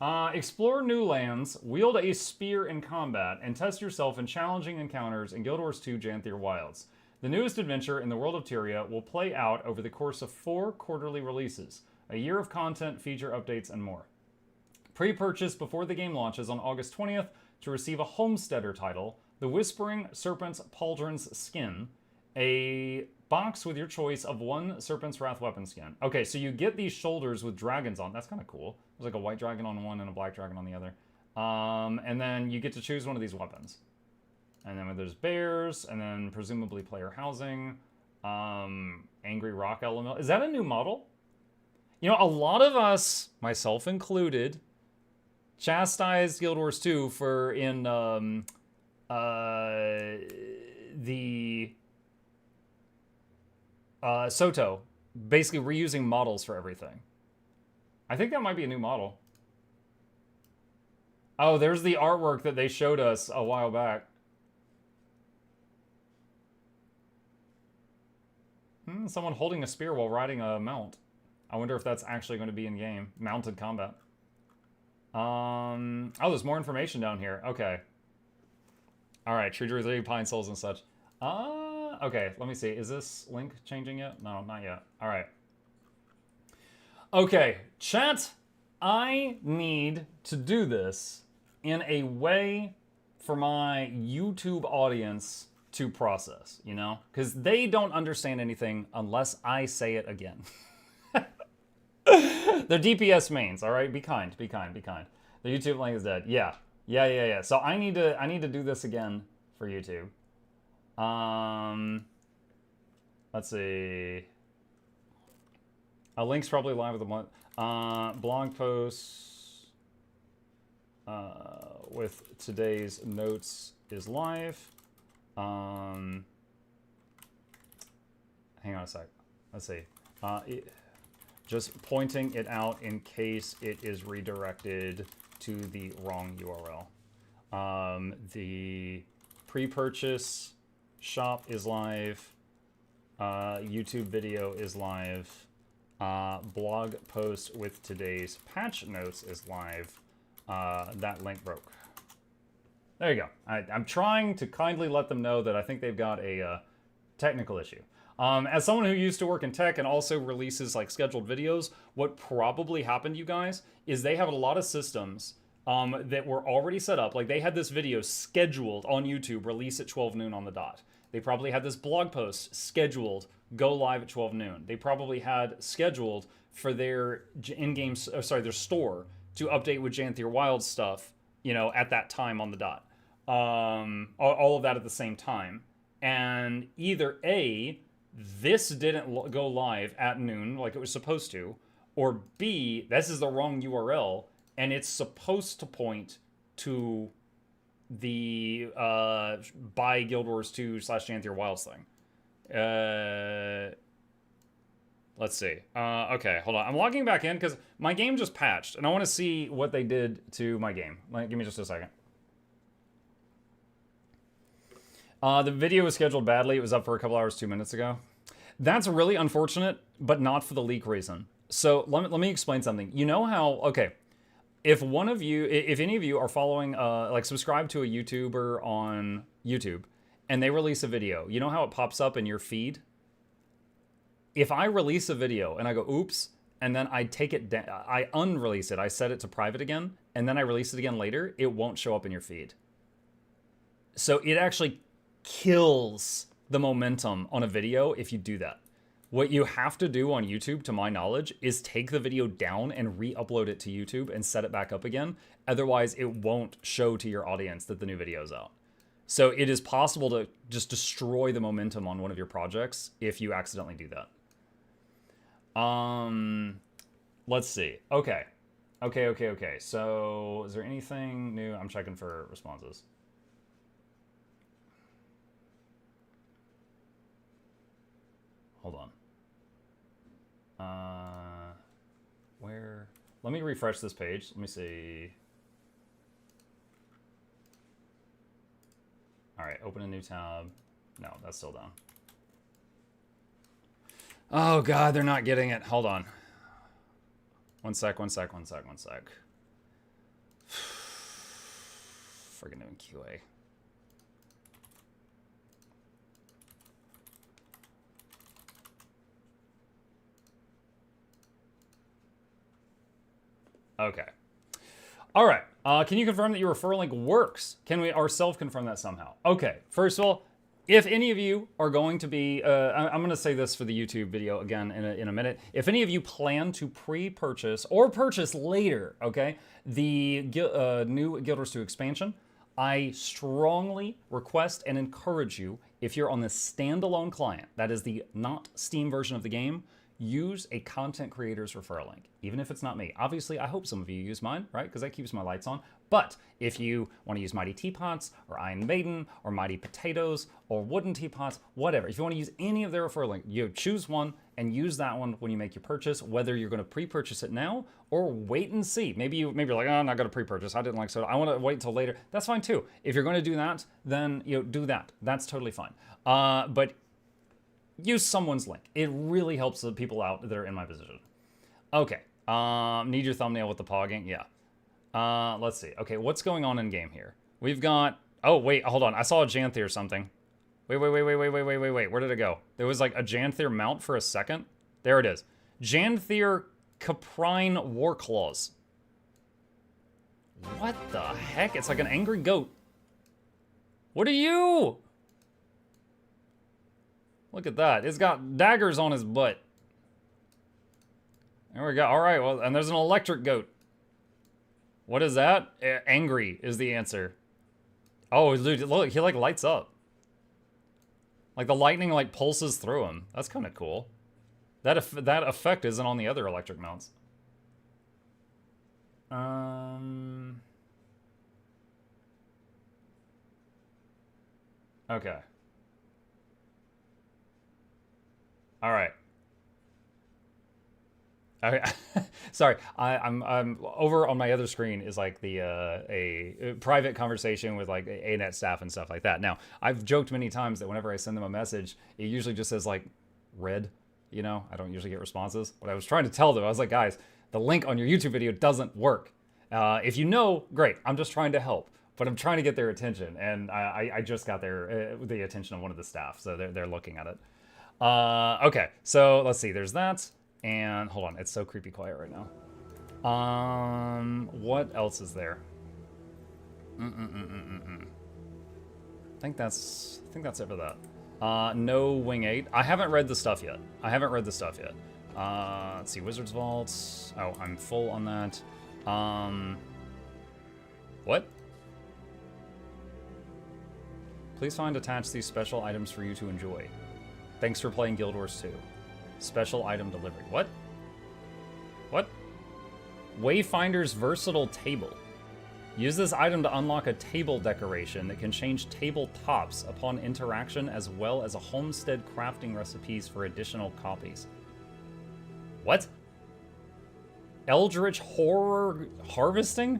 S1: Explore new lands, wield a spear in combat, and test yourself in challenging encounters in Guild Wars 2 Janthir Wilds. The newest adventure in the world of Tyria will play out over the course of 4 quarterly releases, a year of content, feature updates, and more. Pre-purchase before the game launches on August 20th to receive a Homesteader title, the Whispering Serpent's Pauldron's Skin, a box with your choice of 1 Serpent's Wrath weapon skin. Okay, so you get these shoulders with dragons on. That's kind of cool. There's like a white dragon on one and a black dragon on the other. And then you get to choose one of these weapons. And then there's bears, and then presumably player housing, angry rock element. Is that a new model? You know, a lot of us, myself included, chastised Guild Wars 2 for in the Soto, basically reusing models for everything. I think that might be a new model. Oh, there's the artwork that they showed us a while back. Someone holding a spear while riding a mount. I wonder if that's actually going to be in game. Mounted combat. Oh, there's more information down here. Okay. All right, True Druid 3, Pine Souls and such. Okay, let me see. Is this link changing yet? No, not yet. All right. Okay, chat, I need to do this in a way for my YouTube audience to process, you know? Because they don't understand anything unless I say it again. They're DPS mains, all right? Be kind, be kind, be kind. The YouTube link is dead. Yeah. So I need to do this again for YouTube. Let's see. A link's probably live with a month. Blog posts with today's notes is live. Hang on a sec. Let's see. Just pointing it out in case it is redirected to the wrong URL. The pre-purchase shop is live. YouTube video is live. Blog post with today's patch notes is live. That link broke. There you go. I'm trying to kindly let them know that I think they've got a technical issue. As someone who used to work in tech and also releases like scheduled videos, what probably happened, you guys, is they have a lot of systems that were already set up. Like they had this video scheduled on YouTube, release at 12 noon on the dot. They probably had this blog post scheduled, go live at 12 noon. They probably had scheduled for their in-game, their store to update with Janthir Wild stuff, you know, at that time on the dot. All of that at the same time. And either A, this didn't go live at noon like it was supposed to, or B, this is the wrong URL and it's supposed to point to the buy Guild Wars 2 / Janthir Wilds thing. Let's see. Okay, hold on. I'm logging back in because my game just patched and I want to see what they did to my game. Give me just a second. The video was scheduled badly. It was up for a couple hours 2 minutes ago. That's really unfortunate, but not for the leak reason. So let me explain something. You know how, okay, if any of you are following, like subscribe to a YouTuber on YouTube and they release a video, you know how it pops up in your feed? If I release a video and I go, oops, and then I take it down, I unrelease it, I set it to private again, and then I release it again later, it won't show up in your feed. So it actually kills the momentum on a video if you do that. What you have to do on YouTube, to my knowledge, is take the video down and re-upload it to YouTube and set it back up again. Otherwise, it won't show to your audience that the new video is out. So it is possible to just destroy the momentum on one of your projects if you accidentally do that. Let's see. Okay. So is there anything new? I'm checking for responses. Hold on. Where? Let me refresh this page. Let me see. All right, open a new tab. No, that's still down. Oh God, they're not getting it. Hold on. One sec. Friggin' doing QA. Okay. All right. Can you confirm that your referral link works? Can we ourselves confirm that somehow? Okay. First of all, if any of you are going to be, I'm going to say this for the YouTube video again in a minute. If any of you plan to pre-purchase or purchase later, okay, the new Guild Wars 2 expansion, I strongly request and encourage you, if you're on the standalone client, that is the not Steam version of the game, use a content creator's referral link, even if it's not me. Obviously, I hope some of you use mine, right? Because that keeps my lights on. But if you want to use Mighty Teapots or Iron Maiden or Mighty Potatoes or Wooden Teapots, whatever, if you want to use any of their referral link, you choose one and use that one when you make your purchase, whether you're going to pre-purchase it now or wait and see. Maybe you're like, oh, I'm not going to pre-purchase. I didn't like soda. I want to wait until later. That's fine too. If you're going to do that, then do that. That's totally fine. But use someone's link. It really helps the people out that are in my position. Okay. Need your thumbnail with the pogging? Yeah. Let's see. Okay, what's going on in game here? We've got... Oh, wait, hold on. I saw a Janther or something. Wait. Where did it go? There was like a Janther mount for a second. There it is. Janther Caprine Warclaws. What the heck? It's like an angry goat. What are you? Look at that. It's got daggers on his butt. There we go. All right, well, and there's an electric goat. What is that? Angry is the answer. Oh, dude, look, he like lights up. Like the lightning like pulses through him. That's kind of cool. That effect isn't on the other electric mounts. Okay. All right. Okay. Sorry, I'm over on my other screen is like the a private conversation with like ArenaNet staff and stuff like that. Now, I've joked many times that whenever I send them a message, it usually just says like red, you know, I don't usually get responses. What I was trying to tell them, I was like, guys, the link on your YouTube video doesn't work. If you know, great, I'm just trying to help, but I'm trying to get their attention, and I just got the attention of one of the staff, so they're looking at it. Okay, so let's see, there's that. And hold on, it's so creepy quiet right now. What else is there? I think that's it for that. No Wing 8. I haven't read the stuff yet. Let's see, Wizard's Vault. Oh, I'm full on that. What? Please find attached these special items for you to enjoy. Thanks for playing Guild Wars 2. Special item delivery. What? What? Wayfinder's versatile table. Use this item to unlock a table decoration that can change tabletops upon interaction, as well as a homestead crafting recipes for additional copies. What? Eldritch Horror Harvesting?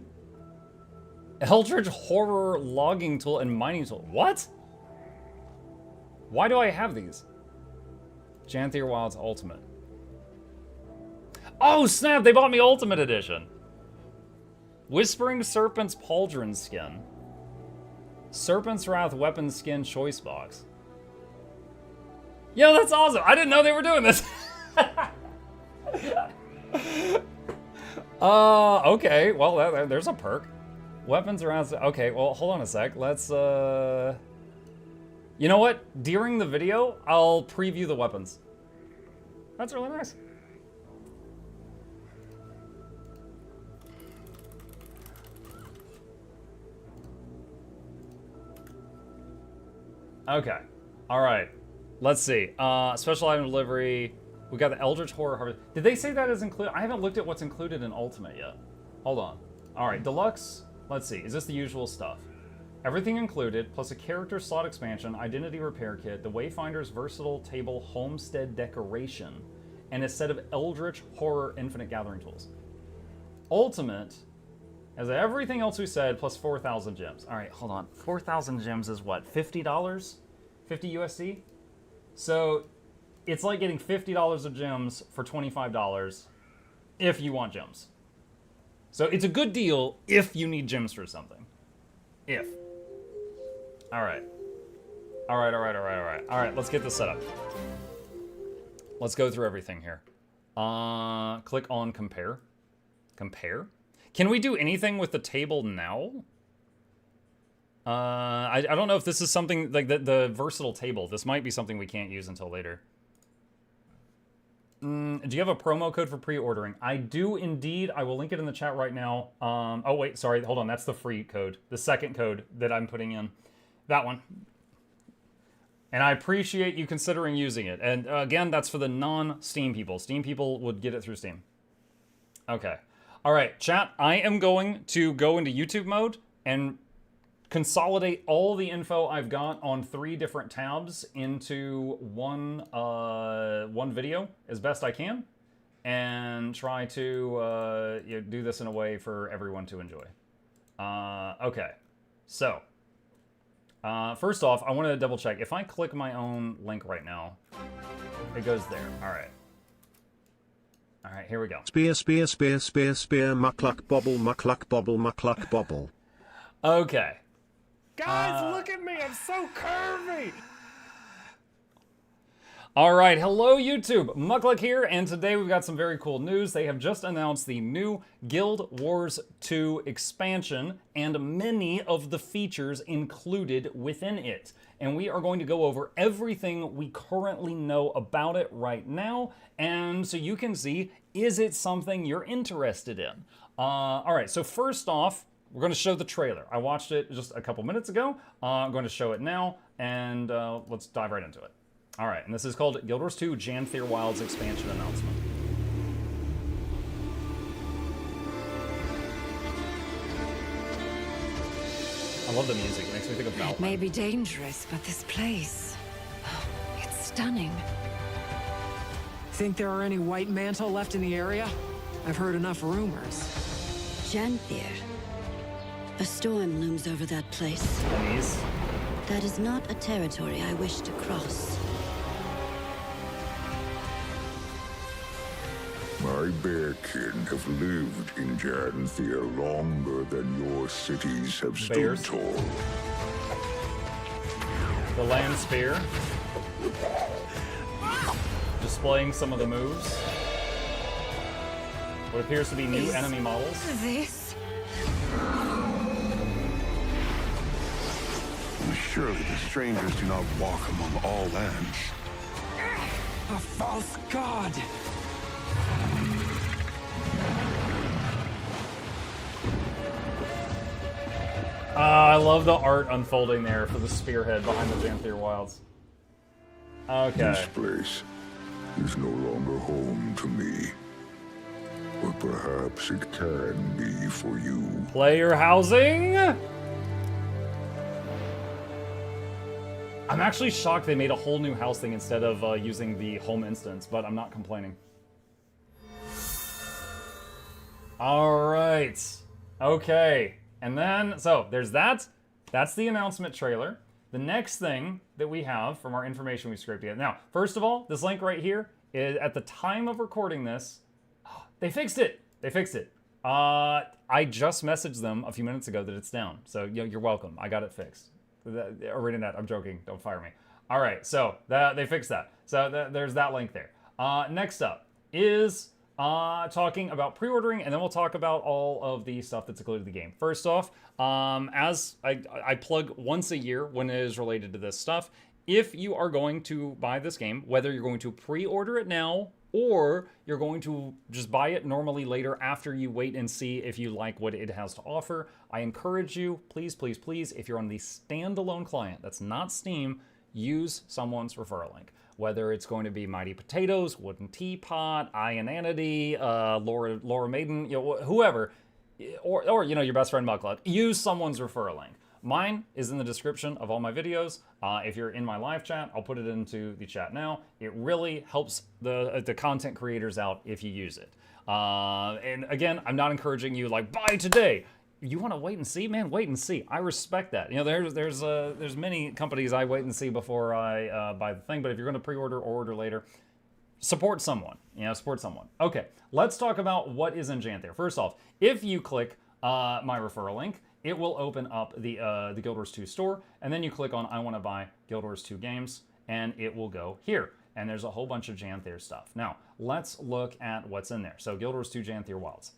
S1: Eldritch Horror Logging Tool and Mining Tool. What? Why do I have these? Janthier Wilds Ultimate. Oh, snap! They bought me Ultimate Edition. Whispering Serpent's Pauldron Skin. Serpent's Wrath Weapon Skin Choice Box. Yo, that's awesome! I didn't know they were doing this! Okay. Well, there's a perk. Weapons around... Okay, well, hold on a sec. Let's, You know what? During the video, I'll preview the weapons. That's really nice. Okay. Alright. Let's see. Special item delivery. We got the Eldritch Horror Harvest. Did they say that is included? I haven't looked at what's included in Ultimate yet. Hold on. Alright, Deluxe. Let's see. Is this the usual stuff? Everything included, plus a character slot expansion, identity repair kit, the Wayfinder's versatile table homestead decoration, and a set of Eldritch Horror Infinite Gathering tools. Ultimate has everything else we said, plus 4,000 gems. All right, hold on. 4,000 gems is what, $50? 50 USD? So it's like getting $50 of gems for $25 if you want gems. So it's a good deal if you need gems for something. If. All right. All right, let's get this set up. Let's go through everything here. Click on compare. Compare? Can we do anything with the table now? I don't know if this is something like the versatile table. This might be something we can't use until later. Do you have a promo code for pre-ordering? I do indeed. I will link it in the chat right now. Oh wait, sorry, hold on. That's the free code. The second code that I'm putting in. That one. And I appreciate you considering using it. And again, that's for the non-Steam people. Steam people would get it through Steam. Okay. All right, chat. I am going to go into YouTube mode and consolidate all the info I've got on 3 different tabs into one video as best I can, and try to do this in a way for everyone to enjoy. Okay, so first off, I want to double check. If I click my own link right now, it goes there. All right. All right, here we go.
S2: Spear, spear, spear, spear, spear, mukluk bobble, mukluk bobble, mukluk bobble.
S1: Okay.
S17: Guys, look at me, I'm so curvy!
S1: All right, hello YouTube, Mukluk here, and today we've got some very cool news. They have just announced the new Guild Wars 2 expansion and many of the features included within it. And we are going to go over everything we currently know about it right now, and so you can see, is it something you're interested in? All right, so first off, we're going to show the trailer. I watched it just a couple minutes ago. I'm going to show it now, and let's dive right into it. All right, and this is called Guild Wars 2 Janthier Wilds expansion announcement. I love the music. It makes me think of Valheim.
S12: It may be dangerous, but this place, it's stunning.
S13: Think there are any white mantle left in the area? I've heard enough rumors.
S14: Janthier. A storm looms over that place.
S1: Enemies.
S14: That is not a territory I wish to cross.
S15: My bear kin have lived in Janthier longer than your cities have stood
S1: Bears.
S15: tall.
S1: The land spear. Displaying some of the moves. What appears to be new enemy models.
S12: This?
S16: Surely the strangers do not walk among all lands.
S13: A false god!
S1: I love the art unfolding there for the spearhead behind the Janthier Wilds. Okay.
S15: This place is no longer home to me. But perhaps it can be for you.
S1: Player housing? I'm actually shocked they made a whole new house thing instead of using the home instance, but I'm not complaining. All right. Okay. And then, so there's that. That's the announcement trailer. the next thing that we have from our information we scraped together. Now, first of all, this link right here is, at the time of recording this, they fixed it. They fixed it. I just messaged them a few minutes ago that it's down. So you're welcome. I got it fixed. ArenaNet, I'm joking. Don't fire me. All right, so they fixed that. So there's that link there. Next up is talking about pre-ordering, and then we'll talk about all of the stuff that's included in the game. First off, as I plug once a year when it is related to this stuff, if you are going to buy this game, whether you're going to pre-order it now or you're going to just buy it normally later after you wait and see if you like what it has to offer, I encourage you, please, please, please, if you're on the standalone client, that's not Steam, use someone's referral link. Whether it's going to be Mighty Potatoes, Wooden Teapot, Ionanity, Laura Maiden, whoever, or your best friend Mukluk, use someone's referral link. Mine is in the description of all my videos. If you're in my live chat, I'll put it into the chat now. It really helps the content creators out if you use it. And again, I'm not encouraging you like, buy today. You want to wait and see, man? Wait and see. I respect that. There's many companies I wait and see before I buy the thing. But if you're going to pre-order or order later, support someone. Support someone. Okay, let's talk about what is in Janthir. First off, if you click my referral link, it will open up the Guild Wars 2 store, and then you click on I want to buy Guild Wars 2 games, and it will go here. And there's a whole bunch of Janthir stuff. Now, let's look at what's in there. So Guild Wars 2 Janthir Wilds.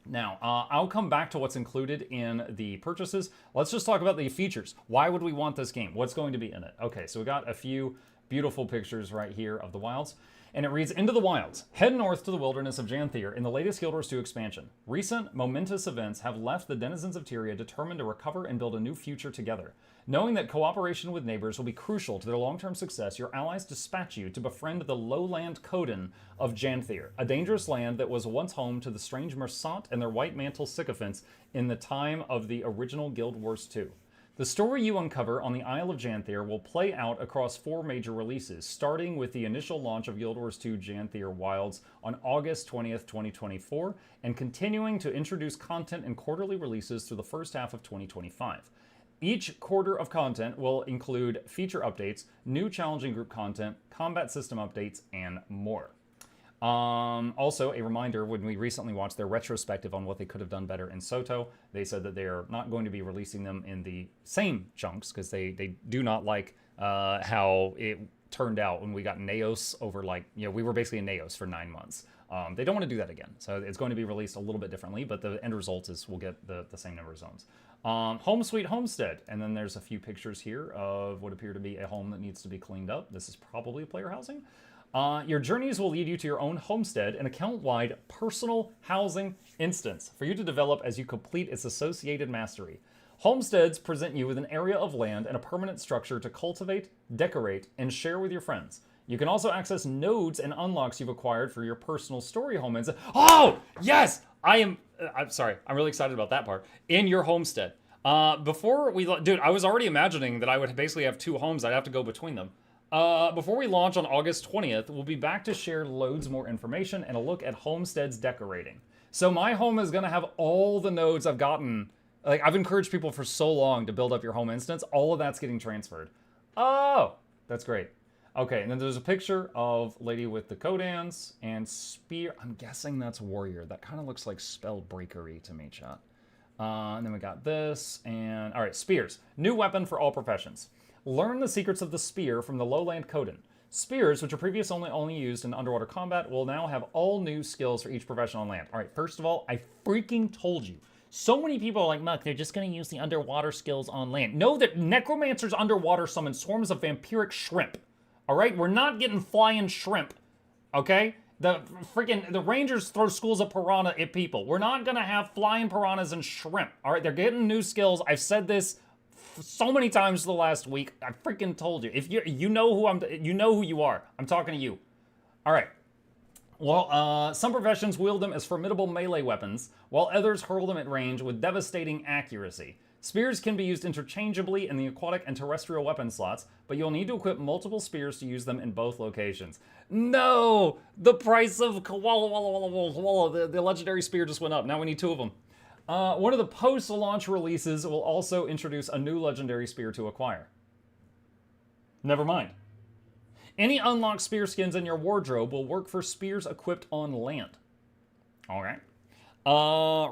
S1: Now, I'll come back to what's included in the purchases. Let's just talk about the features. Why would we want this game? What's going to be in it? Okay, so we got a few beautiful pictures right here of the wilds. And it reads, Into the Wilds. Head north to the wilderness of Janthir in the latest Guild Wars 2 expansion. Recent, momentous events have left the denizens of Tyria determined to recover and build a new future together. Knowing that cooperation with neighbors will be crucial to their long-term success, your allies dispatch you to befriend the lowland Coden of Janthir, a dangerous land that was once home to the strange Mersant and their white mantle sycophants in the time of the original Guild Wars 2. The story you uncover on the Isle of Janthir will play out across 4 major releases, starting with the initial launch of Guild Wars 2 Janthir Wilds on August 20th, 2024, and continuing to introduce content in quarterly releases through the first half of 2025. Each quarter of content will include feature updates, new challenging group content, combat system updates, and more. Also, a reminder, when we recently watched their retrospective on what they could have done better in Soto, they said that they are not going to be releasing them in the same chunks because they do not like how it turned out when we got Naos over we were basically in Naos for 9 months. They don't want to do that again. So it's going to be released a little bit differently, but the end result is we'll get the same number of zones. Home Sweet Homestead. And then there's a few pictures here of what appear to be a home that needs to be cleaned up. This is probably player housing. Your journeys will lead you to your own homestead, an account-wide personal housing instance for you to develop as you complete its associated mastery. Homesteads present you with an area of land and a permanent structure to cultivate, decorate, and share with your friends. You can also access nodes and unlocks you've acquired for your personal story home. Oh, yes! I'm sorry, I'm really excited about that part. In your homestead. Dude, I was already imagining that I would basically have 2 homes. I'd have to go between them. Before we launch on August 20th, we'll be back to share loads more information and a look at homesteads decorating. So my home is going to have all the nodes I've gotten. I've encouraged people for so long to build up your home instance. All of that's getting transferred. Oh, that's great. Okay, and then there's a picture of lady with the Kodans and spear. I'm guessing that's warrior. That kind of looks like spellbreakery to me, chat. And then we got this, and all right, spears. New weapon for all professions. Learn the secrets of the spear from the lowland Coden. Spears, which are previously only used in underwater combat, will now have all new skills for each profession on land. All right, first of all, I freaking told you. So many people are like, Muck, they're just going to use the underwater skills on land. Know that necromancers underwater summon swarms of vampiric shrimp. All right, we're not getting flying shrimp. Okay, the rangers throw schools of piranha at people. We're not going to have flying piranhas and shrimp. All right, they're getting new skills. I've said this so many times the last week. I freaking told you. If you know who you are. I'm talking to you. All right. Well, some professions wield them as formidable melee weapons, while others hurl them at range with devastating accuracy. Spears can be used interchangeably in the aquatic and terrestrial weapon slots, but you'll need to equip multiple spears to use them in both locations. No! The price of the legendary spear just went up. Now we need 2 of them. One of the post-launch releases will also introduce a new legendary spear to acquire. Never mind. Any unlocked spear skins in your wardrobe will work for spears equipped on land. All right.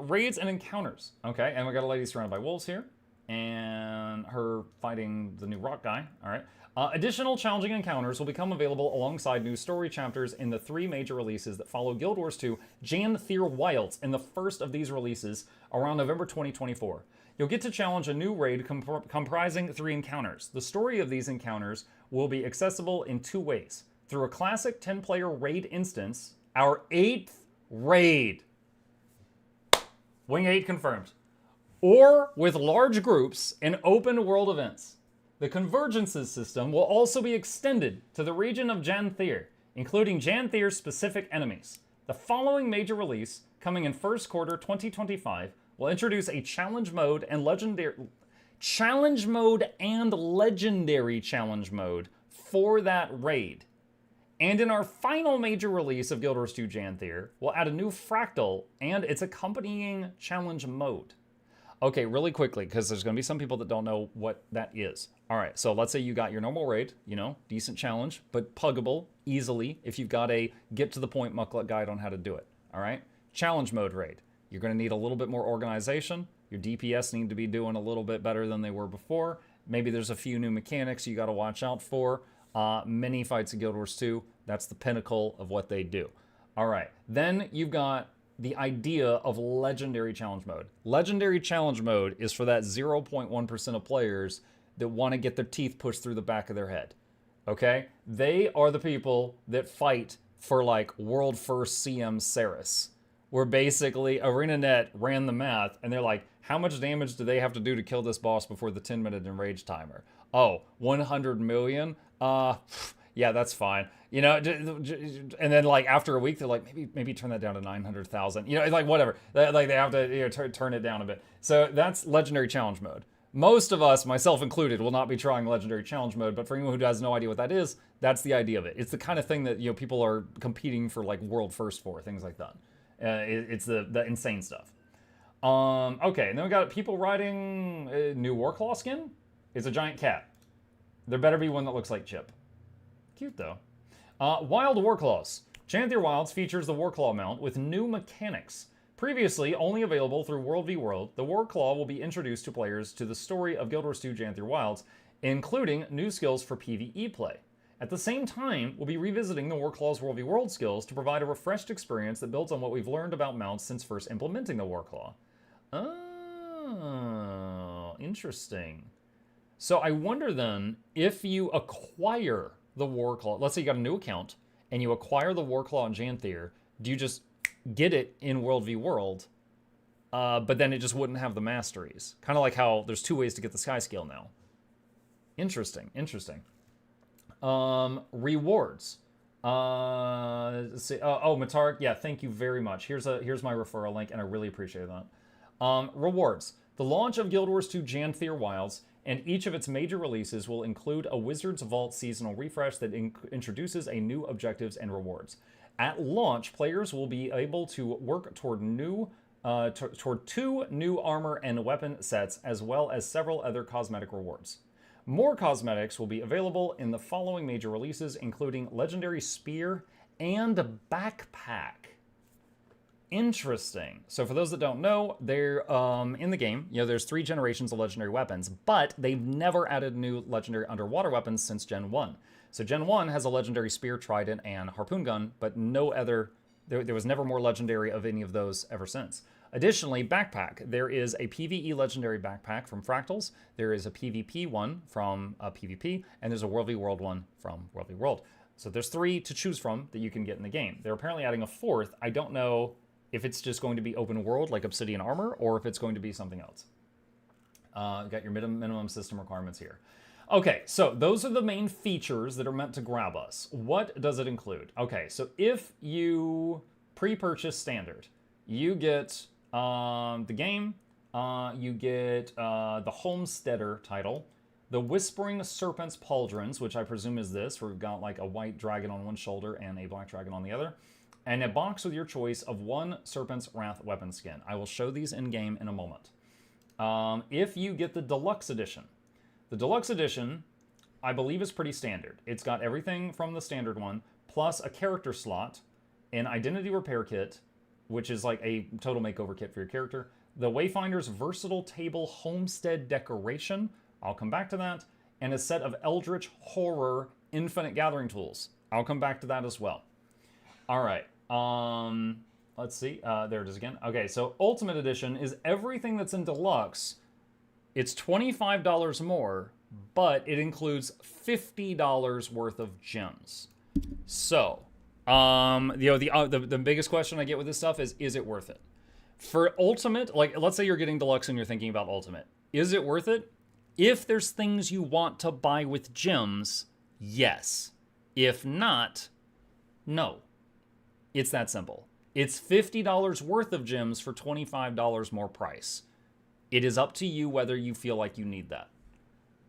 S1: Raids and encounters. Okay, and we got a lady surrounded by wolves here. And her fighting the new rock guy. All right. Additional challenging encounters will become available alongside new story chapters in the 3 major releases that follow Guild Wars 2 Janthier Wilds in the first of these releases around November 2024. You'll get to challenge a new raid comprising 3 encounters. The story of these encounters will be accessible in 2 ways. Through a classic 10-player raid instance, our 8th raid. Wing 8 confirmed. Or with large groups in open world events. The Convergences system will also be extended to the region of Janthier, including Janthier-specific enemies. The following major release, coming in first quarter 2025, will introduce a challenge mode and legendary challenge mode for that raid. And in our final major release of Guild Wars 2 Janthier, we'll add a new fractal and its accompanying challenge mode. Okay, really quickly, because there's going to be some people that don't know what that is. All right, so let's say you got your normal raid, you know, decent challenge, but puggable easily if you've got a get-to-the-point Mukluk guide on how to do it. All right, challenge mode raid. You're going to need a little bit more organization. Your DPS need to be doing a little bit better than they were before. Maybe there's a few new mechanics you got to watch out for. Mini fights in Guild Wars 2, that's the pinnacle of what they do. All right, then you've got the idea of Legendary Challenge Mode. Legendary Challenge Mode is for that 0.1% of players that want to get their teeth pushed through the back of their head. Okay? They are the people that fight for, like, World First CM Ceres, where basically ArenaNet ran the math, and they're like, how much damage do they have to do to kill this boss before the 10-minute enrage timer? Oh, 100 million? Yeah, that's fine. You know, and then like after a week, they're like, maybe turn that down to 900,000. You know, like whatever. Like they have to, you know, turn it down a bit. So that's Legendary Challenge Mode. Most of us, myself included, will not be trying Legendary Challenge Mode, but for anyone who has no idea what that is, that's the idea of it. It's the kind of thing that, you know, people are competing for like world first for, things like that. It's the insane stuff. Okay, and then we got people riding a new Warclaw skin. It's a giant cat. There better be one that looks like Chip. Cute though. Wild Warclaws. Janthier Wilds features the Warclaw mount with new mechanics. Previously only available through World v World, the Warclaw will be introduced to players to the story of Guild Wars 2 Janthier Wilds, including new skills for PvE play. At the same time, we'll be revisiting the Warclaw's World v World skills to provide a refreshed experience that builds on what we've learned about mounts since first implementing the Warclaw. Oh, interesting. So I wonder then, if you acquire the Warclaw, let's say you got a new account, and you acquire the Warclaw in Janthier, do you just get it in World v World, but then it just wouldn't have the masteries? Kind of like how there's 2 ways to get the Sky Scale now. Interesting, interesting. Rewards. Let's see. Oh, Matarik, yeah, thank you very much. Here's my referral link, and I really appreciate that. Rewards. The launch of Guild Wars 2 Janthier Wilds and each of its major releases will include a Wizard's Vault seasonal refresh that introduces a new objectives and rewards. At launch, players will be able to work toward 2 new armor and weapon sets, as well as several other cosmetic rewards. More cosmetics will be available in the following major releases, including Legendary Spear and Backpack. Interesting. So for those that don't know, they're in the game, you know, there's 3 generations of legendary weapons, but they've never added new legendary underwater weapons since Gen 1. So Gen 1 has a legendary spear, trident, and harpoon gun, but no other, there was never more legendary of any of those ever since. Additionally, Backpack. There is a PvE legendary backpack from Fractals, there is a PvP one from PvP, and there's a World v World one from World v World. So there's 3 to choose from that you can get in the game. They're apparently adding a 4th. I don't know if it's just going to be open world like Obsidian Armor, or if it's going to be something else. You got your minimum system requirements here. Okay, so those are the main features that are meant to grab us. What does it include? Okay, so if you pre-purchase Standard, you get the game, you get the Homesteader title, the Whispering Serpent's Pauldrons, which I presume is this, where we've got like a white dragon on one shoulder and a black dragon on the other, and a box with your choice of 1 Serpent's Wrath weapon skin. I will show these in-game in a moment. If you get the Deluxe Edition I believe is pretty standard. It's got everything from the standard one, plus a character slot, an identity repair kit, which is like a total makeover kit for your character, the Wayfinder's versatile table homestead decoration, I'll come back to that, and a set of Eldritch Horror Infinite Gathering tools. I'll come back to that as well. All right, let's see, there it is again. Okay, so Ultimate Edition is everything that's in Deluxe. It's $25 more, but it includes $50 worth of gems. So, the biggest question I get with this stuff is it worth it? For Ultimate, like, let's say you're getting Deluxe and you're thinking about Ultimate. Is it worth it? If there's things you want to buy with gems, yes. If not, no. It's that simple. It's $50 worth of gems for $25 more price. It is up to you whether you feel like you need that.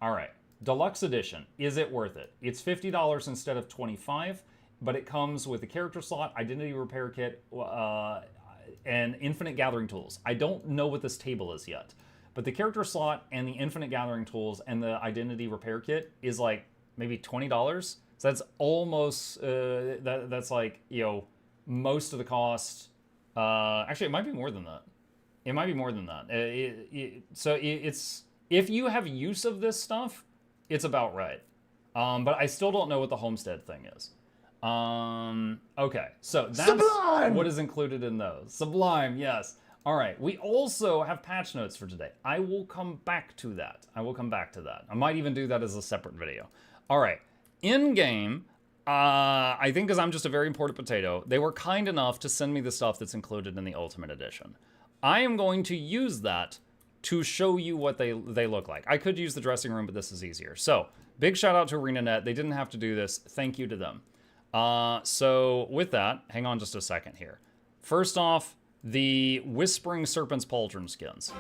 S1: All right, Deluxe Edition, is it worth it? It's $50 instead of $25, but it comes with a character slot, identity repair kit, and infinite gathering tools. I don't know what this table is yet, but the character slot and the infinite gathering tools and the identity repair kit is like maybe $20. So that's almost, that's like, you know, most of the cost. Actually, it might be more than that. It might be more than that. It's, if you have use of this stuff, it's about right. But I still don't know what the homestead thing is. Okay, so that's Sublime! What is included in those. Sublime, yes. All right, we also have patch notes for today. I will come back to that. I might even do that as a separate video. All right, in-game, I think because I'm just a very important potato, they were kind enough to send me the stuff that's included in the Ultimate Edition. I am going to use that to show you what they look like. I could use the dressing room, but this is easier. So, big shout out to ArenaNet. They didn't have to do this. Thank you to them. So with that, hang on just a second here. First off, the Whispering Serpent's Pauldron skins.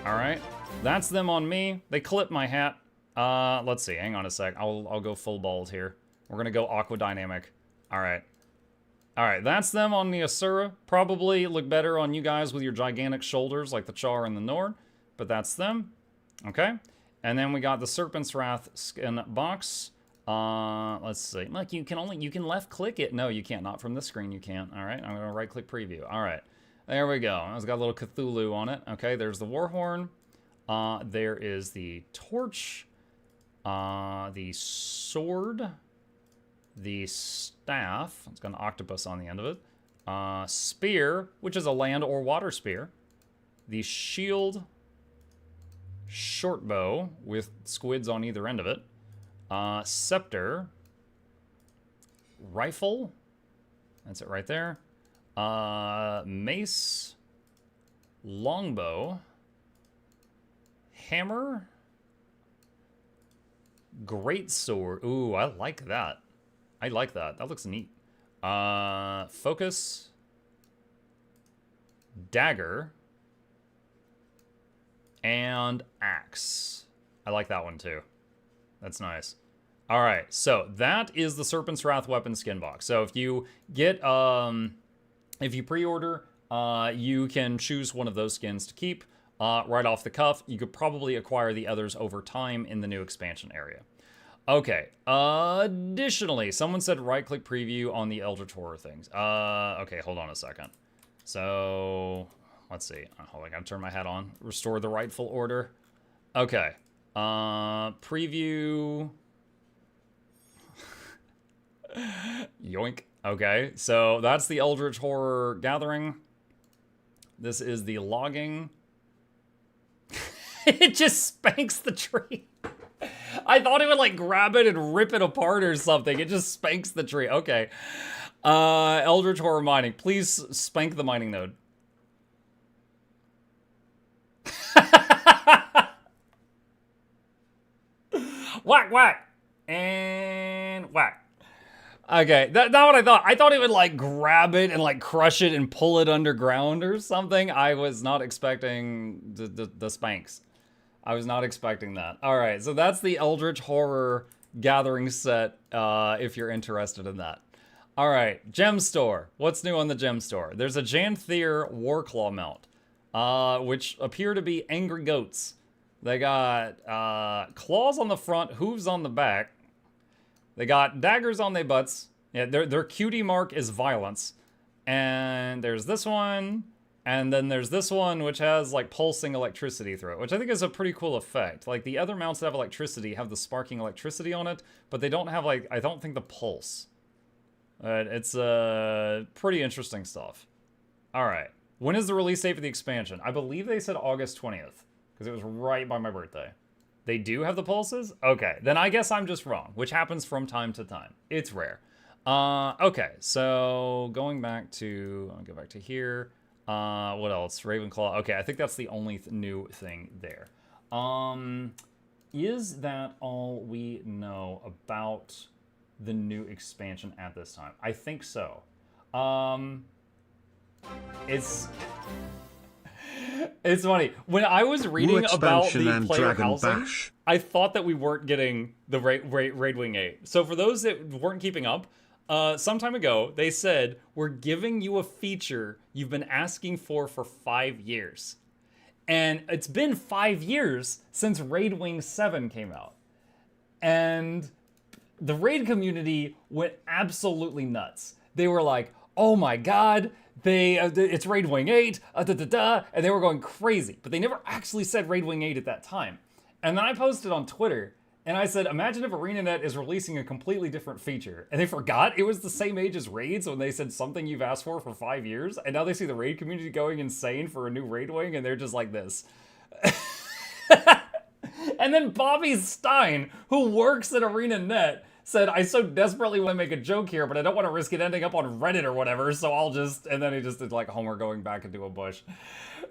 S1: All right, that's them on me. They clip my hat. Let's see, hang on a sec. I'll go full bald here. We're gonna go Aqua Dynamic. All right, that's them on the Asura. Probably look better on you guys with your gigantic shoulders like the Char and the Nord, but that's them. Okay, and then we got the Serpent's Wrath skin box. Let's see. Look, you can left click it. No, you can't. Not from this screen, you can't. All right, I'm gonna right click preview. All right, there we go. It's got a little Cthulhu on it. Okay, there's the Warhorn. There is the torch, the sword, the staff. It's got an octopus on the end of it. Spear, which is a land or water spear. The shield, short bow with squids on either end of it. Scepter, rifle, that's it right there, mace, longbow, hammer, great sword. Ooh, I like that. That looks neat. Focus, dagger, and axe. I like that one too. That's nice. All right, so that is the Serpent's Wrath weapon skin box. So if you get, if you pre-order, you can choose one of those skins to keep right off the cuff. You could probably acquire the others over time in the new expansion area. Okay, additionally, someone said right-click preview on the Eldritch Horror things. Okay, hold on a second. So, let's see. Hold on, I gotta turn my hat on. Restore the rightful order. Okay. Preview. Yoink. Okay, so that's the Eldritch Horror Gathering. This is the logging. It just spanks the tree. I thought it would like grab it and rip it apart or something. It just spanks the tree. Okay. Eldritch Horror Mining. Please spank the mining node. Whack, whack, and whack. Okay, that's not what I thought. I thought it would like grab it and like crush it and pull it underground or something. I was not expecting the spanks. I was not expecting that. All right, so that's the Eldritch Horror Gathering set, if you're interested in that. All right, Gem Store. What's new on the Gem Store? There's a Janthier Warclaw mount, which appear to be angry goats. They got claws on the front, hooves on the back. They got daggers on their butts. Yeah, their cutie mark is violence. And there's this one. And then there's this one, which has, like, pulsing electricity through it, which I think is a pretty cool effect. Like, the other mounts that have electricity have the sparking electricity on it, but they don't have, like, I don't think the pulse. It's pretty interesting stuff. All right. When is the release date for the expansion? I believe they said August 20th, because it was right by my birthday. They do have the pulses? Okay, then I guess I'm just wrong, which happens from time to time. It's rare. Okay, so going back to, I'll go back to here. What else? Ravenclaw. Okay, I think that's the only new thing there. Is that all we know about the new expansion at this time? I think so. It's funny. When I was reading about the player housing, I thought that we weren't getting the Raid Wing 8. So for those that weren't keeping up, some time ago, they said, we're giving you a feature you've been asking for 5 years. And it's been 5 years since Raid Wing 7 came out. And the Raid community went absolutely nuts. They were like, oh my god, it's Raid Wing 8, and they were going crazy. But they never actually said Raid Wing 8 at that time. And then I posted on Twitter, and I said, imagine if ArenaNet is releasing a completely different feature. And they forgot it was the same age as Raids when they said something you've asked for 5 years. And now they see the Raid community going insane for a new Raid Wing, and they're just like this. And then Bobby Stein, who works at ArenaNet, said, I so desperately want to make a joke here, but I don't want to risk it ending up on Reddit or whatever, so I'll just... And then he just did, like, Homer going back into a bush.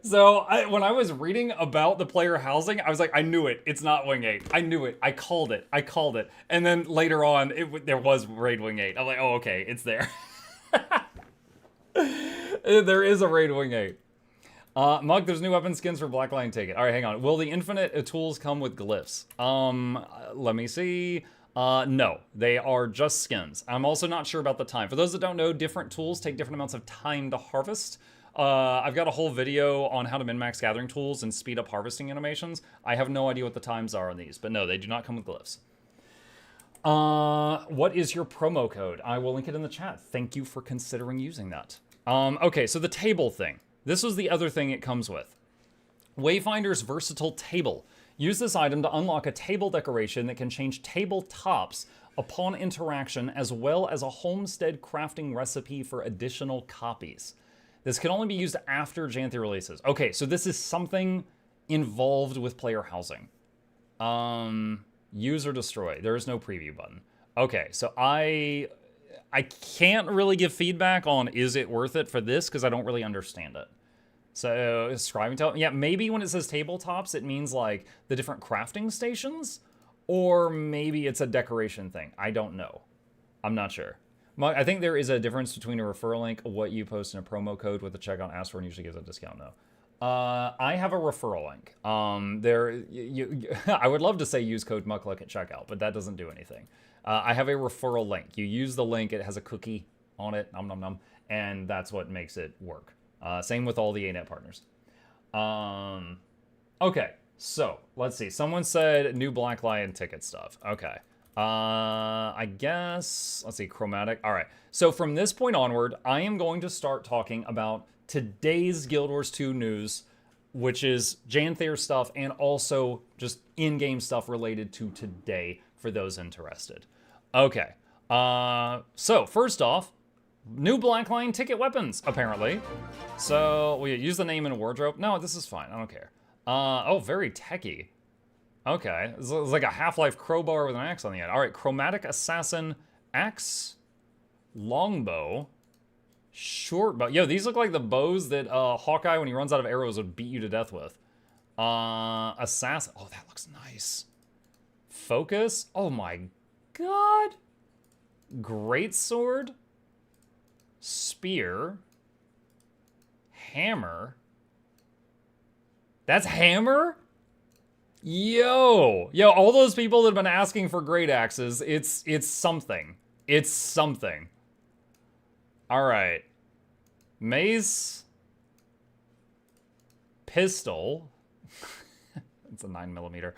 S1: So, when I was reading about the player housing, I was like, I knew it. It's not Wing 8. I knew it. I called it. And then later on, there was Raid Wing 8. I'm like, oh, okay, it's there. There is a Raid Wing 8. Mug, there's new weapon skins for Black Lion Ticket. All right, hang on. Will the infinite tools come with glyphs? Let me see. No, they are just skins. I'm also not sure about the time. For those that don't know, different tools take different amounts of time to harvest. I've got a whole video on how to min-max gathering tools and speed up harvesting animations. I have no idea what the times are on these, but no, they do not come with glyphs. What is your promo code? I will link it in the chat. Thank you for considering using that. Okay, so the table thing. This was the other thing it comes with. Wayfinder's Versatile Table. Use this item to unlock a table decoration that can change tabletops upon interaction, as well as a homestead crafting recipe for additional copies. This can only be used after Janthi releases. Okay, so this is something involved with player housing. Use or destroy. There is no preview button. Okay, so I can't really give feedback on is it worth it for this, because I don't really understand it. So, scribing table, yeah, maybe when it says tabletops, it means like the different crafting stations, or maybe it's a decoration thing. I don't know. I'm not sure. I think there is a difference between a referral link, what you post, and a promo code with the checkout ask for, and usually gives a discount. No. I have a referral link. I would love to say use code Mukluk at checkout, but that doesn't do anything. I have a referral link. You use the link, it has a cookie on it, nom nom nom, and that's what makes it work. Same with all the ArenaNet partners. Okay, so let's see. Someone said new Black Lion ticket stuff. Okay. I guess, let's see, chromatic. All right. So from this point onward, I am going to start talking about today's Guild Wars 2 news, which is Janthair stuff and also just in-game stuff related to today for those interested. Okay. So first off, new Black Lion ticket weapons, apparently. So we use the name in a wardrobe. No, this is fine. I don't care. Oh, very techie. Okay. It's like a Half-Life crowbar with an axe on the end. All right. Chromatic Assassin axe, longbow, short bow. Yo, these look like the bows that Hawkeye, when he runs out of arrows, would beat you to death with. Assassin. Oh, that looks nice. Focus. Oh my god. Greatsword. Spear. Hammer. That's hammer? Yo, all those people that have been asking for great axes, it's something. It's something. All right. Mace. Pistol. It's a 9mm.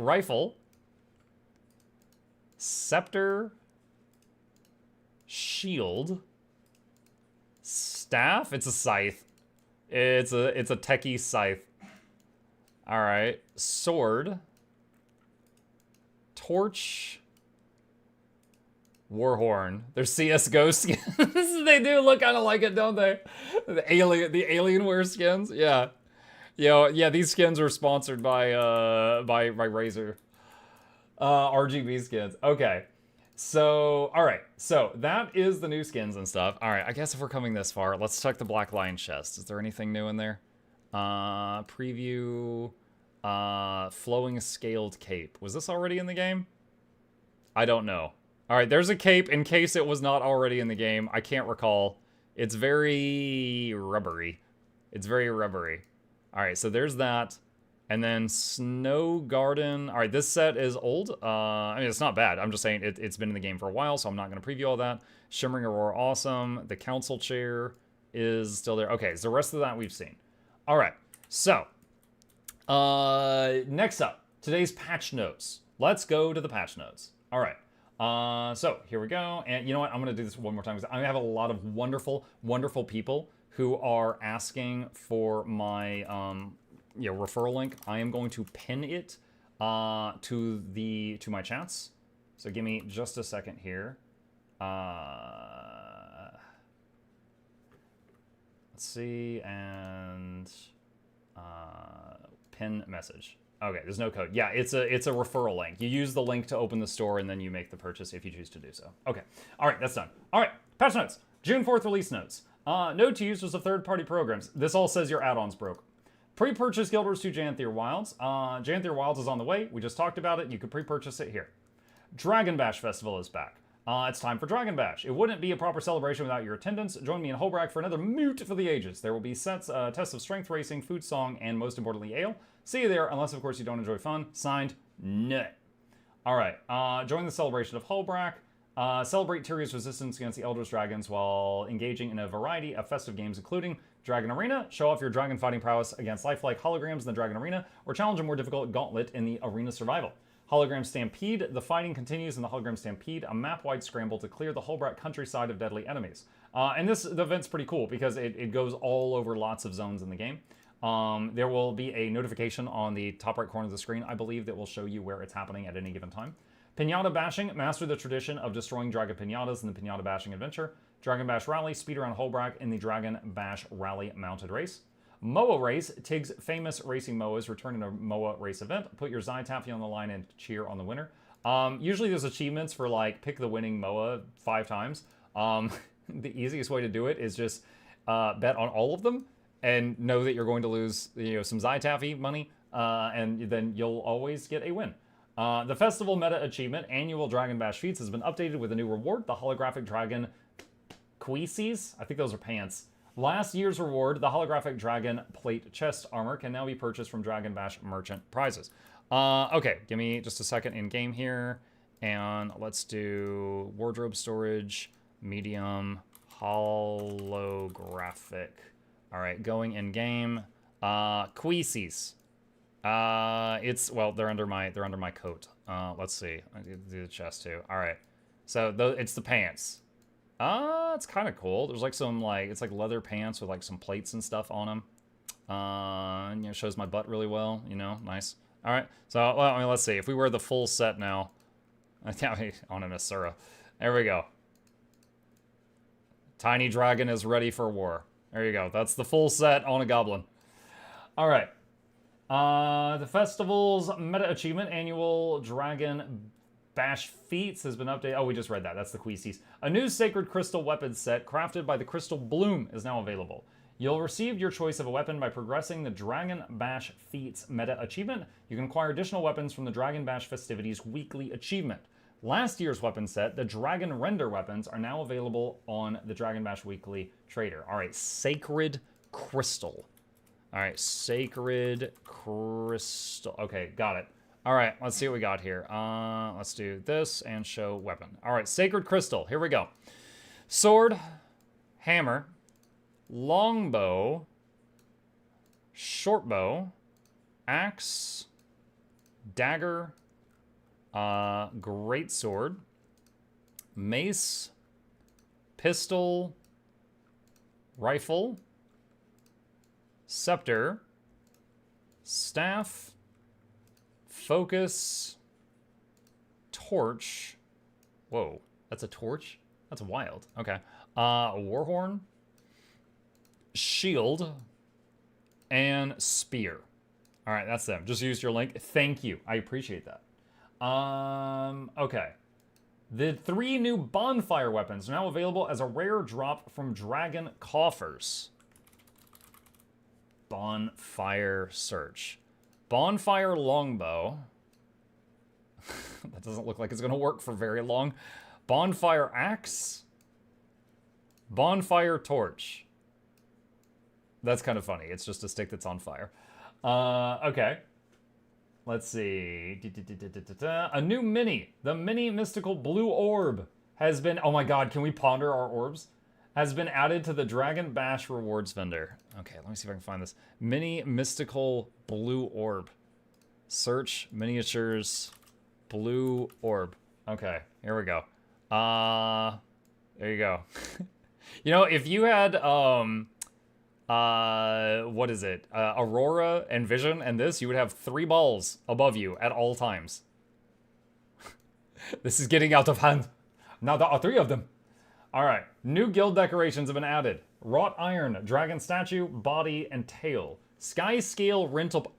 S1: Rifle. Scepter. Shield. Staff? It's a scythe. It's a techie scythe. Alright. Sword. Torch. Warhorn. They're CSGO skins. They do look kind of like it, don't they? The Alienware skins. Yeah. Yeah, these skins are sponsored by Razer. RGB skins. Okay. So, alright. So, that is the new skins and stuff. Alright, I guess if we're coming this far, let's check the Black Lion chest. Is there anything new in there? Preview. Flowing scaled cape. Was this already in the game? I don't know. Alright, there's a cape in case it was not already in the game. I can't recall. It's very rubbery. It's very rubbery. Alright, so there's that. And then Snow Garden. Alright, this set is old. I mean, it's not bad. I'm just saying it's been in the game for a while, so I'm not going to preview all that. Shimmering Aurora, awesome. The Council Chair is still there. Okay, so the rest of that we've seen. Alright, so. Next up, today's patch notes. Let's go to the patch notes. Alright. So here we go. And you know what? I'm going to do this one more time because I have a lot of wonderful, wonderful people who are asking for my referral link. I am going to pin it to my chats. So give me just a second here. Let's see, and pin message. Okay, there's no code. Yeah, it's a referral link. You use the link to open the store, and then you make the purchase if you choose to do so. Okay, all right, that's done. All right, patch notes. June 4th release notes. Note to users of third-party programs. This all says your add-ons broke. Pre-purchase Guild Wars 2 Janthier Wilds. Janthier Wilds is on the way. We just talked about it. You could pre-purchase it here. Dragon Bash Festival is back. It's time for Dragon Bash. It wouldn't be a proper celebration without your attendance. Join me in Holbrack for another moot for the ages. There will be sets, tests of strength racing, food song, and most importantly, ale. See you there, unless of course you don't enjoy fun. Signed, Nut. Alright, join the celebration of Holbrack. Celebrate Tyrion's resistance against the Elder's Dragons while engaging in a variety of festive games, including Dragon Arena. Show off your dragon fighting prowess against lifelike holograms in the Dragon Arena, or challenge a more difficult gauntlet in the Arena Survival. Hologram Stampede. The fighting continues in the Hologram Stampede, a map-wide scramble to clear the Holbrack countryside of deadly enemies. And the event's pretty cool because it goes all over lots of zones in the game. There will be a notification on the top right corner of the screen, I believe, that will show you where it's happening at any given time. Pinata Bashing. Master the tradition of destroying Dragon Pinatas in the Pinata Bashing Adventure. Dragon Bash Rally. Speed around Holbrack in the Dragon Bash Rally Mounted Race. MOA Race. Tig's famous racing MOAs return in a MOA race event. Put your Zytaffy on the line and cheer on the winner. Usually there's achievements for, like, pick the winning MOA 5 times. The easiest way to do it is just bet on all of them and know that you're going to lose, some Zytaffy money, and then you'll always get a win. The Festival Meta Achievement Annual Dragon Bash Feats has been updated with a new reward, the Holographic Dragon Cuises. I think those are pants. Last year's reward, the Holographic Dragon Plate Chest Armor, can now be purchased from Dragon Bash Merchant Prizes. Okay, give me just a second in game here, and let's do Wardrobe Storage, Medium, Holographic. All right, going in game. Cuises. Well, they're under my coat. Let's see. I do the chest too. All right. So it's the pants. It's kind of cool. There's like some it's like leather pants with like some plates and stuff on them. And, shows my butt really well. Nice. All right. So well, let's see. If we wear the full set now, on an Asura. There we go. Tiny Dragon is ready for war. There you go. That's the full set on a goblin. All right. The festival's meta achievement, annual Dragon Bash Feats, has been updated. Oh, we just read that. That's the Queesies. A new Sacred Crystal weapon set crafted by the Crystal Bloom is now available. You'll receive your choice of a weapon by progressing the Dragon Bash Feats meta achievement. You can acquire additional weapons from the Dragon Bash Festivities weekly achievement. Last year's weapon set, the Dragon Render weapons, are now available on the Dragon Bash Weekly Trader. All right, Sacred Crystal. All right, Sacred Crystal. Okay, got it. All right, let's see what we got here. Let's do this and show weapon. All right, Sacred Crystal. Here we go. Sword, hammer, longbow, shortbow, axe, dagger, Great sword. Mace. Pistol. Rifle. Scepter. Staff. Focus. Torch. Whoa, that's a torch? That's wild. Okay. Warhorn. Shield. And spear. All right, that's them. Just use your link. Thank you. I appreciate that. Okay. The 3 new bonfire weapons are now available as a rare drop from dragon coffers. Bonfire search. Bonfire longbow. That doesn't look like it's going to work for very long. Bonfire axe. Bonfire torch. That's kind of funny. It's just a stick that's on fire. Okay. Let's see. A new mini. The mini mystical blue orb has been... Oh my god, can we ponder our orbs? Has been added to the Dragon Bash rewards vendor. Okay, let me see if I can find this. Mini mystical blue orb. Search miniatures blue orb. Okay, here we go. There you go. You know, if you had what is it? Aurora and Vision and this, you would have 3 balls above you at all times. This is getting out of hand. Now there are 3 of them. All right, new guild decorations have been added. Wrought iron, dragon statue, body, and tail. Sky scale rental.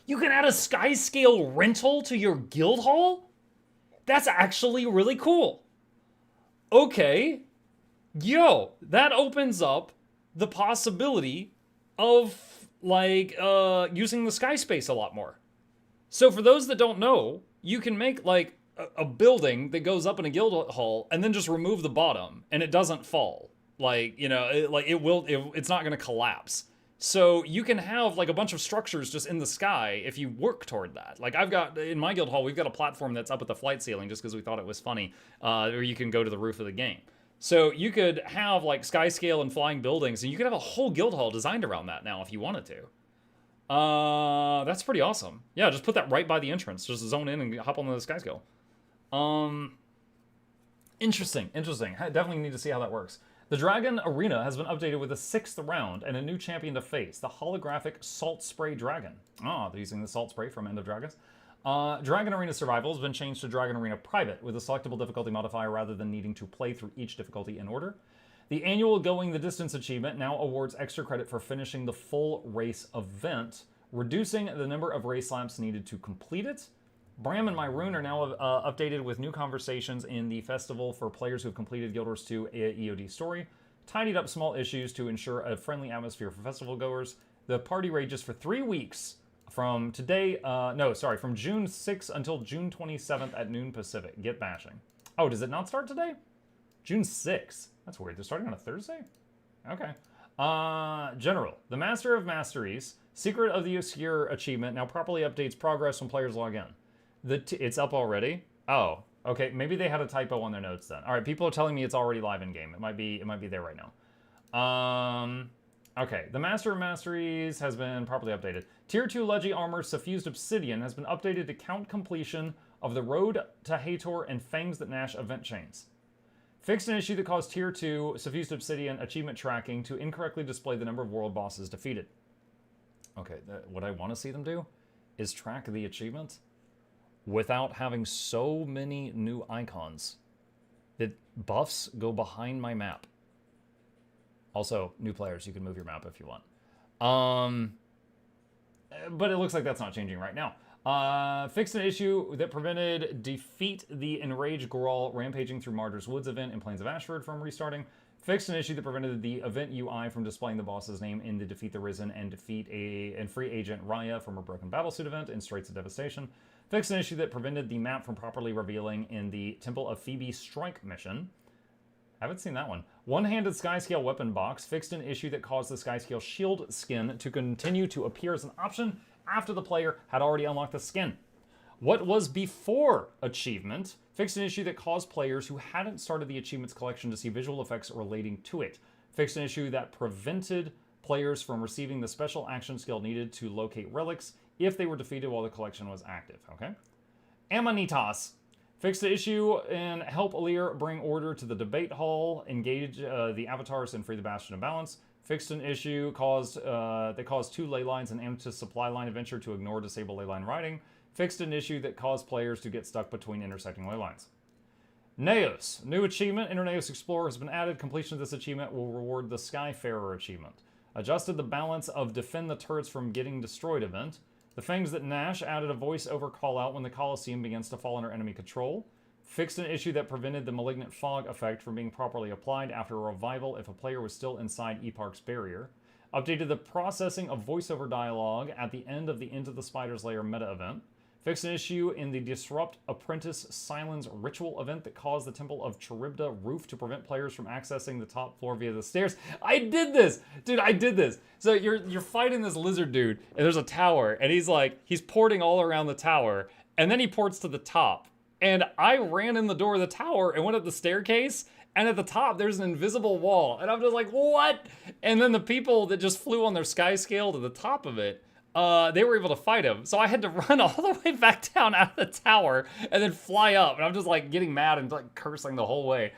S1: You can add a sky scale rental to your guild hall? That's actually really cool. Okay. Yo, that opens up the possibility of, like, using the sky space a lot more. So for those that don't know, you can make, like, a building that goes up in a guild hall and then just remove the bottom and it doesn't fall. Like, you know, it's not going to collapse. So you can have like a bunch of structures just in the sky if you work toward that. Like I've got, in my guild hall, we've got a platform that's up at the flight ceiling just because we thought it was funny, or you can go to the roof of the game. So you could have like sky scale and flying buildings, and you could have a whole guild hall designed around that now if you wanted to. That's pretty awesome. Yeah, just put that right by the entrance. Just zone in and hop on the sky scale. Interesting. Definitely need to see how that works. The Dragon Arena has been updated with a 6th round and a new champion to face, the holographic Salt Spray Dragon. Oh, they're using the Salt Spray from End of Dragons. Dragon Arena Survival has been changed to Dragon Arena Private with a selectable difficulty modifier rather than needing to play through each difficulty in order. The annual Going the Distance achievement now awards extra credit for finishing the full race event, reducing the number of race laps needed to complete it. Bram and Myroon are now updated with new conversations in the festival for players who have completed Guild Wars 2 EOD story, tidied up small issues to ensure a friendly atmosphere for festival goers. The party rages for 3 weeks from today, from June 6th until June 27th at noon Pacific. Get bashing. Oh, does it not start today? June 6th. That's weird. They're starting on a Thursday? Okay. General. The Master of Masteries, Secret of the Obscure achievement now properly updates progress when players log in. It's up already? Oh, okay. Maybe they had a typo on their notes then. All right, people are telling me it's already live in game. It might be there right now. Okay, the Master of Masteries has been properly updated. Tier 2 Legi Armor Suffused Obsidian has been updated to count completion of the Road to Hator and Fangs That Gnash event chains. Fixed an issue that caused Tier 2 Suffused Obsidian achievement tracking to incorrectly display the number of world bosses defeated. Okay, what I want to see them do is track the achievement without having so many new icons that buffs go behind my map. Also, new players, you can move your map if you want. But it looks like that's not changing right now. Fixed an issue that prevented Defeat the Enraged Grawl rampaging through Martyr's Woods event in Plains of Ashford from restarting. Fixed an issue that prevented the event UI from displaying the boss's name in the Defeat the Risen and Free Agent Raya from a Broken Battlesuit event in Straits of Devastation. Fixed an issue that prevented the map from properly revealing in the Temple of Phoebe Strike mission. Haven't seen that one. One-handed Skyscale weapon box fixed an issue that caused the Skyscale shield skin to continue to appear as an option after the player had already unlocked the skin. What was before achievement fixed an issue that caused players who hadn't started the achievements collection to see visual effects relating to it. Fixed an issue that prevented players from receiving the special action skill needed to locate relics if they were defeated while the collection was active, okay? Amanitas. Fix the issue and help Alir bring order to the debate hall. Engage the avatars and free the Bastion of Balance. Fixed an issue that caused 2 ley lines and Amethyst supply line adventure to ignore disable ley line riding. Fixed an issue that caused players to get stuck between intersecting ley lines. Neos. New achievement, Inner Neos Explorer has been added. Completion of this achievement will reward the Skyfarer achievement. Adjusted the balance of Defend the Turrets from Getting Destroyed event. The Fangs That Gnash added a voice-over call-out when the Colosseum begins to fall under enemy control. Fixed an issue that prevented the Malignant Fog effect from being properly applied after a revival if a player was still inside Eparch's barrier. Updated the processing of voiceover dialogue at the end of the Into the Spider's Lair meta event. Fixed an issue in the Disrupt Apprentice Silence ritual event that caused the Temple of Charybda roof to prevent players from accessing the top floor via the stairs. I did this! Dude, I did this! So you're fighting this lizard dude, and there's a tower, and he's porting all around the tower, and then he ports to the top. And I ran in the door of the tower and went up the staircase, and at the top there's an invisible wall. And I'm just like, what? And then the people that just flew on their sky scale to the top of it, they were able to fight him. So I had to run all the way back down out of the tower and then fly up. And I'm just like getting mad and like cursing the whole way.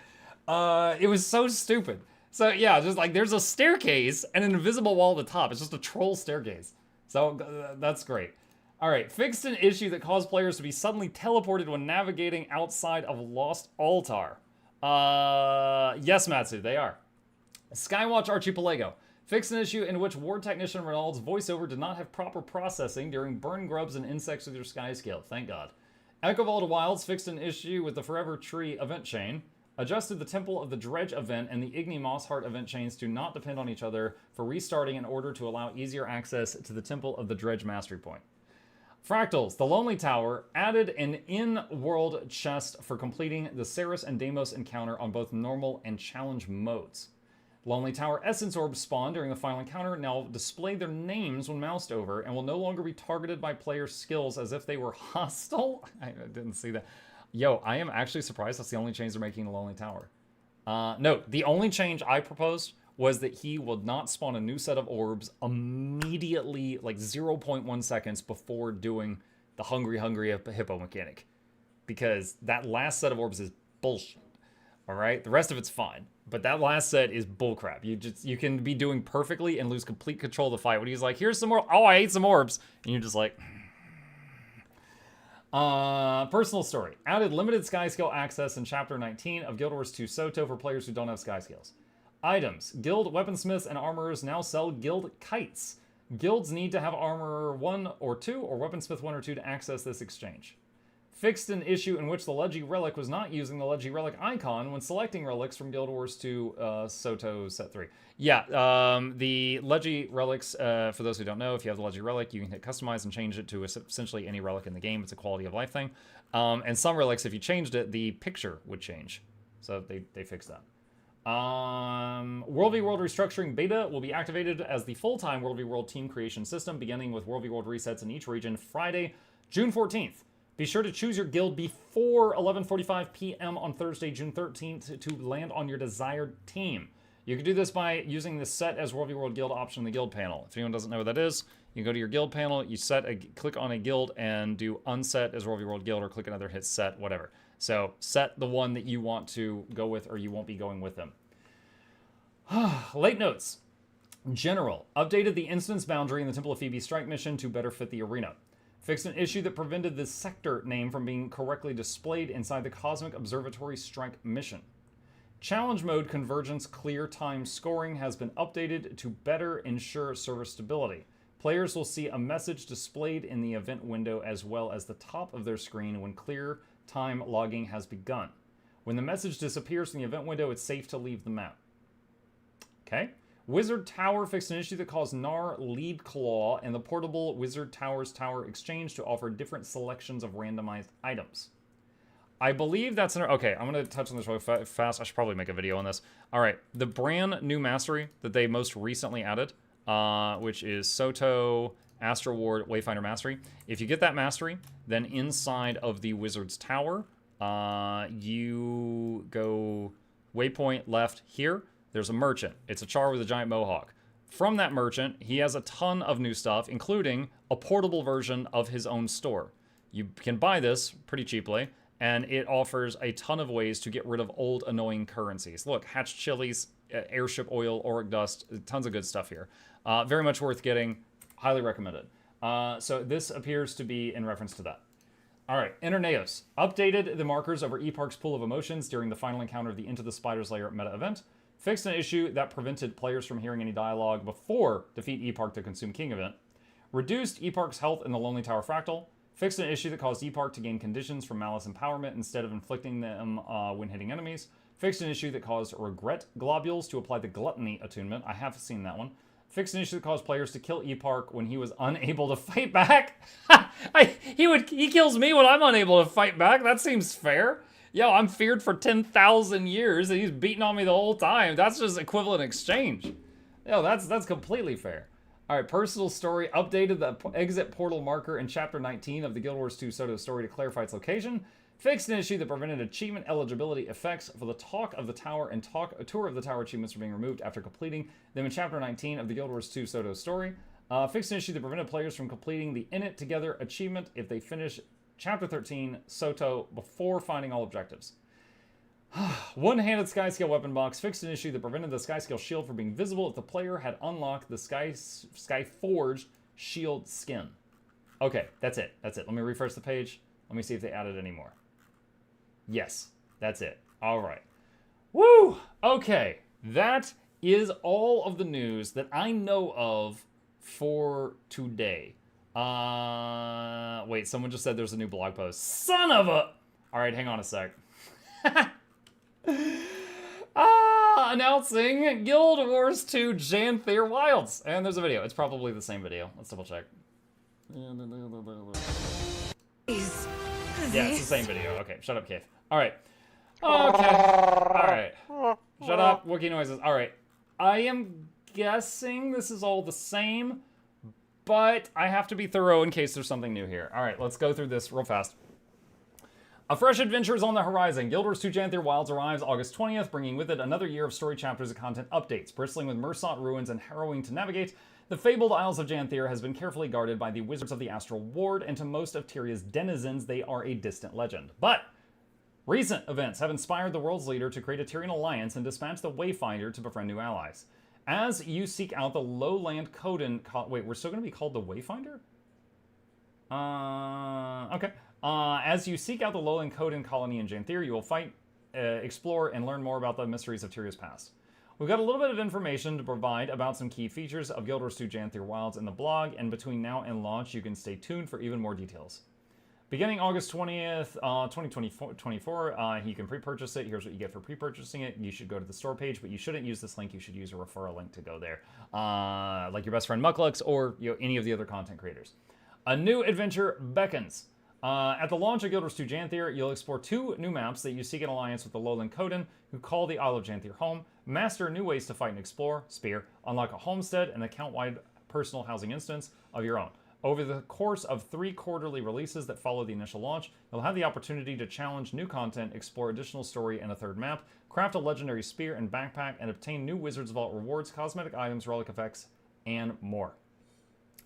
S1: It was so stupid. So yeah, just like there's a staircase and an invisible wall at the top. It's just a troll staircase. So that's great. All right, fixed an issue that caused players to be suddenly teleported when navigating outside of Lost Altar. Yes, Matsu, they are. Skywatch Archipelago. Fixed an issue in which Ward Technician Renault's voiceover did not have proper processing during burn grubs and insects with your sky scale. Thank God. Echovault Wilds fixed an issue with the Forever Tree event chain. Adjusted the Temple of the Dredge event and the Igni Mossheart event chains to not depend on each other for restarting in order to allow easier access to the Temple of the Dredge Mastery Point. Fractals, the Lonely Tower, added an in-world chest for completing the Ceres and Deimos encounter on both normal and challenge modes. Lonely Tower Essence Orbs spawn during the final encounter now display their names when moused over and will no longer be targeted by player skills as if they were hostile. I didn't see that. Yo, I am actually surprised that's the only change they're making in the Lonely Tower. No, the only change I proposed was that he will not spawn a new set of orbs immediately, like 0.1 seconds before doing the Hungry Hippo mechanic. Because that last set of orbs is bullshit. All right, the rest of it's fine, but that last set is bullcrap. You can be doing perfectly and lose complete control of the fight. When he's like, "Here's some more," oh, I ate some orbs, and you're just like. Personal story: added limited sky scale access in Chapter 19 of Guild Wars 2 Soto for players who don't have sky scales. Items: Guild weaponsmiths and armorers now sell Guild kites. Guilds need to have Armorer 1 or 2 or Weaponsmith 1 or 2 to access this exchange. Fixed an issue in which the Leggy Relic was not using the Leggy Relic icon when selecting relics from Guild Wars 2 Soto Set 3. Yeah, the Leggy Relics, for those who don't know, if you have the Leggy Relic, you can hit Customize and change it to essentially any relic in the game. It's a quality of life thing. And some relics, if you changed it, the picture would change. So they fixed that. World v World Restructuring Beta will be activated as the full-time World v World team creation system, beginning with World v World resets in each region Friday, June 14th. Be sure to choose your guild before 11:45 p.m. on Thursday, June 13th to land on your desired team. You can do this by using the Set as World v World Guild option in the guild panel. If anyone doesn't know what that is, you go to your guild panel, you click on a guild and do Unset as World v World Guild, or click another, hit Set, whatever. So set the one that you want to go with, or you won't be going with them. Late notes. General. Updated the instance boundary in the Temple of Phoebe strike mission to better fit the arena. Fixed an issue that prevented the sector name from being correctly displayed inside the Cosmic Observatory strike mission. Challenge mode convergence clear time scoring has been updated to better ensure server stability. Players will see a message displayed in the event window as well as the top of their screen when clear time logging has begun. When the message disappears from the event window, it's safe to leave the map. Okay. Wizard Tower fixed an issue that caused Gnar Lead Claw and the portable Wizard Tower's Tower Exchange to offer different selections of randomized items. I believe that's okay, I'm going to touch on this really fast. I should probably make a video on this. All right, the brand new mastery that they most recently added, which is Soto Astro Ward Wayfinder Mastery. If you get that mastery, then inside of the Wizard's Tower, you go waypoint left here. There's a merchant. It's a char with a giant mohawk. From that merchant, he has a ton of new stuff, including a portable version of his own store. You can buy this pretty cheaply, and it offers a ton of ways to get rid of old, annoying currencies. Look, hatched chilies, airship oil, auric dust, tons of good stuff here. Very much worth getting. Highly recommended. So this appears to be in reference to that. All right, Interneos updated the markers over E-Park's pool of emotions during the final encounter of the Into the Spider's Lair meta event. Fixed an issue that prevented players from hearing any dialogue before Defeat E-Park to Consume King event. Reduced E-Park's health in the Lonely Tower Fractal. Fixed an issue that caused E-Park to gain conditions from Malice Empowerment instead of inflicting them when hitting enemies. Fixed an issue that caused Regret Globules to apply the Gluttony attunement. I have seen that one. Fixed an issue that caused players to kill E-Park when he was unable to fight back. He kills me when I'm unable to fight back. That seems fair. Yo, I'm feared for 10,000 years and he's beating on me the whole time. That's just equivalent exchange. Yo, that's completely fair. All right, personal story. Updated the exit portal marker in Chapter 19 of the Guild Wars 2 Soto story to clarify its location. Fixed an issue that prevented achievement eligibility effects for the Talk of the Tower and Tour of the Tower achievements from being removed after completing them in Chapter 19 of the Guild Wars 2 Soto story. Fixed an issue that prevented players from completing the In It Together achievement if they finish Chapter 13 Soto before finding all objectives. One-handed Skyscale weapon box fixed an issue that prevented the Skyscale shield from being visible if the player had unlocked the Skyforged shield skin. Okay, that's it. That's it. Let me refresh the page. Let me see if they added any more. Yes, that's it. All right. Woo! Okay, that is all of the news that I know of for today. Wait, someone just said there's a new blog post. Son of a... All right, hang on a sec. Announcing Guild Wars 2 Janthier Wilds. And there's a video. It's probably the same video. Let's double check. Yeah, it's the same video. Okay, shut up, Keith. All right. Okay. All right. Shut up, Wookiee noises. All right. I am guessing this is all the same, but I have to be thorough in case there's something new here. All right, let's go through this real fast. A fresh adventure is on the horizon. Guild Wars 2 Janthier Wilds arrives August 20th, bringing with it another year of story chapters and content updates. Bristling with Mersat ruins and harrowing to navigate, the fabled Isles of Janthier has been carefully guarded by the Wizards of the Astral Ward, and to most of Tyria's denizens, they are a distant legend. But recent events have inspired the world's leader to create a Tyrian alliance and dispatch the Wayfinder to befriend new allies. As you seek out the lowland Coden... Wait, we're still going to be called the Wayfinder? Okay. As you seek out the lowland Coden colony in Janthier, you will fight, explore, and learn more about the mysteries of Tyria's past. We've got a little bit of information to provide about some key features of Guild Wars 2 Janthier Wilds in the blog, and between now and launch, you can stay tuned for even more details. Beginning August 20th, 2024, you can pre-purchase it. Here's what you get for pre-purchasing it. You should go to the store page, but you shouldn't use this link. You should use a referral link to go there, like your best friend Mukluk's or any of the other content creators. A new adventure beckons. At the launch of Guild Wars 2 Janthier, you'll explore 2 new maps that you seek an alliance with the lowland Coden, who call the Isle of Janthier home, master new ways to fight and explore, spear, unlock a homestead, and account-wide personal housing instance of your own. Over the course of 3 quarterly releases that follow the initial launch, you'll have the opportunity to challenge new content, explore additional story and a 3rd map, craft a legendary spear and backpack, and obtain new Wizards Vault rewards, cosmetic items, relic effects, and more.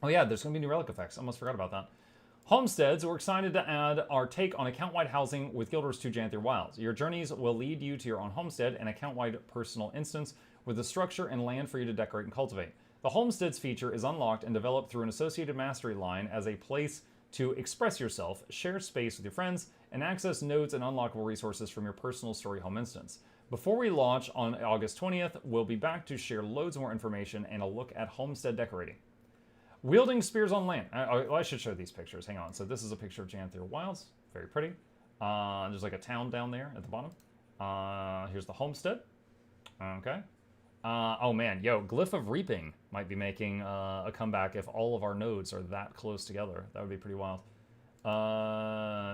S1: Oh yeah, there's going to be new relic effects. Almost forgot about that. Homesteads, we're excited to add our take on account-wide housing with Guild Wars 2 Janthier Wilds. Your journeys will lead you to your own homestead and account-wide personal instance with the structure and land for you to decorate and cultivate. The Homesteads feature is unlocked and developed through an associated mastery line as a place to express yourself, share space with your friends, and access nodes and unlockable resources from your personal story home instance. Before we launch on August 20th, we'll be back to share loads more information and a look at homestead decorating. Wielding spears on land. I should show these pictures. Hang on. So this is a picture of Janthier Wilds. Very pretty. There's like a town down there at the bottom. Here's the homestead. Okay. Oh man, yo, Glyph of Reaping might be making a comeback if all of our nodes are that close together. That would be pretty wild.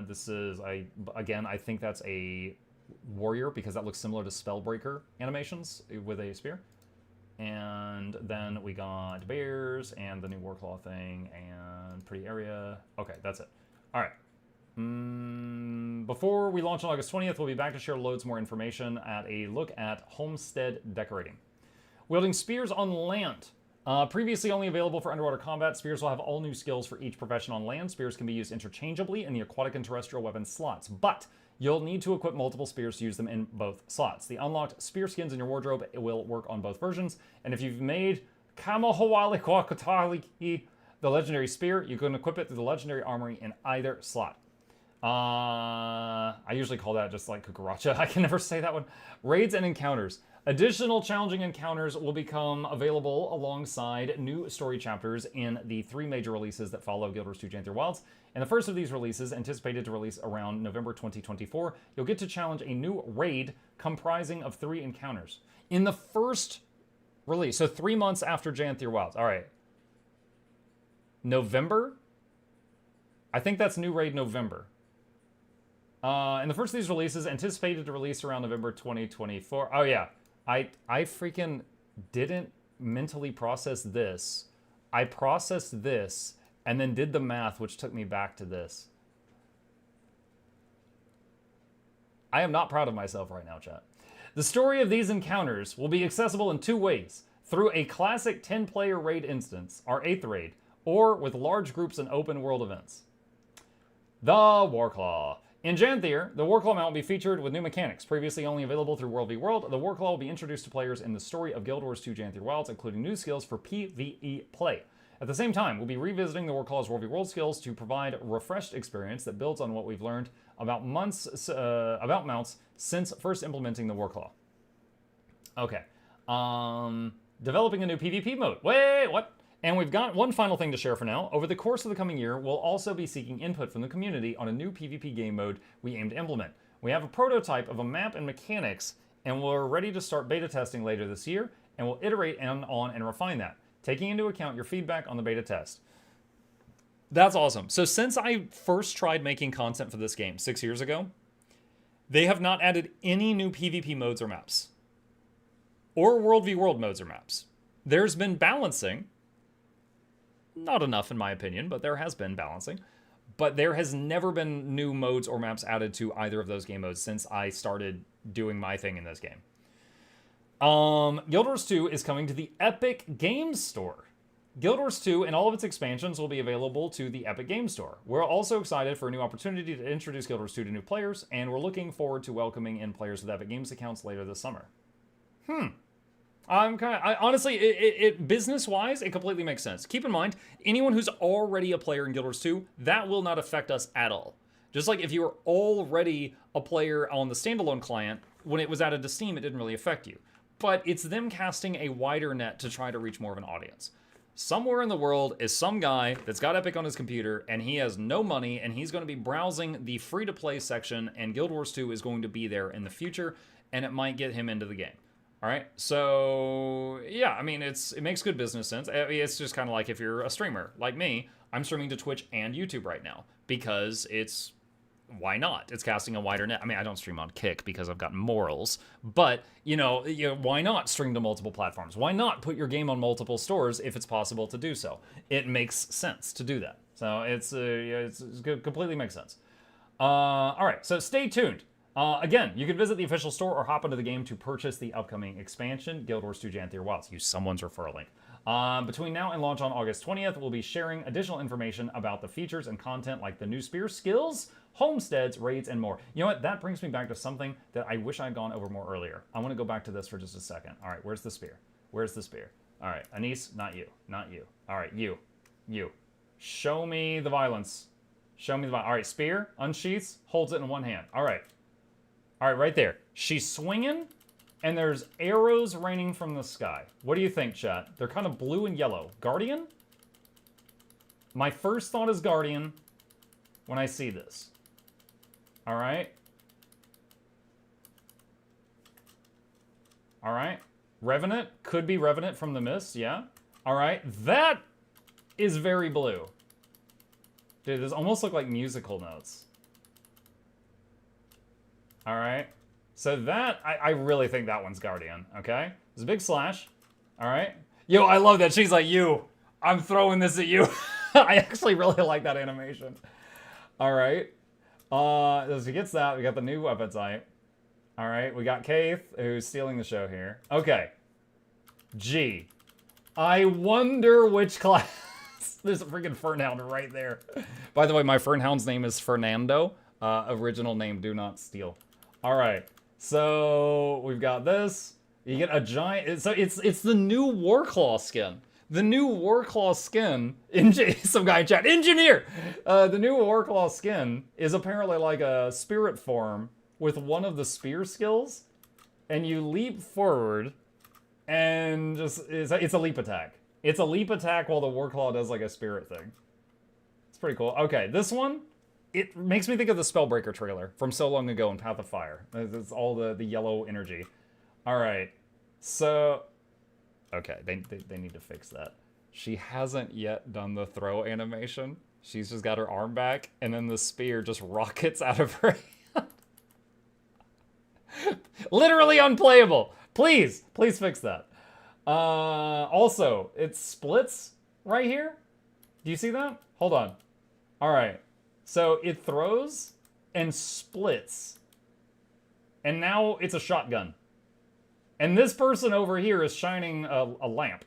S1: This is, again, I think that's a warrior because that looks similar to Spellbreaker animations with a spear. And then we got bears and the new Warclaw thing and pretty area. Okay, that's it. All right. Before we launch on August 20th, we'll be back to share loads more information at a look at homestead decorating. Wielding spears on land. Previously only available for underwater combat, spears will have all new skills for each profession on land. Spears can be used interchangeably in the aquatic and terrestrial weapon slots, but you'll need to equip multiple spears to use them in both slots. The unlocked spear skins in your wardrobe will work on both versions, and if you've made Kamahawali Kwakatali, the legendary spear, you can equip it through the legendary armory in either slot. I usually call that just like Kukaracha. I can never say that one. Raids and encounters. Additional challenging encounters will become available alongside new story chapters in the 3 major releases that follow Guild Wars 2 Janther Wilds. In the first of these releases, anticipated to release around November 2024, you'll get to challenge a new raid comprising of 3 encounters. In the first release, so 3 months after Janther Wilds. All right. November? I think that's new raid November. In the first of these releases, anticipated to release around November 2024. Oh yeah, I freaking didn't mentally process this. I processed this and then did the math, which took me back to this. I am not proud of myself right now, chat. The story of these encounters will be accessible in 2 ways. Through a classic 10-player raid instance, our 8th raid, or with large groups and open world events. The Warclaw. In Janther, the Warclaw mount will be featured with new mechanics. Previously only available through World v World, the Warclaw will be introduced to players in the story of Guild Wars 2 Janther Wilds, including new skills for PvE play. At the same time, we'll be revisiting the Warclaw's World v World skills to provide a refreshed experience that builds on what we've learned about mounts since first implementing the Warclaw. Okay. Developing a new PvP mode. Wait, what? And we've got one final thing to share for now. Over the course of the coming year, we'll also be seeking input from the community on a new PvP game mode we aim to implement. We have a prototype of a map and mechanics, and we're ready to start beta testing later this year, and we'll iterate on and refine that, taking into account your feedback on the beta test. That's awesome. So since I first tried making content for this game 6 years ago, they have not added any new PvP modes or maps. Or World v World modes or maps. There's been balancing. Not enough in my opinion, but there has been balancing. But there has never been new modes or maps added to either of those game modes since I started doing my thing in this game. Guild Wars 2 is coming to the Epic Games Store. Guild Wars 2 and all of its expansions will be available to the Epic Games Store. We're also excited for a new opportunity to introduce Guild Wars 2 to new players, and we're looking forward to welcoming in players with Epic Games accounts later this summer. Honestly, business-wise, it completely makes sense. Keep in mind, anyone who's already a player in Guild Wars 2, that will not affect us at all. Just like if you were already a player on the standalone client, when it was added to Steam, it didn't really affect you. But it's them casting a wider net to try to reach more of an audience. Somewhere in the world is some guy that's got Epic on his computer, and he has no money, and he's going to be browsing the free-to-play section, and Guild Wars 2 is going to be there in the future, and it might get him into the game. All right, so yeah, I mean, it makes good business sense. It's just kind of like if you're a streamer like me, I'm streaming to Twitch and YouTube right now because why not? It's casting a wider net. I mean, I don't stream on Kick because I've got morals, but you know, why not stream to multiple platforms? Why not put your game on multiple stores if it's possible to do so? It makes sense to do that. So it's completely makes sense. All right, so stay tuned. Again, you can visit the official store or hop into the game to purchase the upcoming expansion, Guild Wars 2 Janther Wilds. Use someone's referral link. Between now and launch on August 20th, we'll be sharing additional information about the features and content like the new spear skills, homesteads, raids, and more. You know what? That brings me back to something that I wish I'd gone over more earlier. I want to go back to this for just a second. All right, where's the spear? Where's the spear? All right, Anise, not you. Not you. All right, you. Show me the violence. Show me the violence. All right, spear, unsheaths, holds it in one hand. All right. All right, right there. She's swinging, and there's arrows raining from the sky. What do you think, chat? They're kind of blue and yellow. Guardian? My first thought is Guardian when I see this. All right. All right. Revenant? Could be Revenant from the Mist, yeah. All right. That is very blue. Dude, this almost look like musical notes. All right, so that, I really think that one's Guardian, okay? There's a big slash, all right? Yo, I love that. She's like, you, I'm throwing this at you. I actually really like that animation. All right, as he gets that, we got the new weapon type. All right, we got Kaith, who's stealing the show here. Okay, G. I wonder which class. There's a freaking Fernhound right there. By the way, my Fernhound's name is Fernando. Original name, do not steal. All right, so we've got this. You get a giant. So it's the new Warclaw skin. The new Warclaw skin. Some guy in chat. Engineer. The new Warclaw skin is apparently like a spirit form with one of the spear skills, and you leap forward, and just it's a leap attack. It's a leap attack while the Warclaw does like a spirit thing. It's pretty cool. Okay, this one, it makes me think of the Spellbreaker trailer from so long ago in Path of Fire. It's all the yellow energy. All right, so, okay, they need to fix that. She hasn't yet done the throw animation. She's just got her arm back, and then the spear just rockets out of her hand. Literally unplayable. Please fix that. Also, it splits right here. Do you see that? Hold on. All right. So it throws and splits. And now it's a shotgun. And this person over here is shining a lamp.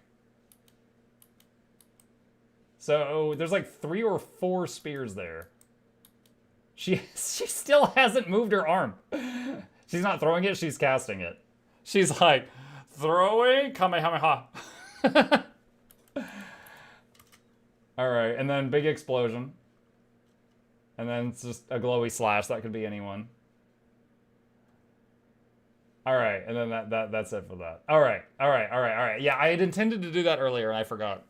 S1: So there's like 3 or 4 spears there. She still hasn't moved her arm. She's not throwing it, she's casting it. She's like, throwing Kamehameha. Alright, and then big explosion. And then it's just a glowy slash. That could be anyone. Alright, and then that's it for that. Alright. Yeah, I had intended to do that earlier and I forgot.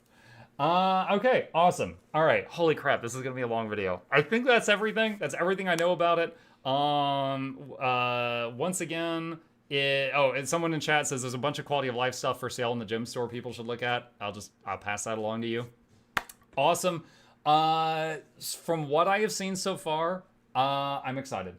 S1: Okay, awesome. Alright, holy crap, this is gonna be a long video. I think that's everything. That's everything I know about it. Once again, and someone in chat says there's a bunch of quality of life stuff for sale in the gem store people should look at. I'll pass that along to you. Awesome. From what I have seen so far, I'm excited.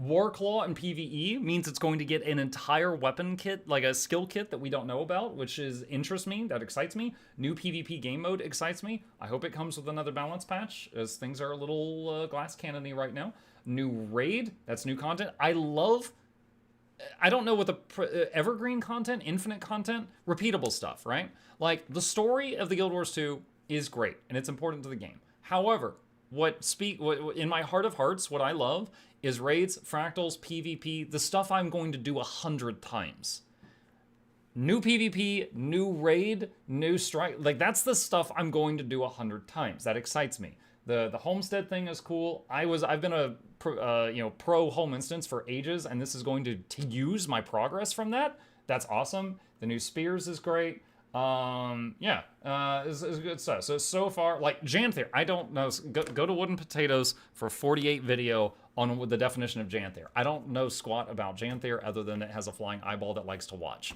S1: Warclaw and PvE means it's going to get an entire weapon kit, like a skill kit that we don't know about, which interests me, that excites me. New PvP game mode excites me. I hope it comes with another balance patch, as things are a little glass cannon-y right now. New raid, that's new content. I don't know what the evergreen content, infinite content, repeatable stuff, right? Like, the story of the Guild Wars 2 is great, and it's important to the game. However, in my heart of hearts, what I love is raids, fractals, PvP, the stuff I'm going to do 100 times. New PvP, new raid, new strike, like that's the stuff I'm going to do 100 times. That excites me. The homestead thing is cool. I've been a pro home instance for ages, and this is going to use my progress from that. That's awesome. The new spears is great. It's good stuff. So far, like Janther, I don't know. Go to Wooden Potatoes for 48 video on the definition of Janther. I don't know squat about Janther other than it has a flying eyeball that likes to watch.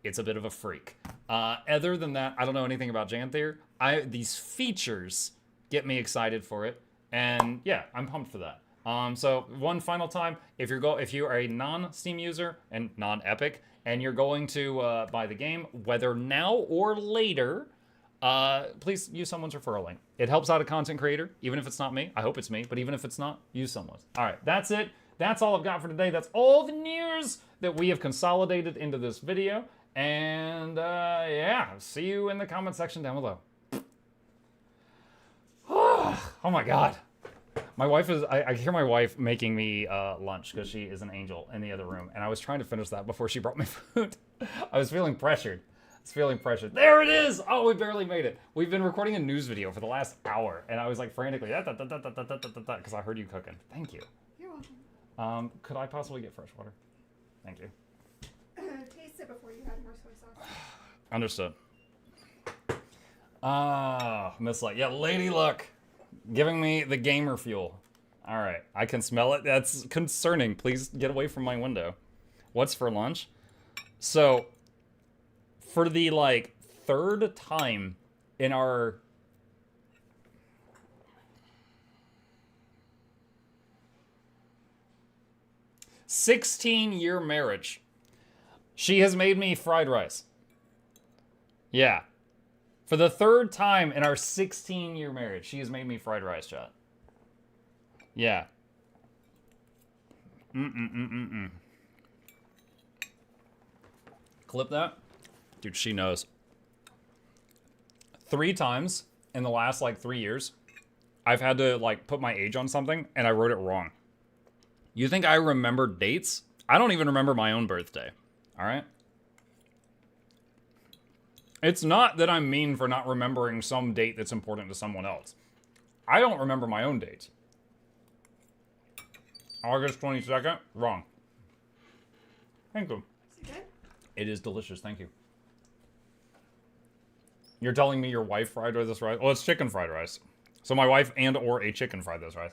S1: It's a bit of a freak. Other than that, I don't know anything about Janther. These features get me excited for it, and yeah, I'm pumped for that. So one final time, if you are a non-Steam user and non-Epic, and you're going to buy the game, whether now or later, please use someone's referral link. It helps out a content creator, even if it's not me. I hope it's me, but even if it's not, use someone's. All right, that's it. That's all I've got for today. That's all the news that we have consolidated into this video. And yeah, see you in the comment section down below. Oh my God. My wife is, I hear my wife making me lunch because she is an angel in the other room. And I was trying to finish that before she brought me food. I was feeling pressured. There it is! Oh, we barely made it. We've been recording a news video for the last hour. And I was like frantically, because I heard you cooking. Thank you.
S18: You're welcome.
S1: Could I possibly get fresh water? Thank you.
S18: Taste it before you add more soy sauce.
S1: Understood. Miss Light. Yeah, Lady Luck. Giving me the gamer fuel. All right, I can smell it. That's concerning. Please get away from my window. What's for lunch? So, for the, like, 3rd time in our... ...16-year marriage, she has made me fried rice. Yeah. For the 3rd time in our 16-year marriage, she has made me fried rice, chat. Yeah. Clip that? Dude, she knows. 3 times in the last like 3 years, I've had to like put my age on something and I wrote it wrong. You think I remember dates? I don't even remember my own birthday. All right. It's not that I'm mean for not remembering some date that's important to someone else. I don't remember my own dates. August 22nd? Wrong. Thank you.
S18: Is it good?
S1: It is delicious, thank you. You're telling me your wife fried this rice? Well, it's chicken fried rice. So my wife and or a chicken fried this rice.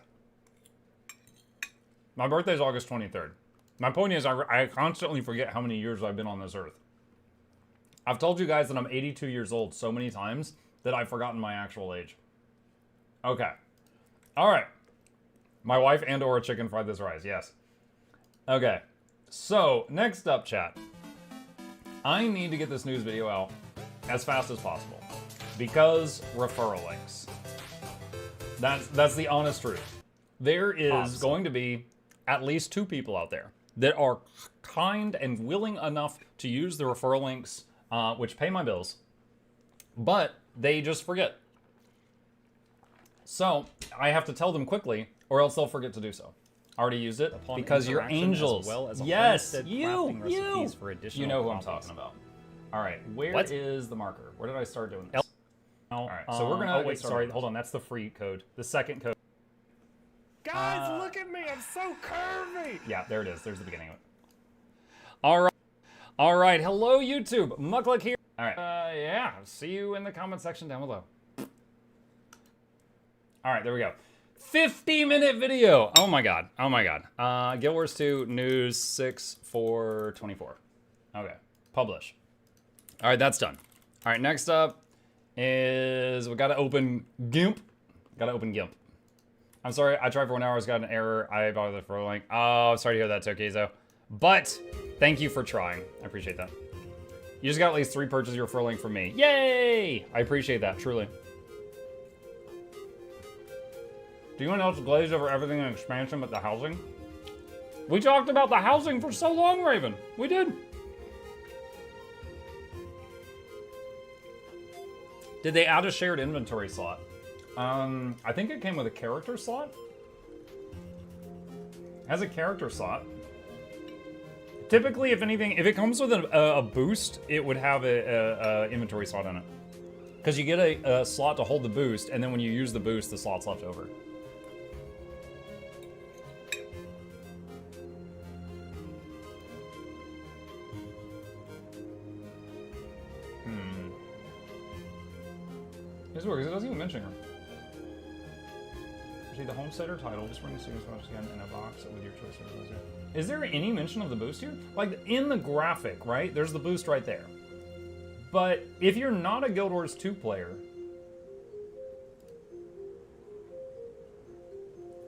S1: My birthday is August 23rd. My point is, I constantly forget how many years I've been on this earth. I've told you guys that I'm 82 years old so many times that I've forgotten my actual age. Okay. All right. My wife and or a chicken fried this rice, yes. Okay. So, next up, chat. I need to get this news video out as fast as possible because referral links. That's the honest truth. There is going to be at least 2 people out there that are kind and willing enough to use the referral links, which pay my bills, but they just forget. So I have to tell them quickly, or else they'll forget to do so. Already used it because you're angels.
S19: As well as
S1: Yes,
S19: recipes for additional
S1: you know who I'm
S19: copies.
S1: talking about. All right, where is the marker? Where did I start doing this?
S19: L
S1: All right, so we're gonna.
S19: oh, wait,
S1: sorry, hold on. That's the free code. The second code.
S17: Guys, look at me. I'm so curvy.
S1: Yeah, there it is. There's the beginning of it. All right. All right. Hello, YouTube. Mukluk here. All right. Yeah. See you in the comment section down below. All right. There we go. 50-minute video. Oh my god. Oh my god. Guild Wars 2 news 6/4/24. Okay. Publish. All right. That's done. All right. Next up is we got to open GIMP. Got to open GIMP. I'm sorry, I tried for 1 hour, it's got an error. I bought it for a link. Oh, sorry to hear that, Tokizo. But, thank you for trying. I appreciate that. You just got at least 3 purchases your referral link from me. Yay! I appreciate that, truly. Do you want else glaze over everything in expansion but the housing? We talked about the housing for so long, Raven. We did. Did they add a shared inventory slot? I think it came with a character slot. Has a character slot. Typically, if anything, if it comes with a boost, it would have a inventory slot in it. Because you get a slot to hold the boost, and then when you use the boost, the slot's left over. This works, it doesn't even mention her. See the homesteader title, just bring the series once again in a box with your choice of. Is there any mention of the boost here? Like in the graphic, right? There's the boost right there. But if you're not a Guild Wars 2 player,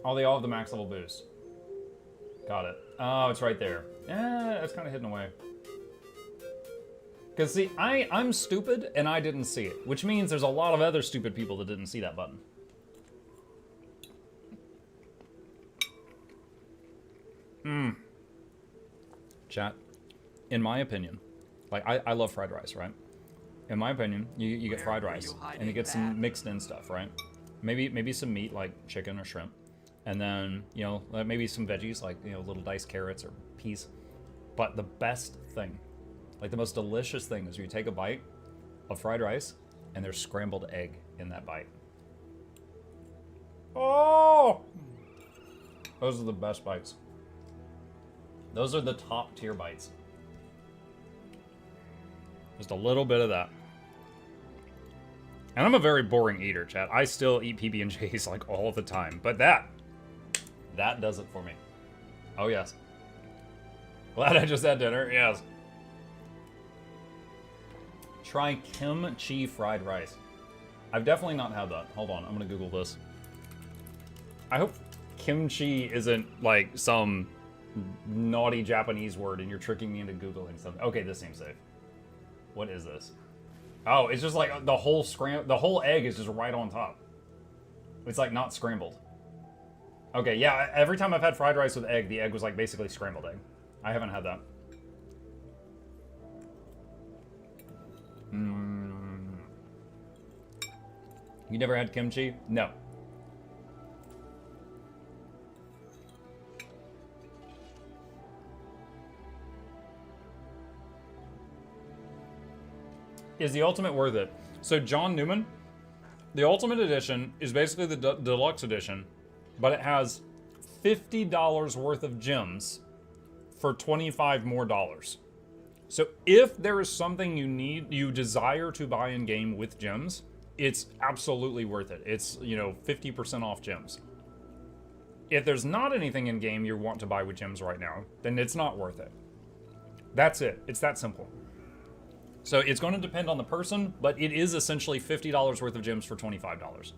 S1: oh, they all have the max level boost. Got it. Oh, it's right there. That's kind of hidden away. Because see, I'm stupid and I didn't see it, which means there's a lot of other stupid people that didn't see that button. Chat, in my opinion, like I love fried rice, right? In my opinion, you get fried rice and you get some mixed in stuff, right? Maybe some meat like chicken or shrimp, and then you know maybe some veggies like little diced carrots or peas. But the best thing, like the most delicious thing, is you take a bite of fried rice and there's scrambled egg in that bite. Oh, those are the best bites. Those are the top tier bites. Just a little bit of that. And I'm a very boring eater, chat. I still eat PB&Js like all the time. But that does it for me. Oh, yes. Glad I just had dinner, yes. Try kimchi fried rice. I've definitely not had that. Hold on, I'm gonna Google this. I hope kimchi isn't like some naughty Japanese word and you're tricking me into Googling something. Okay, this seems safe. What is this? Oh, it's just like the whole egg is just right on top. It's like not scrambled. Okay, yeah, every time I've had fried rice with egg, the egg was like basically scrambled egg. I haven't had that. You never had kimchi? No. Is the Ultimate worth it? So John Newman, the Ultimate Edition is basically the deluxe edition, but it has $50 worth of gems for $25 more. So if there is something you desire to buy in game with gems, it's absolutely worth it. It's, you know, 50% off gems. If there's not anything in game you want to buy with gems right now, then it's not worth it. That's it. It's that simple. So it's going to depend on the person, but it is essentially $50 worth of gems for $25.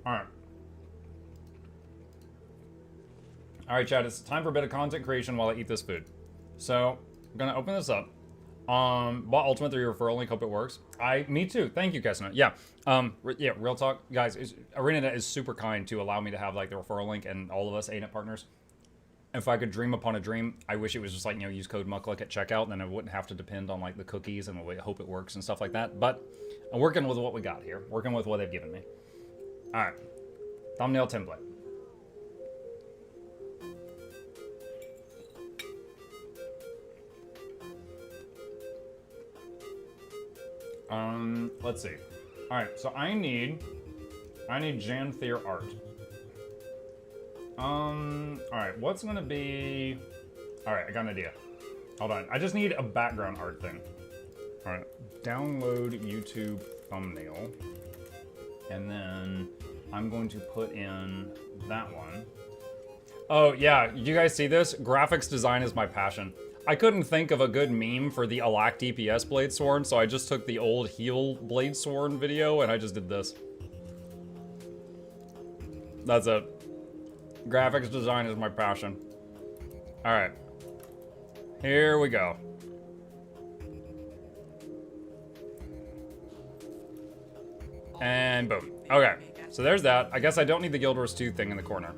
S1: All right. All right, chat, it's time for a bit of content creation while I eat this food. So I'm going to open this up. Bought Ultimate 3 referral link, hope it works. Me too. Thank you, Kesna. Yeah. Yeah, real talk, guys, ArenaNet is super kind to allow me to have like the referral link and all of us ANET partners. If I could dream upon a dream, I wish it was just like, you know, use code MUKLUK at checkout, and then I wouldn't have to depend on like the cookies and hope it works and stuff like that. But I'm working with what we got here. Working with what they've given me. All right. Thumbnail template. Let's see. All right, so I need Janthier art. All right, what's gonna be... All right, I got an idea. Hold on, I just need a background art thing. All right, download YouTube thumbnail. And then I'm going to put in that one. Oh yeah, you guys see this? Graphics design is my passion. I couldn't think of a good meme for the Alack DPS Bladesworn, so I just took the old heal Bladesworn video and I just did this. That's it. Graphics design is my passion. Alright. Here we go. And boom. Okay, so there's that. I guess I don't need the Guild Wars 2 thing in the corner.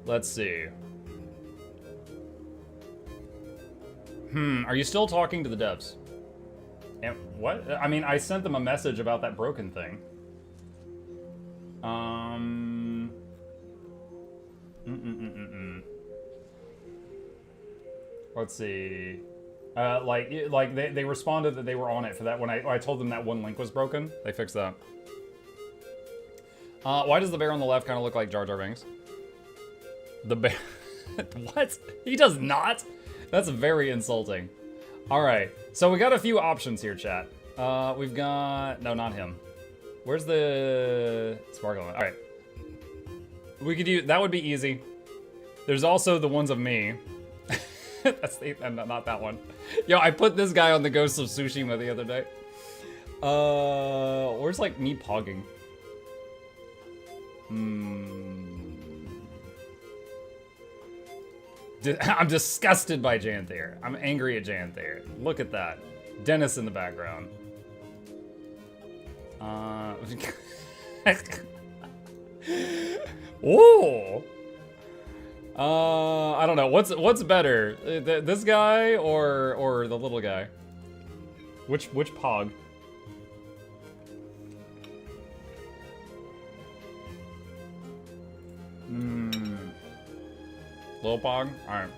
S1: Let's see. Are you still talking to the devs? And what? I mean, I sent them a message about that broken thing. Let's see. Like they responded that they were on it for that when I told them that one link was broken. They fixed that. Why does the bear on the left kind of look like Jar Jar Binks? The bear... What? He does not? That's very insulting. Alright, so we got a few options here, chat. We've got... No, not him. Where's the... Sparkle one? Alright. We could use... That would be easy. There's also the ones of me. That's the... Not that one. Yo, I put this guy on the Ghost of Tsushima the other day. Where's, like, me pogging? I'm disgusted by Janthier. I'm angry at Janthier. Look at that. Dennis in the background. Ooh. I don't know. What's better? This guy or the little guy? Which pog? Little pog? Alright.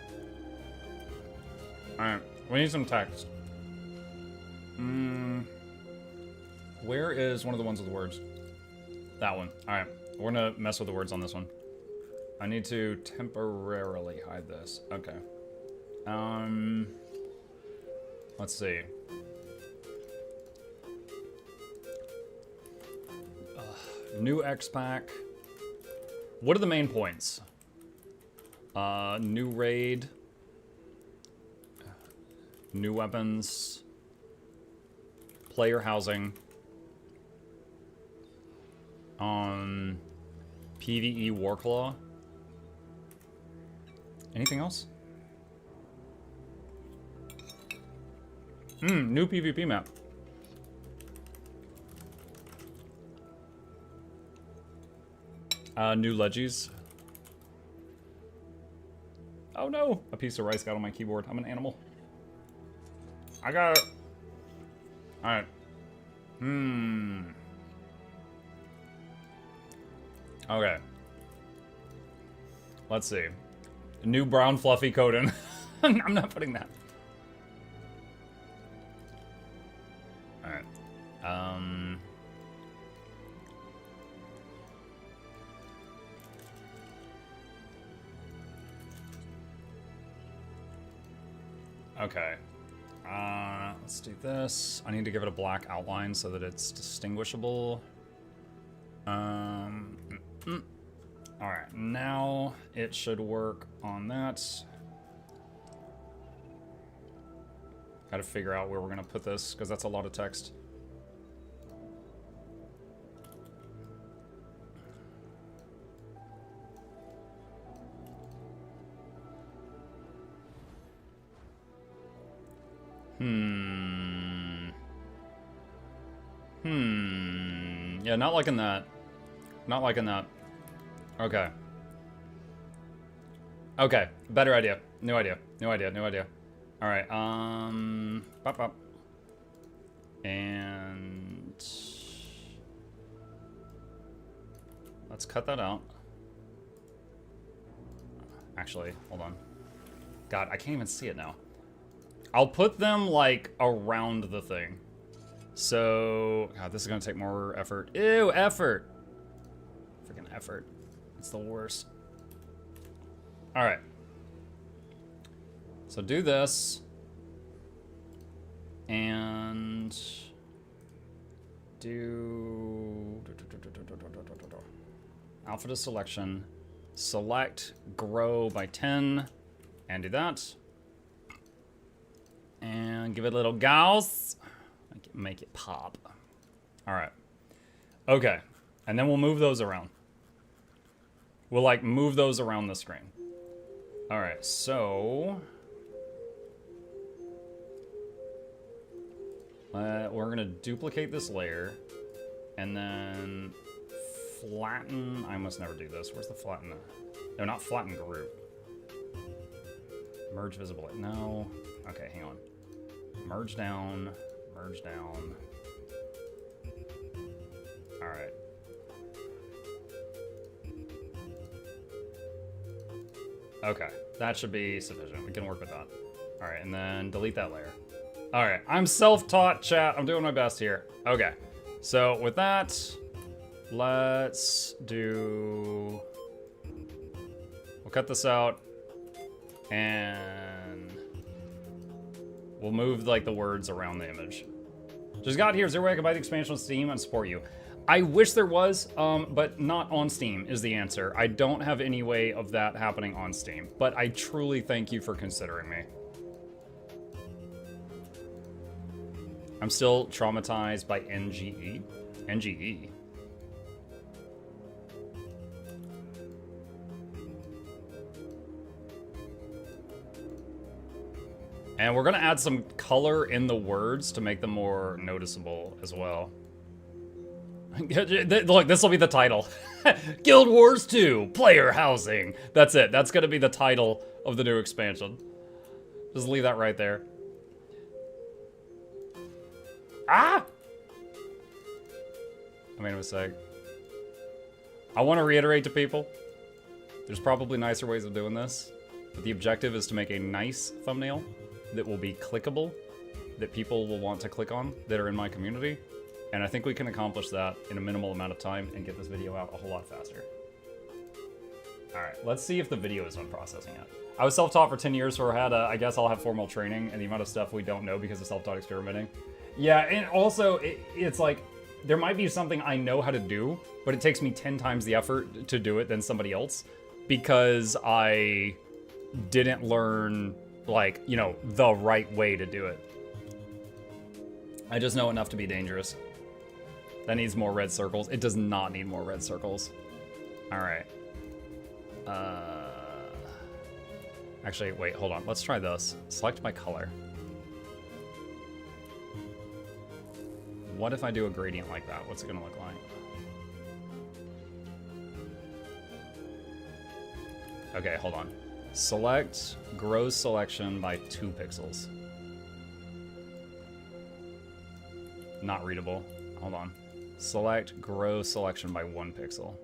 S1: Alright. We need some text. Where is one of the ones with the words? That one. Alright. We're gonna mess with the words on this one. I need to temporarily hide this. Okay. Let's see. New X-Pack. What are the main points? New raid. New weapons. Player housing. PvE Warclaw. Anything else? New PvP map. New Legis. Oh no! A piece of rice got on my keyboard. I'm an animal. I got it. Alright. Okay. Let's see. New brown fluffy coat in. I'm not putting that. Alright. Okay. Let's do this. I need to give it a black outline so that it's distinguishable. Alright, now it should work on that. Gotta figure out where we're gonna put this, because that's a lot of text. Yeah, not liking that. Not liking that. Okay. Okay, better idea. New idea. New idea. New idea. Alright, bop bop. And let's cut that out. Actually, hold on. God, I can't even see it now. I'll put them, like, around the thing. So, God, this is gonna take more effort. Ew, effort! Freaking effort. It's the worst. Alright. So do this. And do alpha to selection. Select grow by 10. And do that. And give it a little gauss. Make it pop. Alright. Okay. And then we'll move those around. We'll, like, move those around the screen. Alright, so we're gonna duplicate this layer. And then flatten. I must never do this. Where's the flatten? No, not flatten group. Merge visible. No. Okay, hang on. Merge down. Merge down. Alright. Okay, that should be sufficient. We can work with that. Alright, and then delete that layer. Alright, I'm self-taught, chat. I'm doing my best here. Okay, so with that, let's do... We'll cut this out, and we'll move, like, the words around the image. Just got here. Is there a way I can buy the expansion on Steam and support you? I wish there was, but not on Steam is the answer. I don't have any way of that happening on Steam, but I truly thank you for considering me. I'm still traumatized by NGE. NGE. And we're gonna add some color in the words to make them more noticeable as well. Look, this will be the title. Guild Wars 2, Player Housing. That's it. That's gonna be the title of the new expansion. Just leave that right there. Ah! I made a mistake. I want to reiterate to people, there's probably nicer ways of doing this, but the objective is to make a nice thumbnail that will be clickable, that people will want to click on, that are in my community. And I think we can accomplish that in a minimal amount of time and get this video out a whole lot faster. All right, let's see if the video is unprocessing yet. I was self-taught for 10 years, so I guess I'll have formal training, and the amount of stuff we don't know because of self-taught experimenting. Yeah, and also, it's like, there might be something I know how to do, but it takes me 10 times the effort to do it than somebody else, because I didn't learn, like, you know, the right way to do it. I just know enough to be dangerous. That needs more red circles. It does not need more red circles. All right. Actually, wait, hold on. Let's try this. Select by color. What if I do a gradient like that? What's it gonna look like? Okay, hold on. Select grows selection by 2 pixels. Not readable. Hold on. Select grow selection by 1 pixel.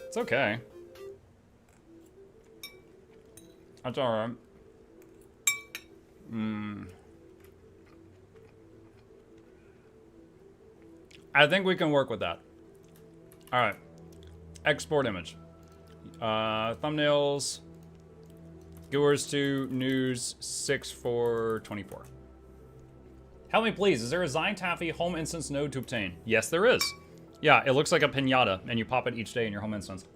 S1: It's okay. That's alright. I think we can work with that. Alright. Export image. Thumbnails. Viewers to news 6/4/24. Help me please, is there a Zion Taffy home instance node to obtain? Yes, there is. Yeah, it looks like a pinata, and you pop it each day in your home instance.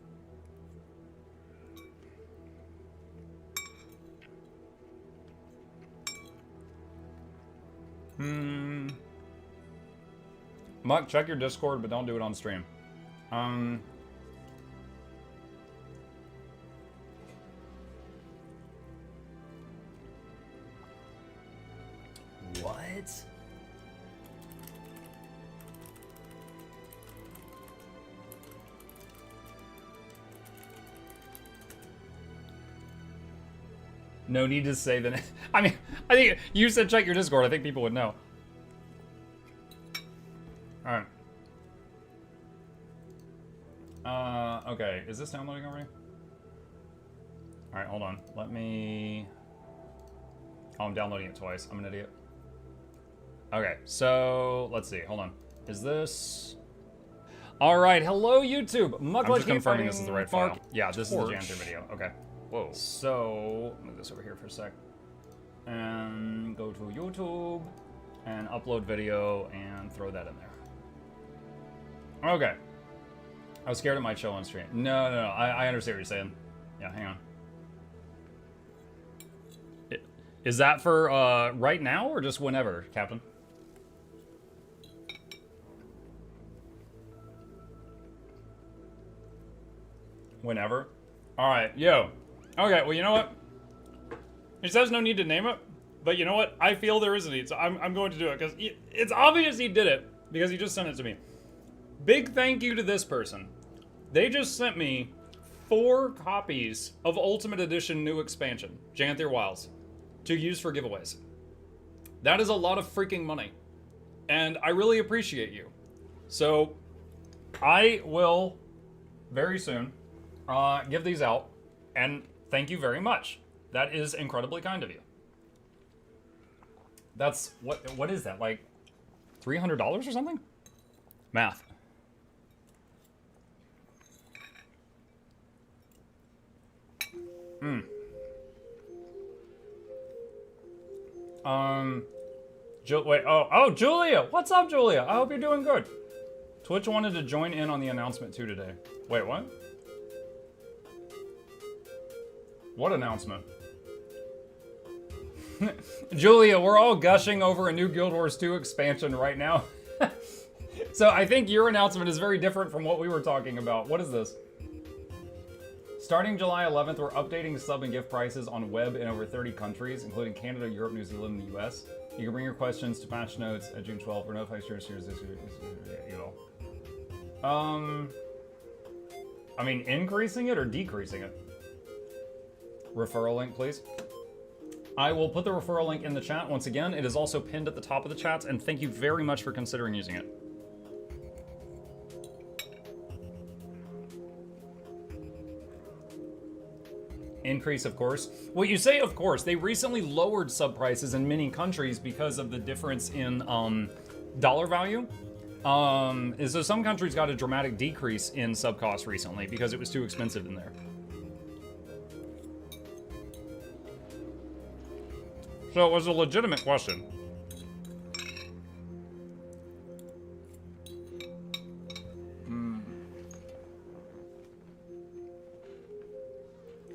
S1: Muck, check your Discord, but don't do it on stream. What? No need to say the name. I mean, I think you said check your Discord. I think people would know. Alright. Okay. Is this downloading already? Alright, hold on. Let me... Oh, I'm downloading it twice. I'm an idiot. Okay, so... Let's see. Hold on. Is this... Alright, hello YouTube! I'm just confirming this is the right file. Yeah, this is the Jan 3 video. Okay. Whoa. So, move this over here for a sec. And go to YouTube, and upload video, and throw that in there. Okay. I was scared it might show on stream. No. I understand what you're saying. Yeah, hang on. Is that for right now, or just whenever, Captain? Whenever? Alright, yo. Okay, well, you know what? It says no need to name it, but you know what? I feel there is a need, so I'm going to do it, because it's obvious he did it, because he just sent it to me. Big thank you to this person. They just sent me 4 copies of Ultimate Edition New Expansion, Janthir Wilds, to use for giveaways. That is a lot of freaking money, and I really appreciate you. So, I will, very soon, give these out, and thank you very much. That is incredibly kind of you. That's, what is that, like $300 or something? Math. Wait, oh, Julia! What's up, Julia? I hope you're doing good. Twitch wanted to join in on the announcement too today. Wait, what? What announcement? Julia, we're all gushing over a new Guild Wars 2 expansion right now. So I think your announcement is very different from what we were talking about. What is this? Starting July 11th, we're updating sub and gift prices on web in over 30 countries, including Canada, Europe, New Zealand, and the US. You can bring your questions to patch notes at June 12th. We're notified this year. I mean, increasing it or decreasing it? Referral link, please. I will put the referral link in the chat. Once again, it is also pinned at the top of the chats, and thank you very much for considering using it. Increase, of course. Well, you say of course. They recently lowered sub prices in many countries because of the difference in dollar value. So some countries got a dramatic decrease in sub costs recently because it was too expensive in there. So it was a legitimate question.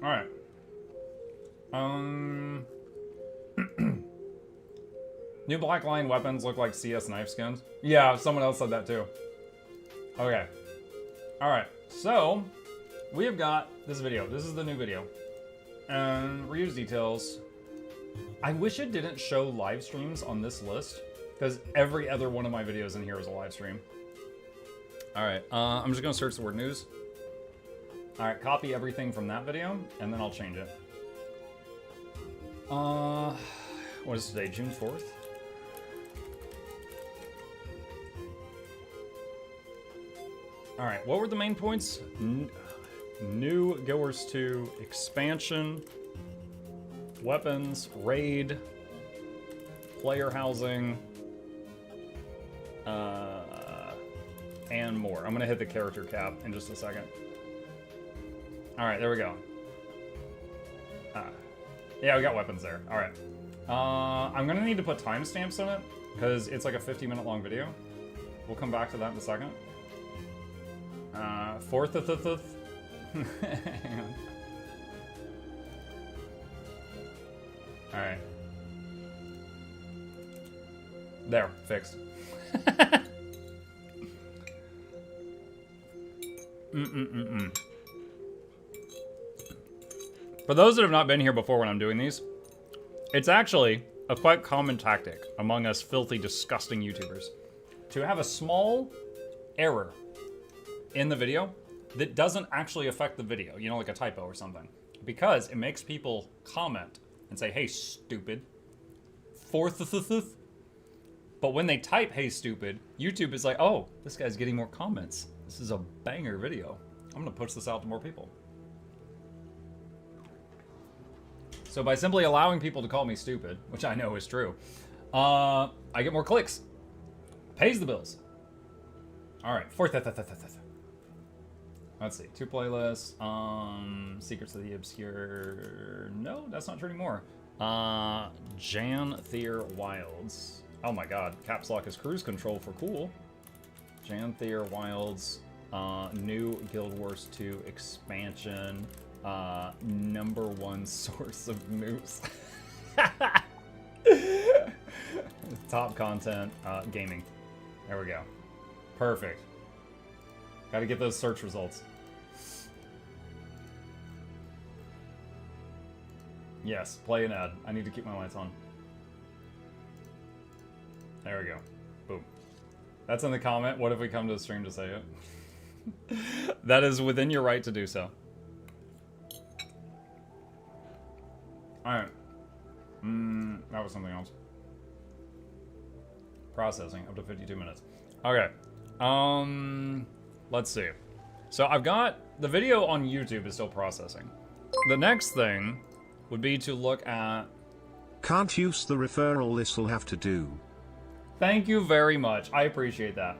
S1: All right. New Black Line weapons look like CS knife skins. Yeah, someone else said that too. Okay. All right. So we have got this video. This is the new video. And reuse details. I wish it didn't show live streams on this list, because every other one of my videos in here is a live stream. Alright, I'm just gonna search the word news. Alright, copy everything from that video, and then I'll change it. What is today, June 4th? Alright, what were the main points? New Guild Wars 2 expansion, weapons, raid, player housing, and more. I'm gonna hit the character cap in just a second. Alright, there we go. Yeah, we got weapons there. Alright. I'm gonna need to put timestamps on it, because it's like a 50-minute long video. We'll come back to that in a second. Hang on. Alright. There, fixed. For those that have not been here before when I'm doing these, it's actually a quite common tactic among us filthy, disgusting YouTubers to have a small error in the video that doesn't actually affect the video, you know, like a typo or something, because it makes people comment and say, hey, stupid. But when they type, hey, stupid, YouTube is like, oh, this guy's getting more comments. This is a banger video. I'm gonna push this out to more people. So by simply allowing people to call me stupid, which I know is true, I get more clicks. Pays the bills. All right, let's see, 2 playlists, Secrets of the Obscure, no, that's not true anymore. Janthier Wilds. Oh my god, caps lock is cruise control for cool. Janthier Wilds, new Guild Wars 2 expansion, #1 source of moose. Top content, gaming. There we go. Perfect. Gotta get those search results. Yes, play an ad. I need to keep my lights on. There we go. Boom. That's in the comment. What if we come to the stream to say it? That is within your right to do so. Alright. That was something else. Processing, up to 52 minutes. Okay. Let's see. So I've got, the video on YouTube is still processing. The next thing would be to look at...
S2: Can't use the referral, this'll have to do.
S1: Thank you very much. I appreciate that.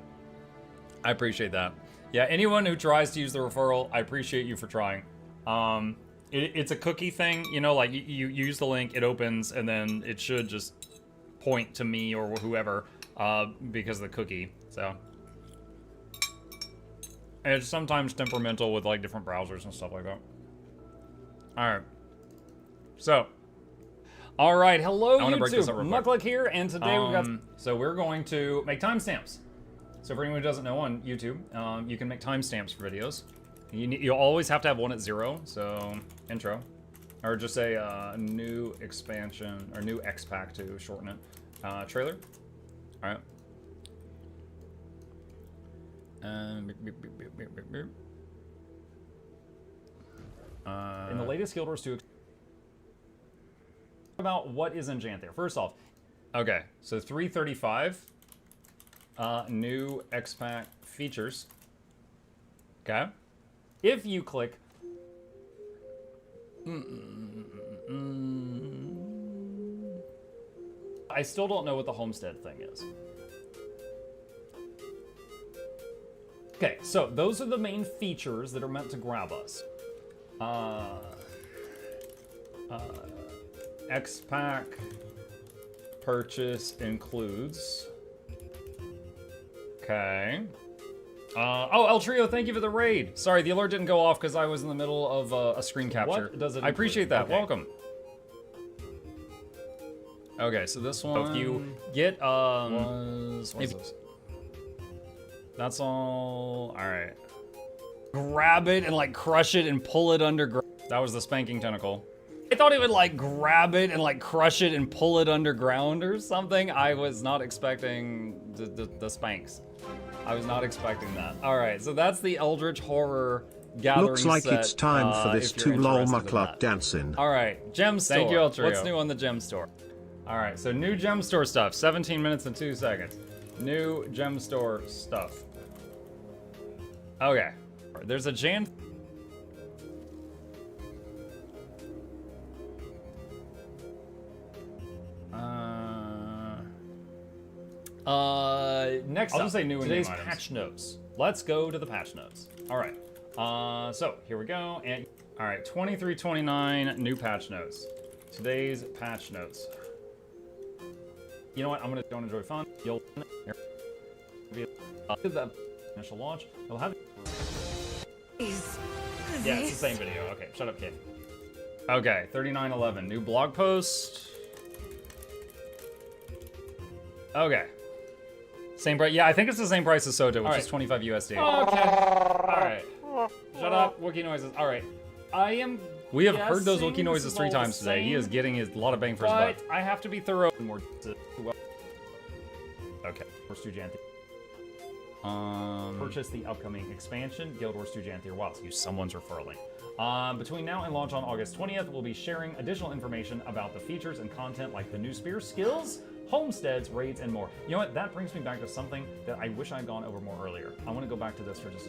S1: I appreciate that. Yeah, anyone who tries to use the referral, I appreciate you for trying. It's a cookie thing, you know, like you use the link, it opens, and then it should just point to me or whoever because of the cookie, so. And it's sometimes temperamental with like different browsers and stuff like that. All right. So. All right, hello YouTube, Mukluk here, and today we've got, so we're going to make timestamps. So for anyone who doesn't know, on YouTube, you can make timestamps for videos. You always have to have one at 0, so intro. Or just say new expansion, or new X-Pack to shorten it. Trailer. All right. In the latest Guild Wars 2 about what is in Janthier. First off, okay, so 335 new X-Pack features. Okay. If you click I still don't know what the homestead thing is. Okay, so those are the main features that are meant to grab us. X-Pack purchase includes... Okay. Oh, El Trio, thank you for the raid. Sorry, the alert didn't go off because I was in the middle of a screen capture.
S19: What does it
S1: I appreciate that.
S19: Okay.
S1: Welcome. Okay, so this one, if you get, what's this? That's all right. Grab it and like crush it and pull it under. That was the spanking tentacle. I thought it would like grab it and like crush it and pull it underground or something. I was not expecting the spanks. I was not expecting that. All right, so that's the Eldritch Horror Gathering
S2: Looks like
S1: set,
S2: it's time for this
S1: if you're
S2: too lol
S1: interested in
S2: mukluk
S1: that.
S2: dancing.
S1: All right, gem store.
S19: Thank you, El Trio.
S1: What's new on the gem store? All right, so new gem store stuff. 17 minutes and 2 seconds. New gem store stuff. Okay, there's a Jan. Next
S19: I'll
S1: up,
S19: just say new and
S1: today's
S19: name items.
S1: patch notes. Let's go to the patch notes. All right, so here we go. And all right, 2329 new patch notes. Today's patch notes. You know what? I'm gonna go and enjoy fun. You'll the initial launch. You'll have. Yeah, it's the same video. Okay, shut up, kid. Okay, 3911 new blog post. Okay. Same price. Yeah, I think it's the same price as Soto, which is 25 USD. Okay. All right. Shut up. Wookie noises. All right. We have heard those Wookie noises 3 times today. He is getting a lot of bang for his buck. I have to be thorough. More. Okay. Wars 2 Janthier. Purchase the upcoming expansion, Guild Wars 2 Janthier Wilds. Use someone's referral link. Between now and launch on August 20th, we'll be sharing additional information about the features and content like the new spear skills, homesteads, raids, and more. You know what? That brings me back to something that I wish I'd gone over more earlier. I want to go back to this for just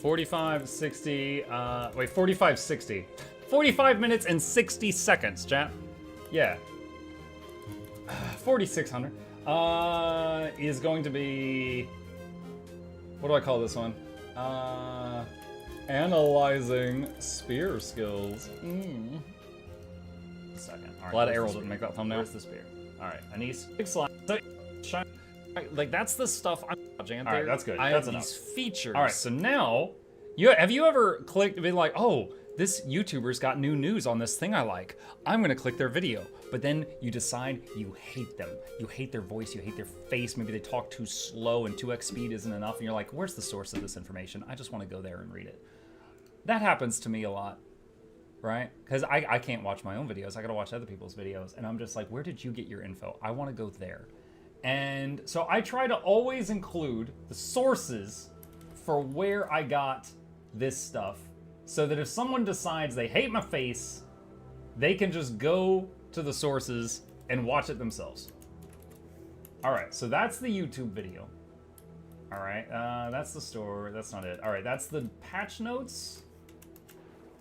S1: 45, 60, wait, 45, 60. 45 minutes and 60 seconds, chat. Yeah. 4,600 is going to be, what do I call this one? Analyzing spear skills. Second. All right, glad Errol didn't make that thumbnail. Where's the spear? All right, Anise. Big slide. Like, that's the stuff I'm watching. All right, that's good. I have these features. All right, so now, have you ever clicked and been like, oh, this YouTuber's got new news on this thing I like. I'm gonna click their video. But then you decide you hate them. You hate their voice, you hate their face. Maybe they talk too slow and 2x speed isn't enough. And you're like, where's the source of this information? I just wanna go there and read it. That happens to me a lot, right? Because I can't watch my own videos. I gotta watch other people's videos. And I'm just like, where did you get your info? I wanna go there. And so I try to always include the sources for where I got this stuff, so that if someone decides they hate my face, they can just go to the sources and watch it themselves. All right, so that's the YouTube video. All right, that's the store. That's not it. All right, that's the patch notes.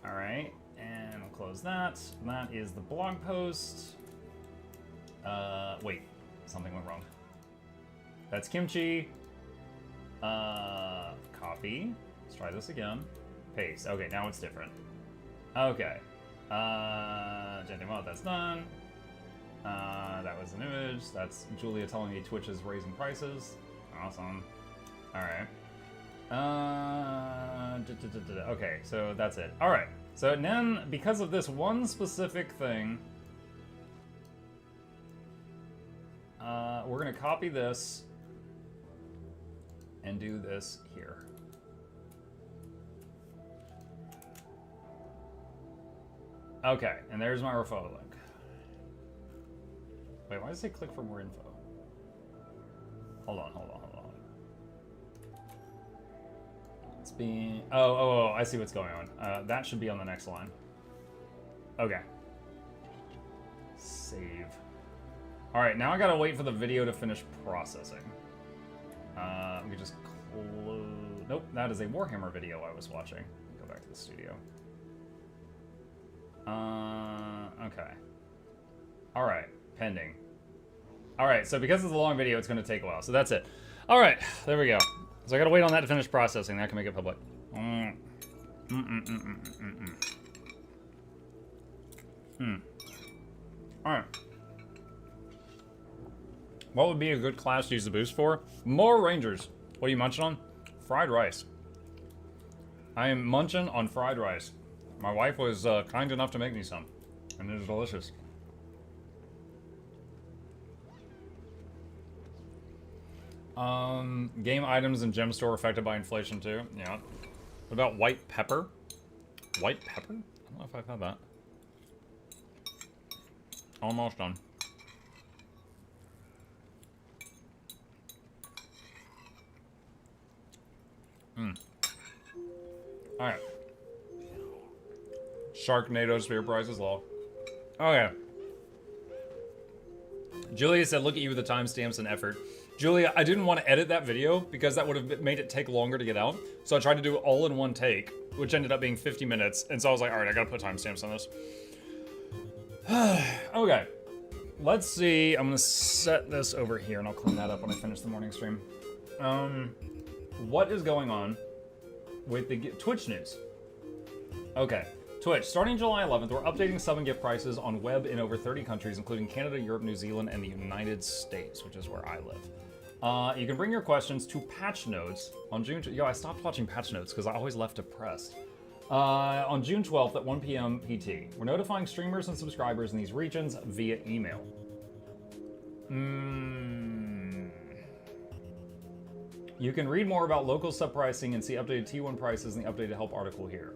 S1: All right, and we'll close that. That is the blog post. Wait, something went wrong. That's kimchi. Copy. Let's try this again. Paste. Okay, now it's different. Okay. Well, that's done. That was an image. That's Julia telling me Twitch is raising prices. Awesome. Alright. Okay, so that's it. Alright. So then, because of this one specific thing, we're gonna copy this and do this here. Okay, and there's my referral link. Wait, why does it say click for more info? Hold on. It's being... Oh, I see what's going on. That should be on the next line. Okay. Save. Alright, now I gotta wait for the video to finish processing. We just close... Nope, that is a Warhammer video I was watching. Go back to the studio. Okay. Alright, pending. Alright, so because it's a long video, it's going to take a while. So that's it. Alright, there we go. So I gotta wait on that to finish processing. That can make it public. Alright. What would be a good class to use the boost for? More Rangers. What are you munching on? Fried rice. I am munching on fried rice. My wife was kind enough to make me some, and it is delicious. Game items and gem store affected by inflation too. Yeah. What about white pepper? White pepper? I don't know if I've had that. Almost done. Alright. Sharknado Spirit Price is low. Okay. Julia said, look at you with the timestamps and effort. Julia, I didn't want to edit that video because that would have made it take longer to get out. So I tried to do it all in one take, which ended up being 50 minutes. And so I was like, all right, I gotta put timestamps on this. Okay. Let's see. I'm gonna set this over here and I'll clean that up when I finish the morning stream. What is going on with the Twitch news? Okay. Twitch, starting July 11th, we're updating sub and gift prices on web in over 30 countries, including Canada, Europe, New Zealand, and the United States, which is where I live. You can bring your questions to Patch Notes on June... Yo, I stopped watching Patch Notes because I always left depressed. On June 12th at 1 p.m. PT. We're notifying streamers and subscribers in these regions via email. You can read more about local sub pricing and see updated T1 prices in the updated help article here.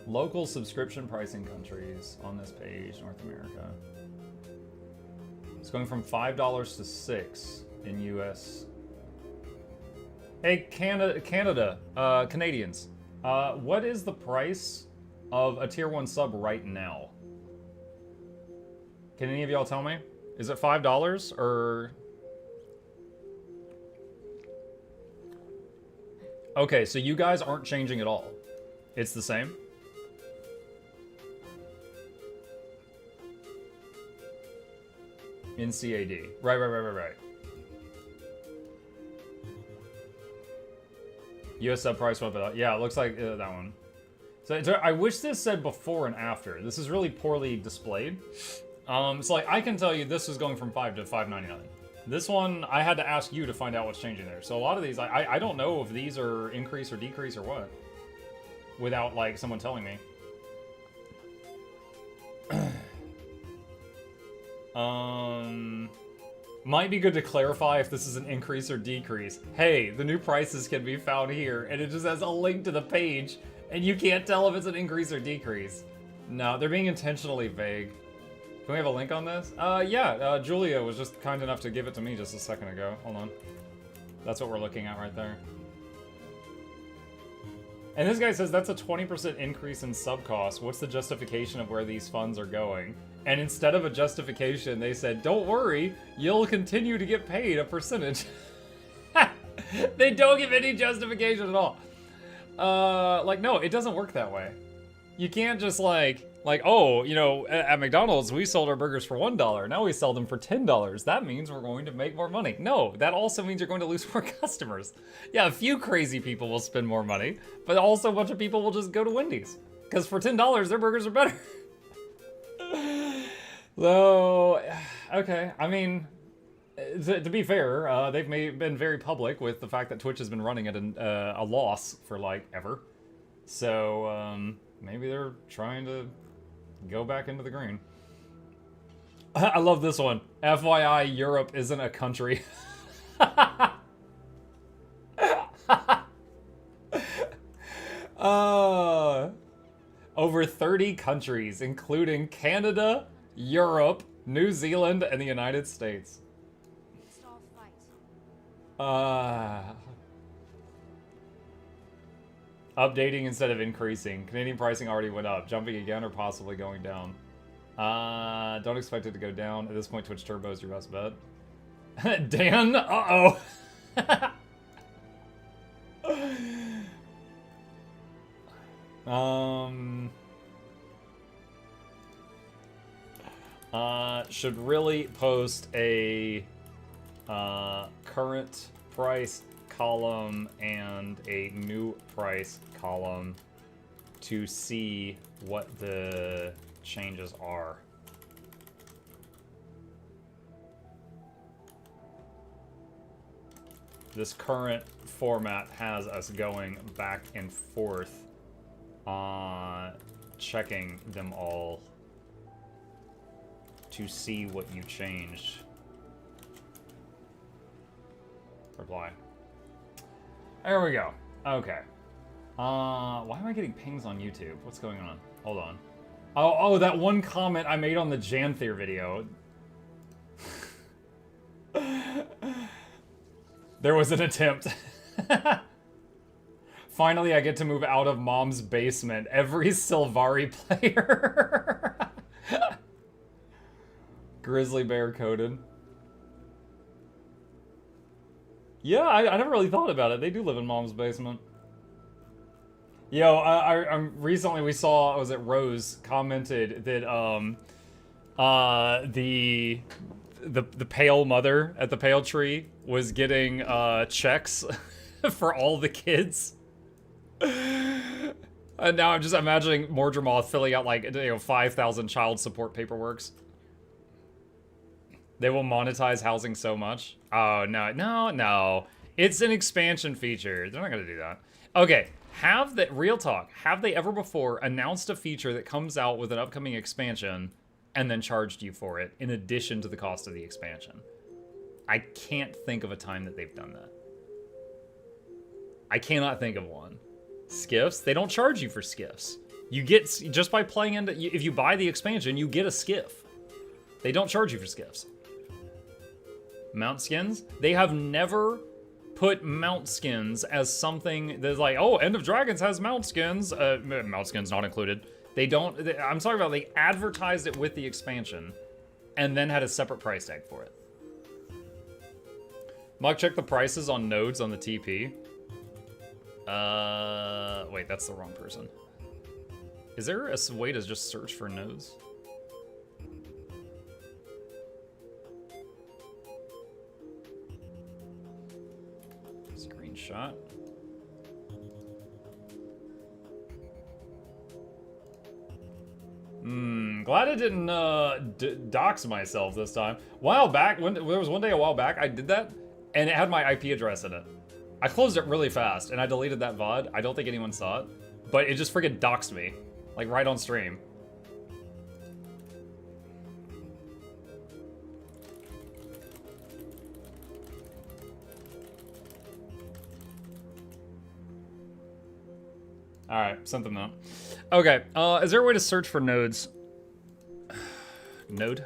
S1: Local subscription pricing countries on this page, North America. It's going from $5 to $6 in US. Hey, Canadians, what is the price of a tier 1 sub right now? Can any of y'all tell me? Is it $5 or... Okay, so you guys aren't changing at all. It's the same? In CAD. Right. US sub price went up. Yeah, it looks like that one. So I wish this said before and after. This is really poorly displayed. So like I can tell you this is going from $5 to $5.99. This one I had to ask you to find out what's changing there. So a lot of these I don't know if these are increase or decrease or what, without like someone telling me. Might be good to clarify if this is an increase or decrease. Hey, the new prices can be found here, and it just has a link to the page, and you can't tell if it's an increase or decrease. No, they're being intentionally vague. Can we have a link on this? Yeah, Julia was just kind enough to give it to me just a second ago. Hold on. That's what we're looking at right there. And this guy says that's a 20% increase in sub costs. What's the justification of where these funds are going? And instead of a justification, they said, don't worry, you'll continue to get paid a percentage. They don't give any justification at all. Like, no, it doesn't work that way. You can't just like, oh, you know, at McDonald's, we sold our burgers for $1. Now we sell them for $10. That means we're going to make more money. No, that also means you're going to lose more customers. Yeah, a few crazy people will spend more money, but also a bunch of people will just go to Wendy's. Because for $10, their burgers are better. So, okay, I mean, to be fair, they've been very public with the fact that Twitch has been running at a loss for, like, ever. So, maybe they're trying to go back into the green. I love this one. FYI, Europe isn't a country. Over 30 countries, including Canada, Europe, New Zealand, and the United States. Updating instead of increasing. Canadian pricing already went up. Jumping again or possibly going down. Don't expect it to go down. At this point, Twitch Turbo is your best bet. Dan? Uh-oh. Should really post a current price column and a new price column to see what the changes are. This current format has us going back and forth, checking them all to see what you changed. Reply. There we go. Okay. Why am I getting pings on YouTube? What's going on? Hold on. Oh, that one comment I made on the Janthier video. There was an attempt. Finally, I get to move out of mom's basement. Every Sylvari player. Grizzly bear coded. Yeah, I never really thought about it. They do live in mom's basement. Yo, recently we saw, was it Rose commented that the pale mother at the pale tree was getting checks for all the kids. And now I'm just imagining Mordremoth filling out like 5,000 child support paperworks. They will monetize housing so much. Oh no. It's an expansion feature. They're not gonna do that. Okay. Real talk, have they ever before announced a feature that comes out with an upcoming expansion and then charged you for it in addition to the cost of the expansion? I can't think of a time that they've done that. I cannot think of one. Skiffs? They don't charge you for skiffs. You get, just by playing into, if you buy the expansion, you get a skiff. They don't charge you for skiffs. Mount skins? They have never put mount skins as something that's like, oh, End of Dragons has mount skins. Mount skins not included. They don't, I'm talking about they advertised it with the expansion and then had a separate price tag for it. Mug, check the prices on nodes on the TP. Wait, that's the wrong person. Is there a way to just search for nodes? Screenshot. Glad I didn't dox myself this time. While back, there was one day a while back, I did that, and it had my IP address in it. I closed it really fast, and I deleted that VOD. I don't think anyone saw it, but it just friggin' doxed me, like right on stream. Alright, sent them out. Okay, is there a way to search for nodes? Node?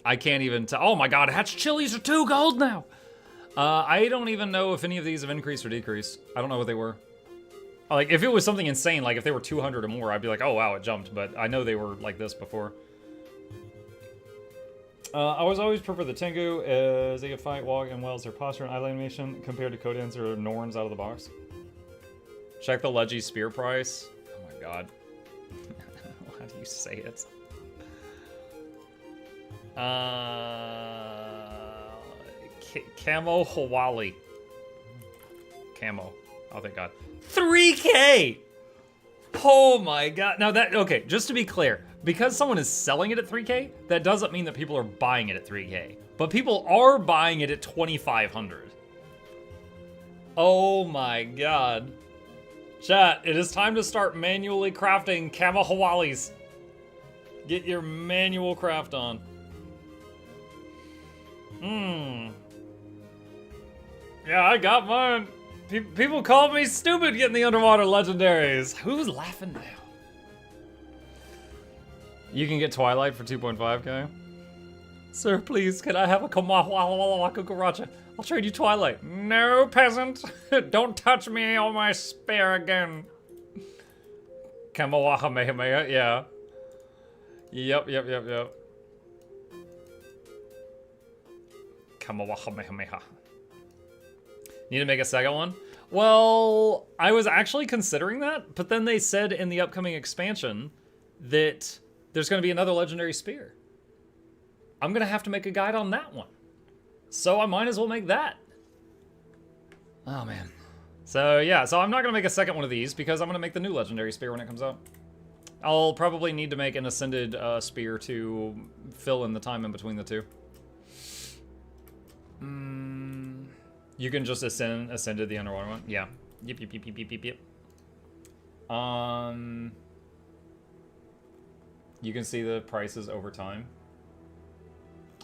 S1: I can't even tell. Oh my god, hatch chilies are 2 gold now! I don't even know if any of these have increased or decreased. I don't know what they were. Like, if it was something insane, like if they were 200 or more, I'd be like, oh wow, it jumped, but I know they were like this before. I was always prefer the Tengu as they can fight, walk, and wells their posture and eye animation compared to Kodans or Norns out of the box. Check the Leggy spear price. Oh my god. How do you say it? Camo Hawali. Camo. Oh, thank god. 3K! Oh my god. Now that, okay, just to be clear, because someone is selling it at 3K, that doesn't mean that people are buying it at 3K. But people are buying it at 2,500. Oh my god. Chat, it is time to start manually crafting Camo Hawalis. Get your manual craft on. Yeah, I got mine. People call me stupid getting the underwater legendaries. Who's laughing now? You can get Twilight for 2.5k. Sir, please, can I have a Kamawa? I'll trade you Twilight. No, peasant. Don't touch me on my spear again. Kamawahamehameha, yeah. Yep. Kamawahamehameha. Need to make a second one? Well, I was actually considering that, but then they said in the upcoming expansion that there's going to be another legendary spear. I'm going to have to make a guide on that one. So I might as well make that. Oh, man. So, yeah. So I'm not going to make a second one of these because I'm going to make the new legendary spear when it comes out. I'll probably need to make an ascended spear to fill in the time in between the two. You can just ascended the underwater one? Yeah. Yep. You can see the prices over time.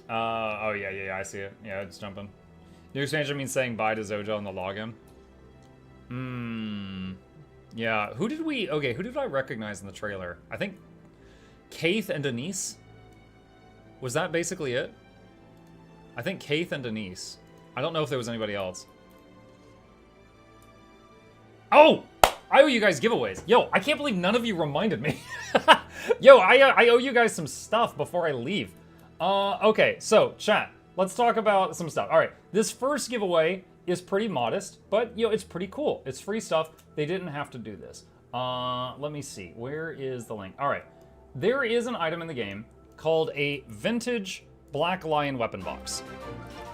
S1: Oh, yeah, I see it. Yeah, it's jumping. New expansion means saying bye to Zojo in the login. Yeah, who did I recognize in the trailer? I think Keith and Denise. Was that basically it? I think Keith and Denise. I don't know if there was anybody else. Oh! I owe you guys giveaways. Yo, I can't believe none of you reminded me. Yo, I owe you guys some stuff before I leave. Okay, so, chat. Let's talk about some stuff. All right, this first giveaway is pretty modest, but, you know, it's pretty cool. It's free stuff. They didn't have to do this. Let me see. Where is the link? All right. There is an item in the game called a vintage Black Lion weapon box.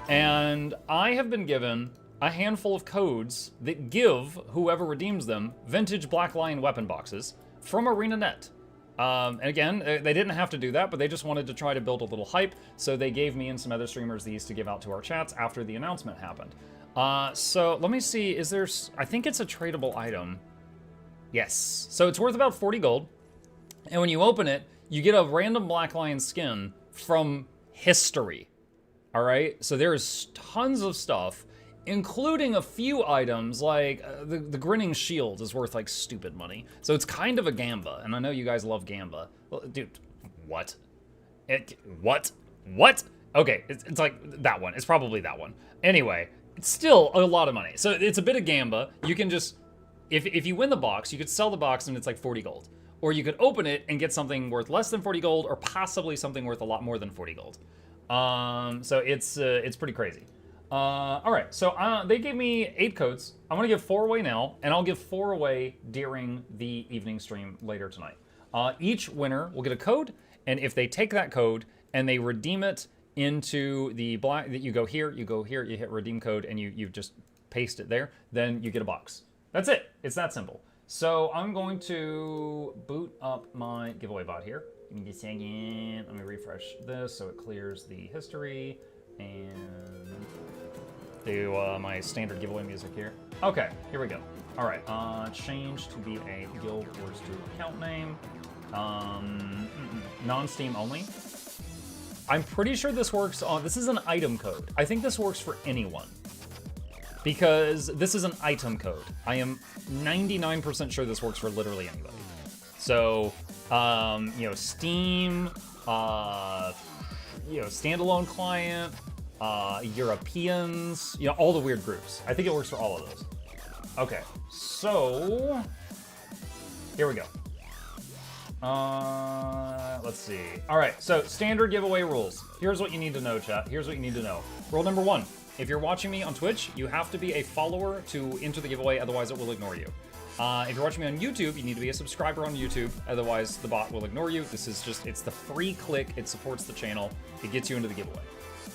S1: And I have been given a handful of codes that give whoever redeems them vintage Black Lion weapon boxes from ArenaNet. And again, they didn't have to do that, but they just wanted to try to build a little hype, so they gave me and some other streamers these to give out to our chats after the announcement happened. So let me see, is there... I think it's a tradable item. Yes. So it's worth about 40 gold, and when you open it, you get a random Black Lion skin from history. All right? So there's tons of stuff, including a few items like the Grinning Shield is worth like stupid money. So it's kind of a gamba, and I know you guys love gamba. Well, dude, what? What? Okay, it's like that one. It's probably that one. Anyway, it's still a lot of money. So it's a bit of gamba. You can just, if you win the box, you could sell the box and it's like 40 gold. Or you could open it and get something worth less than 40 gold, or possibly something worth a lot more than 40 gold. So it's pretty crazy. All right, so they gave me 8 codes. I'm gonna give 4 away now, and I'll give 4 away during the evening stream later tonight. Each winner will get a code, and if they take that code and they redeem it into the black, that you go here, you hit redeem code, and you just paste it there, then you get a box. That's it. It's that simple. So I'm going to boot up my giveaway bot here. Give me a second. Let me refresh this so it clears the history. And do my standard giveaway music here. Okay, here we go. All right, change to be a Guild Wars 2 account name. Non-Steam only. I'm pretty sure this works on, this is an item code. I think this works for anyone, because this is an item code. I am 99% sure this works for literally anybody. So, you know, Steam, you know, standalone client, Europeans, you know, all the weird groups. I think it works for all of those. Okay, so here we go. Let's see. All right, so standard giveaway rules. Here's what you need to know, chat. Here's what you need to know. Rule number 1, if you're watching me on Twitch, you have to be a follower to enter the giveaway, otherwise it will ignore you. If you're watching me on YouTube, you need to be a subscriber on YouTube, otherwise the bot will ignore you. This is just, it's the free click, it supports the channel, it gets you into the giveaway.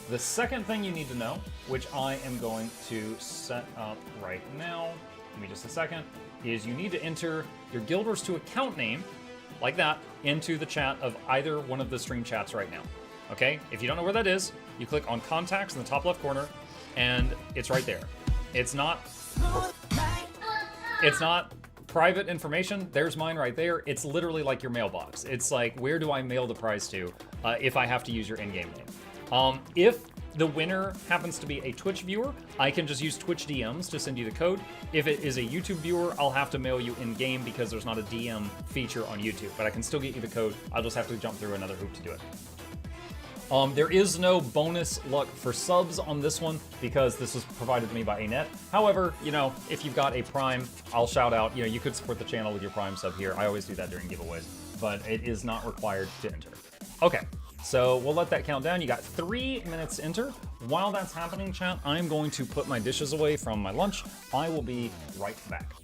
S1: The second thing you need to know, which I am going to set up right now, give me just a second, is you need to enter your Guild Wars 2 account name, like that, into the chat of either one of the stream chats right now. Okay? If you don't know where that is, you click on contacts in the top left corner, and it's right there. It's not private information. There's mine right there. It's literally like your mailbox. It's like, where do I mail the prize to if I have to use your in-game name? If the winner happens to be a Twitch viewer, I can just use Twitch DMs to send you the code. If it is a YouTube viewer, I'll have to mail you in-game because there's not a DM feature on YouTube, but I can still get you the code. I'll just have to jump through another hoop to do it. There is no bonus luck for subs on this one because this was provided to me by ArenaNet. However, you know, if you've got a Prime, I'll shout out, you know, you could support the channel with your Prime sub here. I always do that during giveaways, but it is not required to enter. Okay, so we'll let that count down. You got 3 minutes to enter. While that's happening, chat, I'm going to put my dishes away from my lunch. I will be right back.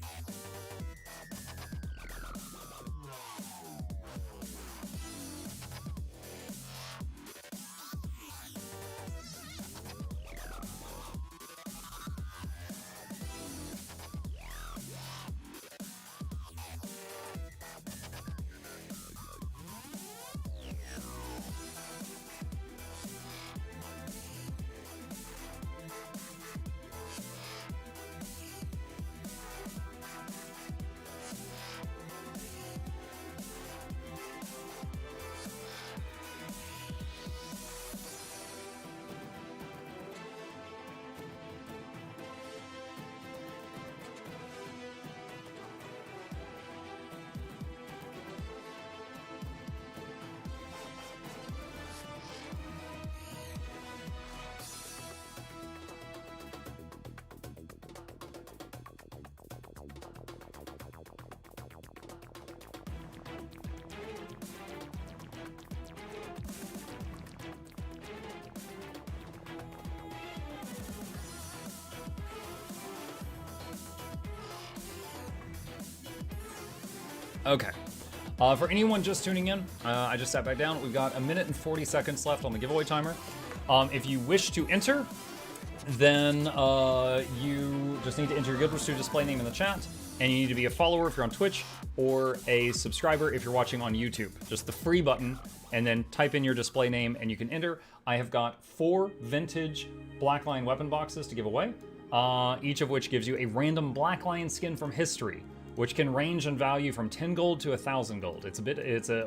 S1: Okay. For anyone just tuning in, I just sat back down. We've got 1 minute and 40 seconds left on the giveaway timer. If you wish to enter, then you just need to enter your GW2 display name in the chat, and you need to be a follower if you're on Twitch, or a subscriber if you're watching on YouTube. Just the free button, and then type in your display name, and you can enter. I have got 4 vintage Black Lion weapon boxes to give away, each of which gives you a random Black Lion skin from history, which can range in value from 10 gold to 1,000 gold.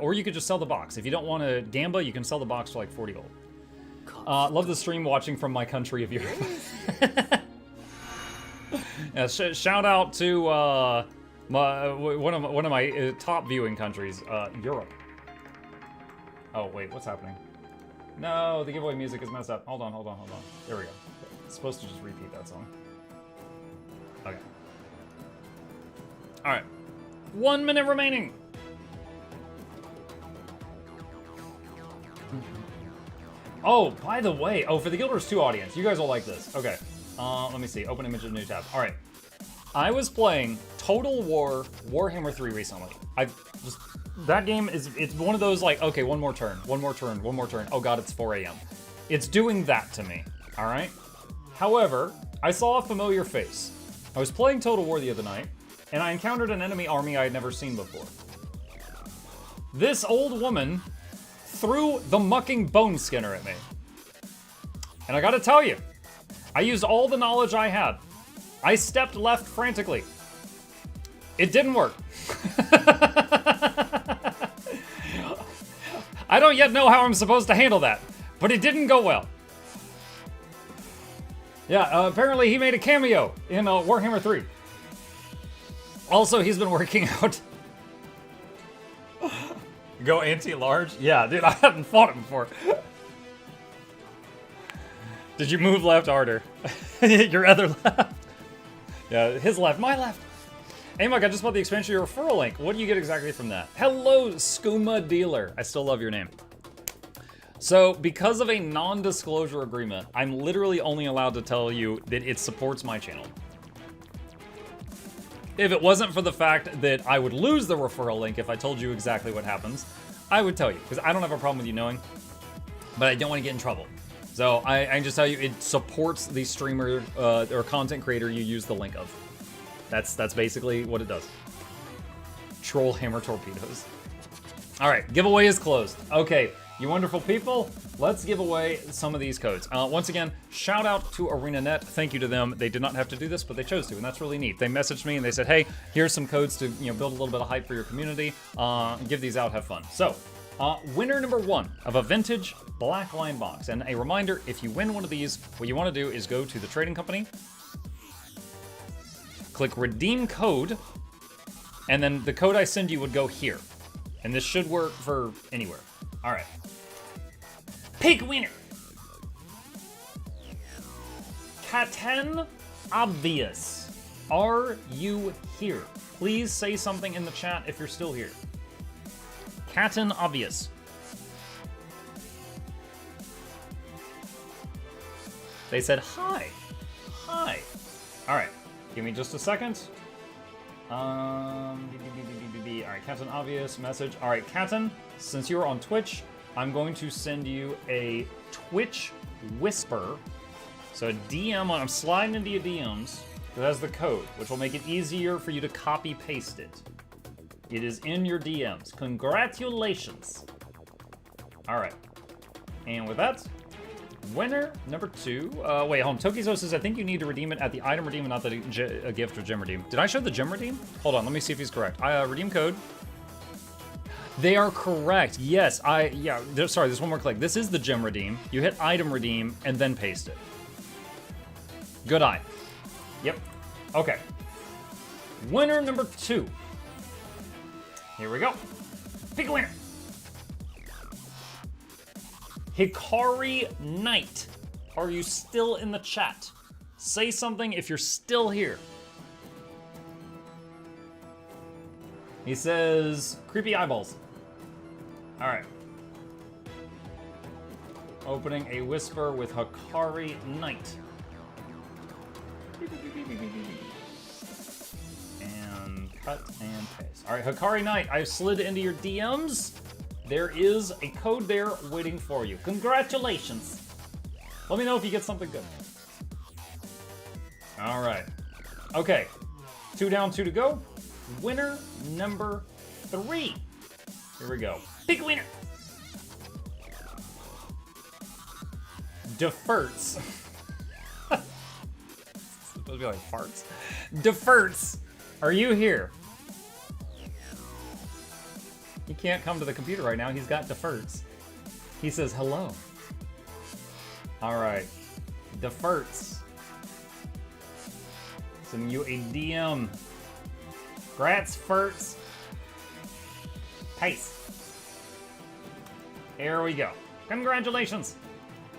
S1: Or you could just sell the box. If you don't want to gamble, you can sell the box for like 40 gold. Love the stream watching from my country of Europe. Yeah, shout out to one of my top viewing countries, Europe. Oh wait, what's happening? No, the giveaway music is messed up. Hold on. There we go. It's supposed to just repeat that song. Okay. All right. 1 minute remaining. Oh, by the way, for the Guild Wars 2 audience, you guys will like this. Okay, let me see. Open image of new tab. All right, I was playing Total War Warhammer 3 recently. That game it's one of those like, okay, one more turn. Oh God, it's 4 a.m. It's doing that to me. All right. However, I saw a familiar face. I was playing Total War the other night, and I encountered an enemy army I had never seen before. This old woman threw the mucking bone skinner at me. And I gotta tell you, I used all the knowledge I had. I stepped left frantically. It didn't work. I don't yet know how I'm supposed to handle that, but it didn't go well. Yeah, apparently he made a cameo in Warhammer 3. Also, he's been working out. Go anti-large? Yeah, dude, I haven't fought him before. Did you move left harder? Your other left. Yeah, his left, my left. Hey, Mike, I just bought the expansion of your referral link. What do you get exactly from that? Hello, Skooma Dealer. I still love your name. So, because of a non-disclosure agreement, I'm literally only allowed to tell you that it supports my channel. If it wasn't for the fact that I would lose the referral link if I told you exactly what happens, I would tell you, because I don't have a problem with you knowing, but I don't want to get in trouble. So I can just tell you it supports the streamer or content creator you use the link of. That's basically what it does. Troll hammer torpedoes. All right, giveaway is closed. Okay, you wonderful people, let's give away some of these codes. Once again, shout out to ArenaNet. Thank you to them. They did not have to do this, but they chose to, and that's really neat. They messaged me and they said, hey, here's some codes to build a little bit of hype for your community. Give these out, have fun. So, winner number 1 of a vintage Black Lion box. And a reminder, if you win one of these, what you want to do is go to the trading company, click redeem code, and then the code I send you would go here. And this should work for anywhere. All right. Pick winner. Captain Obvious. Are you here? Please say something in the chat if you're still here. Captain Obvious. They said hi. Hi. All right. Give me just a second. All right, Captain Obvious message. All right, Captain, since you're on Twitch, I'm going to send you a Twitch whisper. So a DM, I'm sliding into your DMs. That has the code, which will make it easier for you to copy paste it. It is in your DMs. Congratulations. All right. And with that, winner number 2. Wait, hold on. Tokizo says, I think you need to redeem it at the item redeem and not the gift or gem redeem. Did I show the gem redeem? Hold on, let me see if he's correct. Redeem code. They are correct. Yes, sorry, there's one more click. This is the gem redeem. You hit item redeem and then paste it. Good eye. Yep. Okay. Winner number 2. Here we go. Pick a winner. Hikari Knight. Are you still in the chat? Say something if you're still here. He says, creepy eyeballs. All right. Opening a whisper with Hikari Knight. And Cut and paste. All right, Hikari Knight, I've slid into your DMs. There is a code there waiting for you. Congratulations. Let me know if you get something good. All right. Okay. 2 down, 2 to go. Winner number 3. Here we go. Pick a winner. Deferts. Supposed to be like farts. Deferts. Are you here? He can't come to the computer right now. He's got deferts. He says hello. All right. Deferts. Sending you a DM. Grats, Ferts. Pace. Here we go. Congratulations.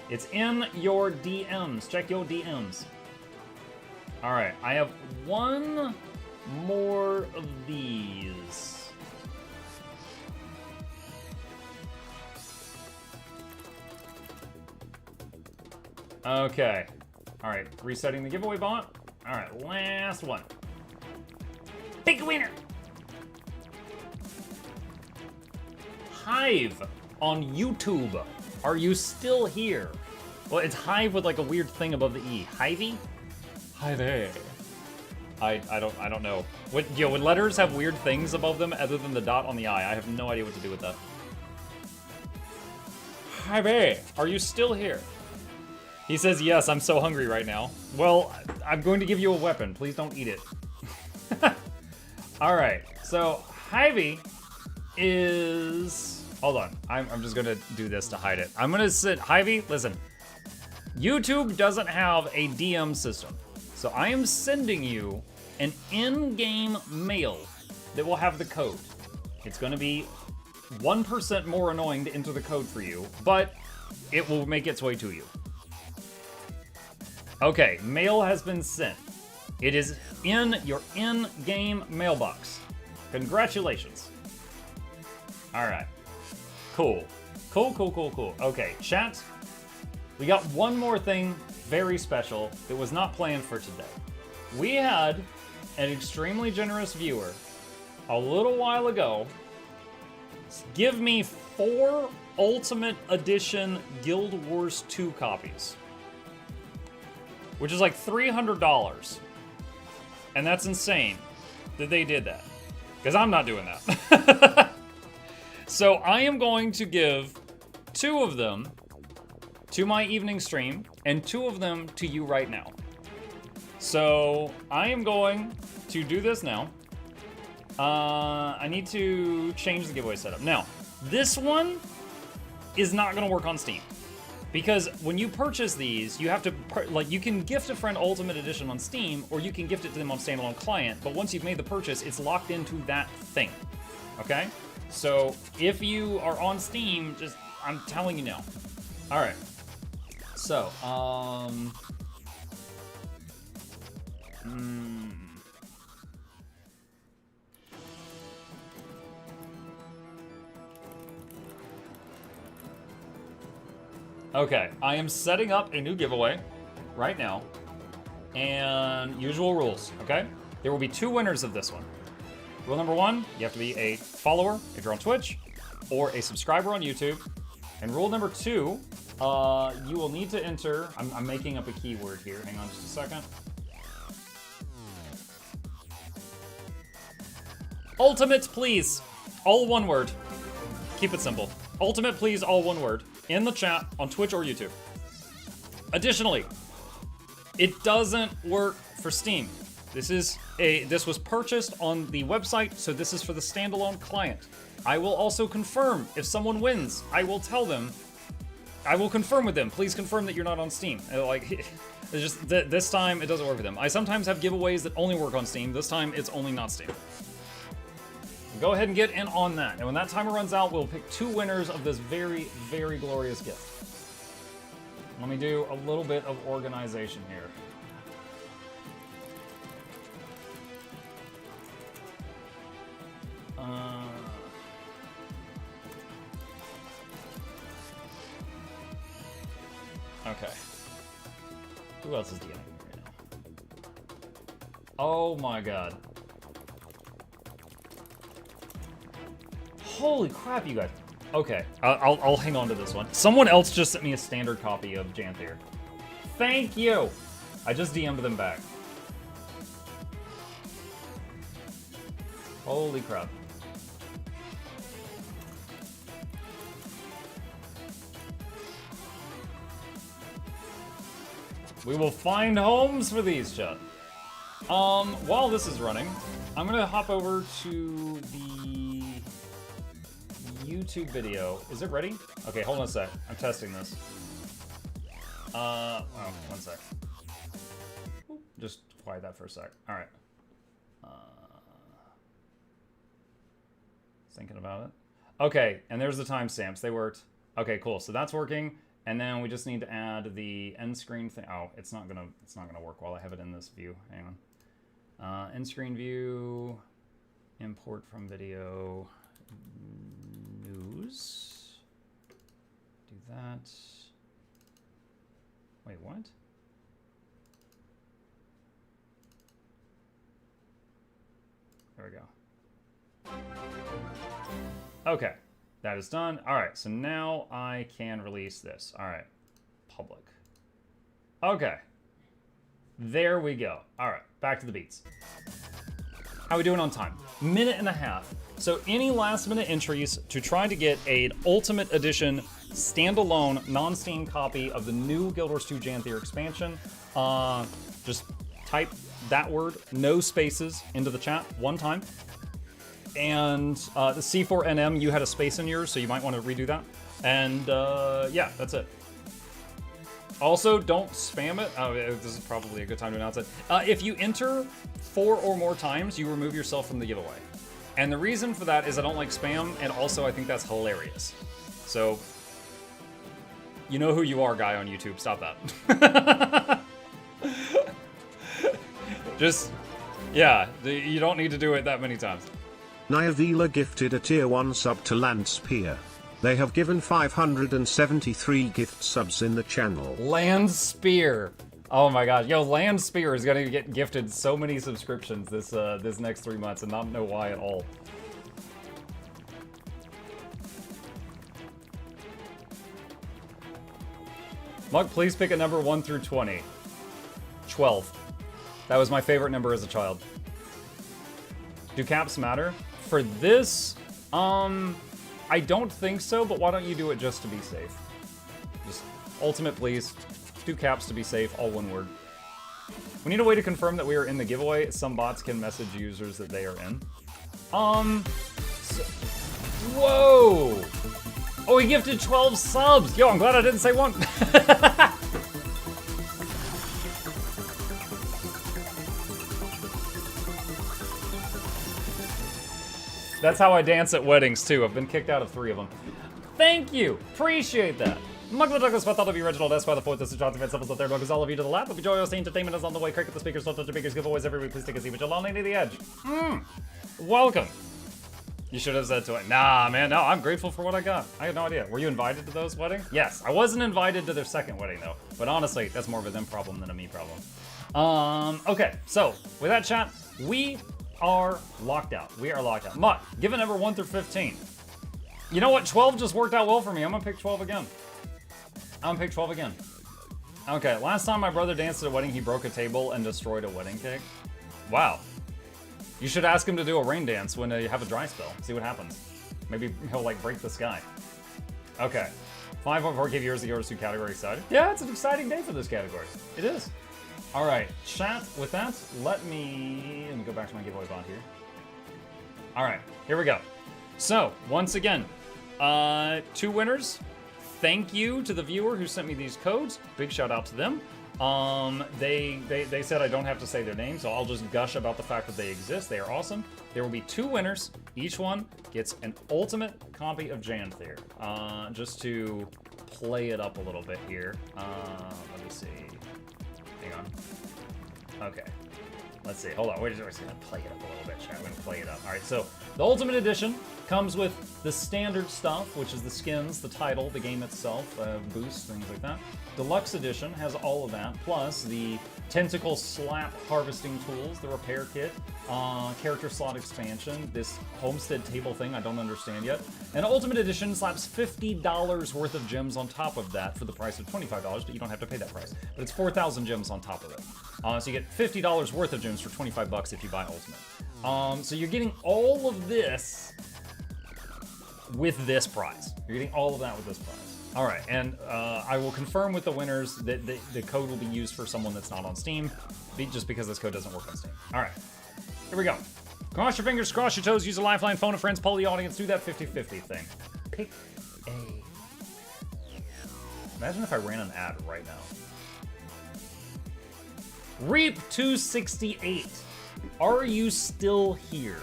S1: It's in your DMs. Check your DMs. All right. I have one more of these. Okay. All right. Resetting the giveaway bot. All right. Last one. Pick a winner. Hive on YouTube. Are you still here? Well, it's Hive with like a weird thing above the E. Hivey? Hive. I don't know. When letters have weird things above them other than the dot on the I have no idea what to do with that. Hive. Are you still here? He says, yes, I'm so hungry right now. Well, I'm going to give you a weapon. Please don't eat it. All right, so Hyvee is... Hold on, I'm just gonna do this to hide it. I'm gonna sit... Hyvee, listen. YouTube doesn't have a DM system. So I am sending you an in-game mail that will have the code. It's gonna be 1% more annoying to enter the code for you, but it will make its way to you. Okay, mail has been sent. It is in your in-game mailbox. Congratulations. All right. Cool. Cool. Okay, chat. We got one more thing very special that was not planned for today. We had an extremely generous viewer a little while ago give me 4 Ultimate Edition Guild Wars 2 copies, which is like $300. And that's insane that they did that, because I'm not doing that. So I am going to give 2 of them to my evening stream and 2 of them to you right now. So I am going to do this now. I need to change the giveaway setup. Now, this one is not going to work on Steam. Because when you purchase these, you have to, you can gift a friend Ultimate Edition on Steam, or you can gift it to them on standalone client, but once you've made the purchase, it's locked into that thing, okay? So if you are on Steam, just, I'm telling you now. All right, so, Okay, I am setting up a new giveaway right now, and usual rules, okay? There will be 2 winners of this one. Rule number 1, you have to be a follower if you're on Twitch, or a subscriber on YouTube. And rule number 2, you will need to enter, I'm making up a keyword here, hang on just a second. Ultimate, please, all one word. Keep it simple. Ultimate, please, all one word. In the chat on Twitch or YouTube. Additionally, it doesn't work for Steam. This was purchased on the website, so this is for the standalone client. I will also confirm if someone wins. I will tell them. I will confirm with them. Please confirm that you're not on Steam. Like, it's just this time it doesn't work for them. I sometimes have giveaways that only work on Steam. This time it's only not Steam. Go ahead and get in on that. And when that timer runs out, we'll pick 2 winners of this very, very glorious gift. Let me do a little bit of organization here. Okay. Who else is DMing me right now? Oh my god. Holy crap, you guys. Okay, I'll hang on to this one. Someone else just sent me a standard copy of Janthir. Thank you! I just DM'd them back. Holy crap. We will find homes for these, chat. While this is running, I'm gonna hop over to the YouTube video. Is it ready? Okay, hold on a sec. I'm testing this. Oh, one sec. Just quiet that for a sec. All right. Thinking about it. Okay, and there's the timestamps. They worked. Okay, cool. So that's working. And then we just need to add the end screen thing. Oh, it's not gonna work while I have it in this view. Hang on. End screen view, import from video, news. Do that. Wait, what? There we go. Okay. That is done. All right, so now I can release this. All right, public. Okay, there we go. All right, back to the beats. How we doing on time? Minute and a half. So any last minute entries to try to get an Ultimate Edition standalone non-Steam copy of the new Guild Wars 2 Janthir expansion, just type that word, no spaces, into the chat one time. And the C4NM, you had a space in yours, so you might want to redo that. And yeah, that's it. Also, don't spam it. Oh, this is probably a good time to announce it. If you enter 4 or more times, you remove yourself from the giveaway. And the reason for that is I don't like spam, and also I think that's hilarious. So, you know who you are, guy on YouTube. Stop that. Just, yeah, you don't need to do it that many times.
S2: Nyavila gifted a tier 1 sub to Landspear. They have given 573 gift subs in the channel.
S1: Landspear. Oh my gosh. Yo, Landspear is gonna get gifted so many subscriptions this next 3 months and not know why at all. Mug, please pick a number 1 through 20. 12. That was my favorite number as a child. Do caps matter? For this, I don't think so, but why don't you do it just to be safe? Just ultimate, please. Do caps to be safe, all one word. We need a way to confirm that we are in the giveaway. Some bots can message users that they are in. Whoa! Oh, he gifted 12 subs! Yo, I'm glad I didn't say one. That's how I dance at weddings, too. I've been kicked out of 3 of them. Thank you! Appreciate that. Mugler Douglas, but thought of you, Reginald S. by the 4th, this is Jonathan Van Simples, the 3rd, welcome all of you to the lap. Hope you enjoy your entertainment is on the way. Cricket the speakers, don't touch the speakers, giveaways every week. Please take a seat, but you'll all need the edge. Welcome. You should have said to it, nah, man, no, I'm grateful for what I got. I had no idea. Were you invited to those weddings? Yes, I wasn't invited to their second wedding, though. But honestly, that's more of a them problem than a me problem. Okay, so, with that chat, we are locked out. We are locked out. Muck, give a number 1 through 15. You know what? 12 just worked out well for me. I'm gonna pick 12 again. I'm gonna pick 12 again. Okay, last time my brother danced at a wedding, he broke a table and destroyed a wedding cake. Wow. You should ask him to do a rain dance when you have a dry spell. See what happens. Maybe he'll, like, break the sky. Okay. 5.4k viewers, the Yours 2 category excited? Yeah, it's an exciting day for this category. It is. All right, chat, with that, let me go back to my giveaway bot here. All right, here we go. So, once again, 2 winners. Thank you to the viewer who sent me these codes. Big shout out to them. They said I don't have to say their name, so I'll just gush about the fact that they exist. They are awesome. There will be 2 winners. Each one gets an ultimate copy of Janthir. Just to play it up a little bit here. Let me see. Hang on. Okay. Let's see. Hold on. We're just gonna play it up a little bit, chat. We're gonna play it up. All right. So the Ultimate Edition comes with the standard stuff, which is the skins, the title, the game itself, boosts, things like that. Deluxe Edition has all of that, plus the tentacle slap harvesting tools, the repair kit, character slot expansion, this homestead table thing I don't understand yet. And Ultimate Edition slaps $50 worth of gems on top of that for the price of $25, but you don't have to pay that price. But it's 4,000 gems on top of it. So you get $50 worth of gems for 25 bucks if you buy Ultimate. So you're getting all of this with this prize. You're getting all of that with this prize. All right, and I will confirm with the winners that the code will be used for someone that's not on Steam, just because this code doesn't work on Steam. All right, here we go. Cross your fingers, cross your toes, use a lifeline, phone a friend, poll the audience, do that 50-50 thing. Pick a. Imagine if I ran an ad right now. Reap268, are you still here?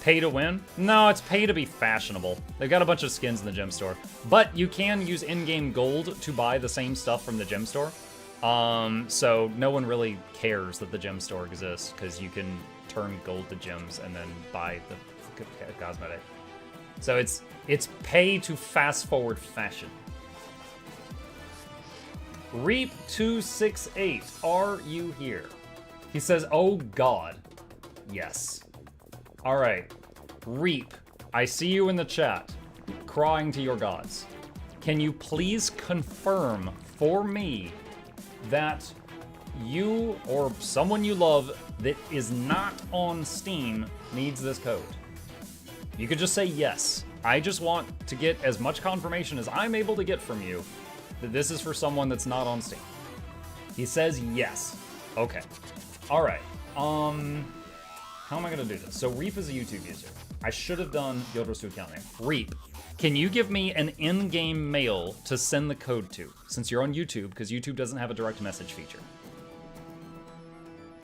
S1: Pay to win? No, it's pay to be fashionable. They've got a bunch of skins in the gem store, but you can use in-game gold to buy the same stuff from the gem store. So no one really cares that the gem store exists because you can turn gold to gems and then buy the cosmetic. So it's pay to fast forward fashion. Reap268, are you here? He says, oh God, yes. All right, Reap, I see you in the chat, crying to your gods. Can you please confirm for me that you or someone you love that is not on Steam needs this code? You could just say yes. I just want to get as much confirmation as I'm able to get from you that this is for someone that's not on Steam. He says yes. Okay. All right. How am I gonna do this? So Reap is a YouTube user. I should have done Guild Wars 2 account name. Reap, can you give me an in-game mail to send the code to? Since you're on YouTube, because YouTube doesn't have a direct message feature.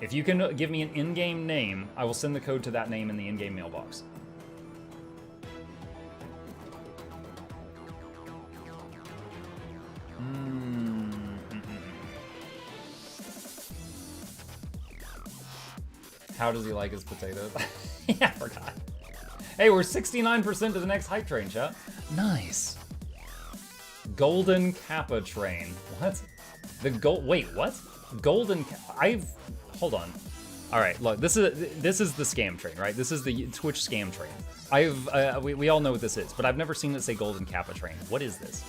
S1: If you can give me an in-game name, I will send the code to that name in the in-game mailbox. How does he like his potatoes? Yeah, I forgot. Hey, we're 69% to the next hype train, chat. Nice. Golden Kappa train. What? Wait, what? Golden hold on. All right, look, this is the scam train, right? This is the Twitch scam train. We all know what this is, but I've never seen it say Golden Kappa train. What is this?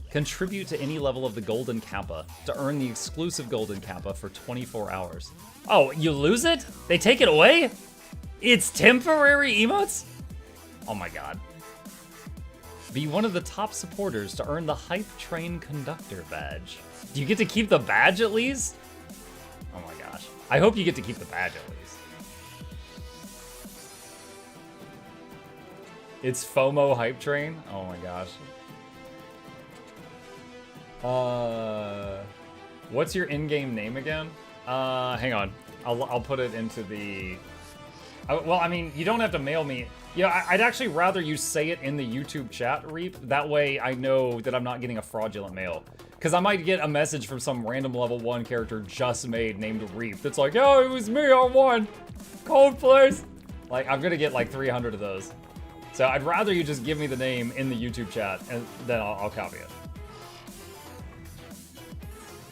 S1: Contribute to any level of the Golden Kappa to earn the exclusive Golden Kappa for 24 hours. Oh, you lose it? They take it away? It's temporary emotes? Oh my God. Be one of the top supporters to earn the Hype Train Conductor badge. Do you get to keep the badge at least? Oh my gosh. I hope you get to keep the badge at least. It's FOMO Hype Train? Oh my gosh. What's your in-game name again? Hang on. I'll put it into the... well, I mean, you don't have to mail me. Yeah, I'd actually rather you say it in the YouTube chat, Reap. That way I know that I'm not getting a fraudulent mail. Because I might get a message from some random level 1 character just made named Reap that's like, yo, it was me, I won. Code, please. Like, I'm gonna get like 300 of those. So I'd rather you just give me the name in the YouTube chat and then I'll copy it.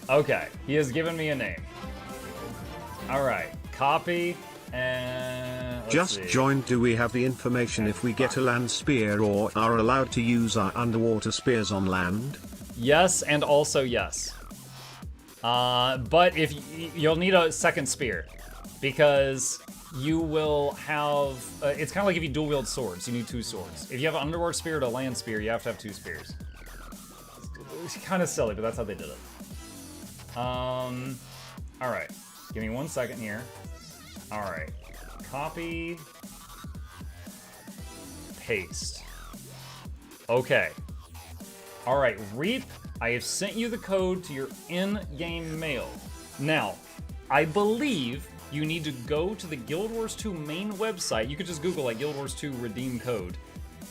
S1: Okay, he has given me a name. All right, copy and
S2: just
S1: see.
S2: Joined. Do we have the information if we get a land spear or are allowed to use our underwater spears on land?
S1: Yes, and also yes. But if you'll need a second spear because you will have. It's kind of like if you dual wield swords. You need 2 swords. If you have an underwater spear or a land spear, you have to have 2 spears. It's kind of silly, but that's how they did it. All right, give me 1 second here. All right, copy, paste. Okay. All right, Reap, I have sent you the code to your in-game mail. Now, I believe you need to go to the Guild Wars 2 main website. You could just Google like Guild Wars 2 redeem code.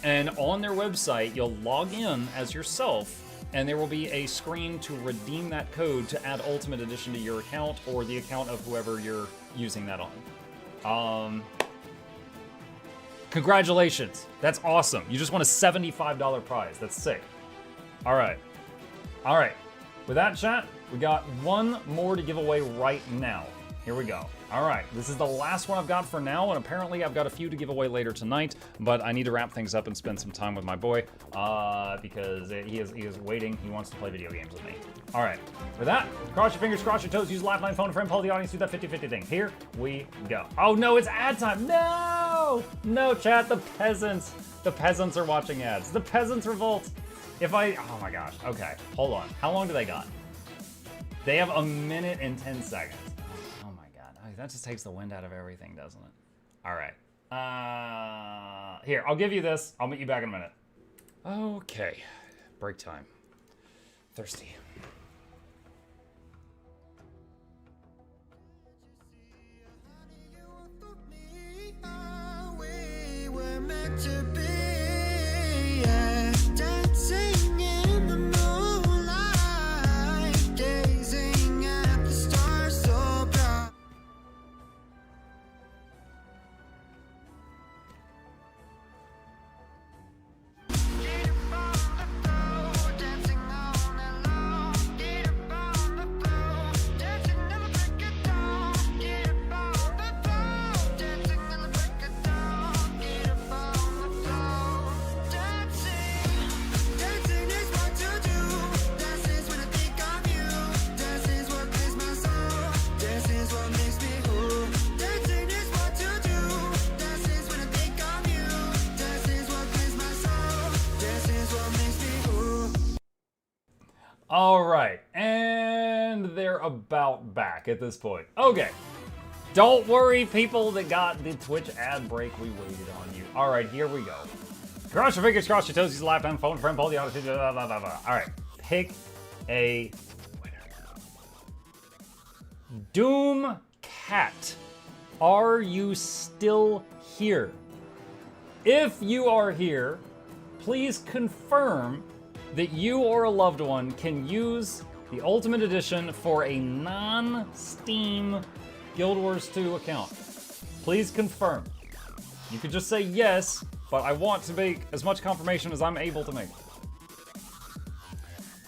S1: And on their website, you'll log in as yourself and there will be a screen to redeem that code to add Ultimate Edition to your account or the account of whoever you're using that on. Congratulations. That's awesome. You just won a $75 prize. That's sick. All right. All right. With that, chat, we got one more to give away right now. Here we go. All right, this is the last one I've got for now, and apparently I've got a few to give away later tonight, but I need to wrap things up and spend some time with my boy, because he is waiting. He wants to play video games with me. All right, with that, cross your fingers, cross your toes, use lifeline, phone a friend, poll the audience, do that 50-50 thing. Here we go. Oh no, it's ad time. No! No, chat, the peasants. The peasants are watching ads. The peasants revolt. Oh my gosh, okay, hold on. How long do they got? They have 1 minute and 10 seconds. That just takes the wind out of everything, doesn't it? All right. Here, I'll give you this. I'll meet you back in a minute. Okay. Break time. Thirsty.
S20: We were meant to be, yeah, dancing in the moonlight, gazing at the stars so bright.
S1: All right, and they're about back at this point. Okay, don't worry, people that got the Twitch ad break, we waited on you. All right, here we go. Cross your fingers, cross your toes, use a lifetime, phone friend, pull the audience, blah, blah, blah, blah. All right, pick a winner. Doom Cat, are you still here? If you are here, please confirm that you or a loved one can use the Ultimate Edition for a non-Steam Guild Wars 2 account. Please confirm. You could just say yes, but I want to make as much confirmation as I'm able to make.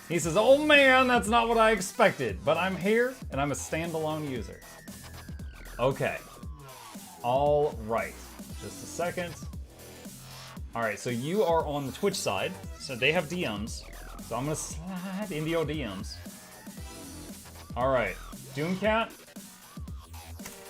S1: He says, oh man, that's not what I expected, but I'm here and I'm a standalone user. Okay. All right. Just a second. All right, so you are on the Twitch side, so they have DMs. So I'm gonna slide into your DMs. All right, Doomcat,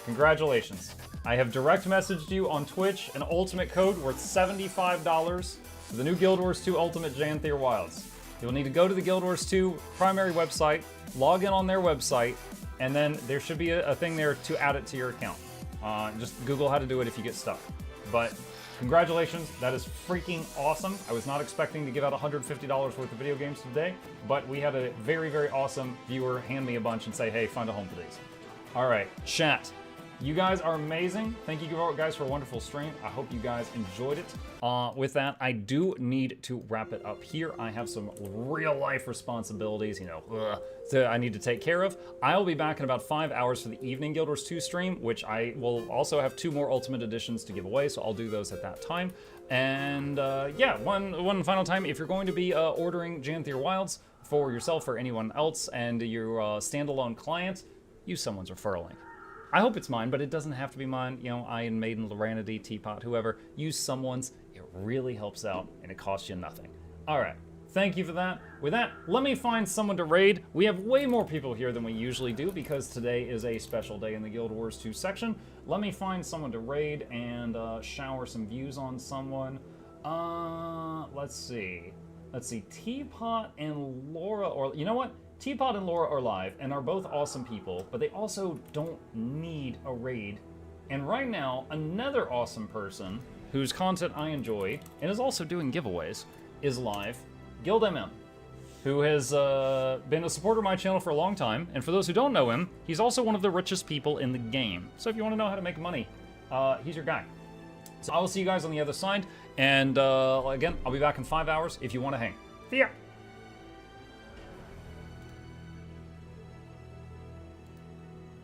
S1: congratulations. I have direct messaged you on Twitch an ultimate code worth $75 for the new Guild Wars 2 Ultimate Janthir Wilds. You'll need to go to the Guild Wars 2 primary website, log in on their website, and then there should be a thing there to add it to your account. Just Google how to do it if you get stuck. But congratulations, that is freaking awesome. I was not expecting to give out $150 worth of video games today, but we had a very, very awesome viewer hand me a bunch and say, hey, find a home for these. All right, chat. You guys are amazing. Thank you guys for a wonderful stream. I hope you guys enjoyed it. With that, I do need to wrap it up here. I have some real life responsibilities, that I need to take care of. I'll be back in about 5 hours for the evening Guild Wars 2 stream, which I will also have 2 more Ultimate Editions to give away, so I'll do those at that time. And yeah, one final time, if you're going to be ordering Janthir Wilds for yourself or anyone else and your standalone client, use someone's referral link. I hope it's mine, but it doesn't have to be mine. Ian Maiden, Loranity, Teapot, whoever. Use someone's. It really helps out, and it costs you nothing. All right. Thank you for that. With that, let me find someone to raid. We have way more people here than we usually do because today is a special day in the Guild Wars 2 section. Let me find someone to raid and shower some views on someone. Let's see. Teapot and Laura, or you know what? Teapot and Laura are live and are both awesome people, but they also don't need a raid. And right now, another awesome person whose content I enjoy and is also doing giveaways is live, Guild MM, who has been a supporter of my channel for a long time. And for those who don't know him, he's also one of the richest people in the game. So if you want to know how to make money, he's your guy. So I will see you guys on the other side. And again, I'll be back in 5 hours if you want to hang. See ya.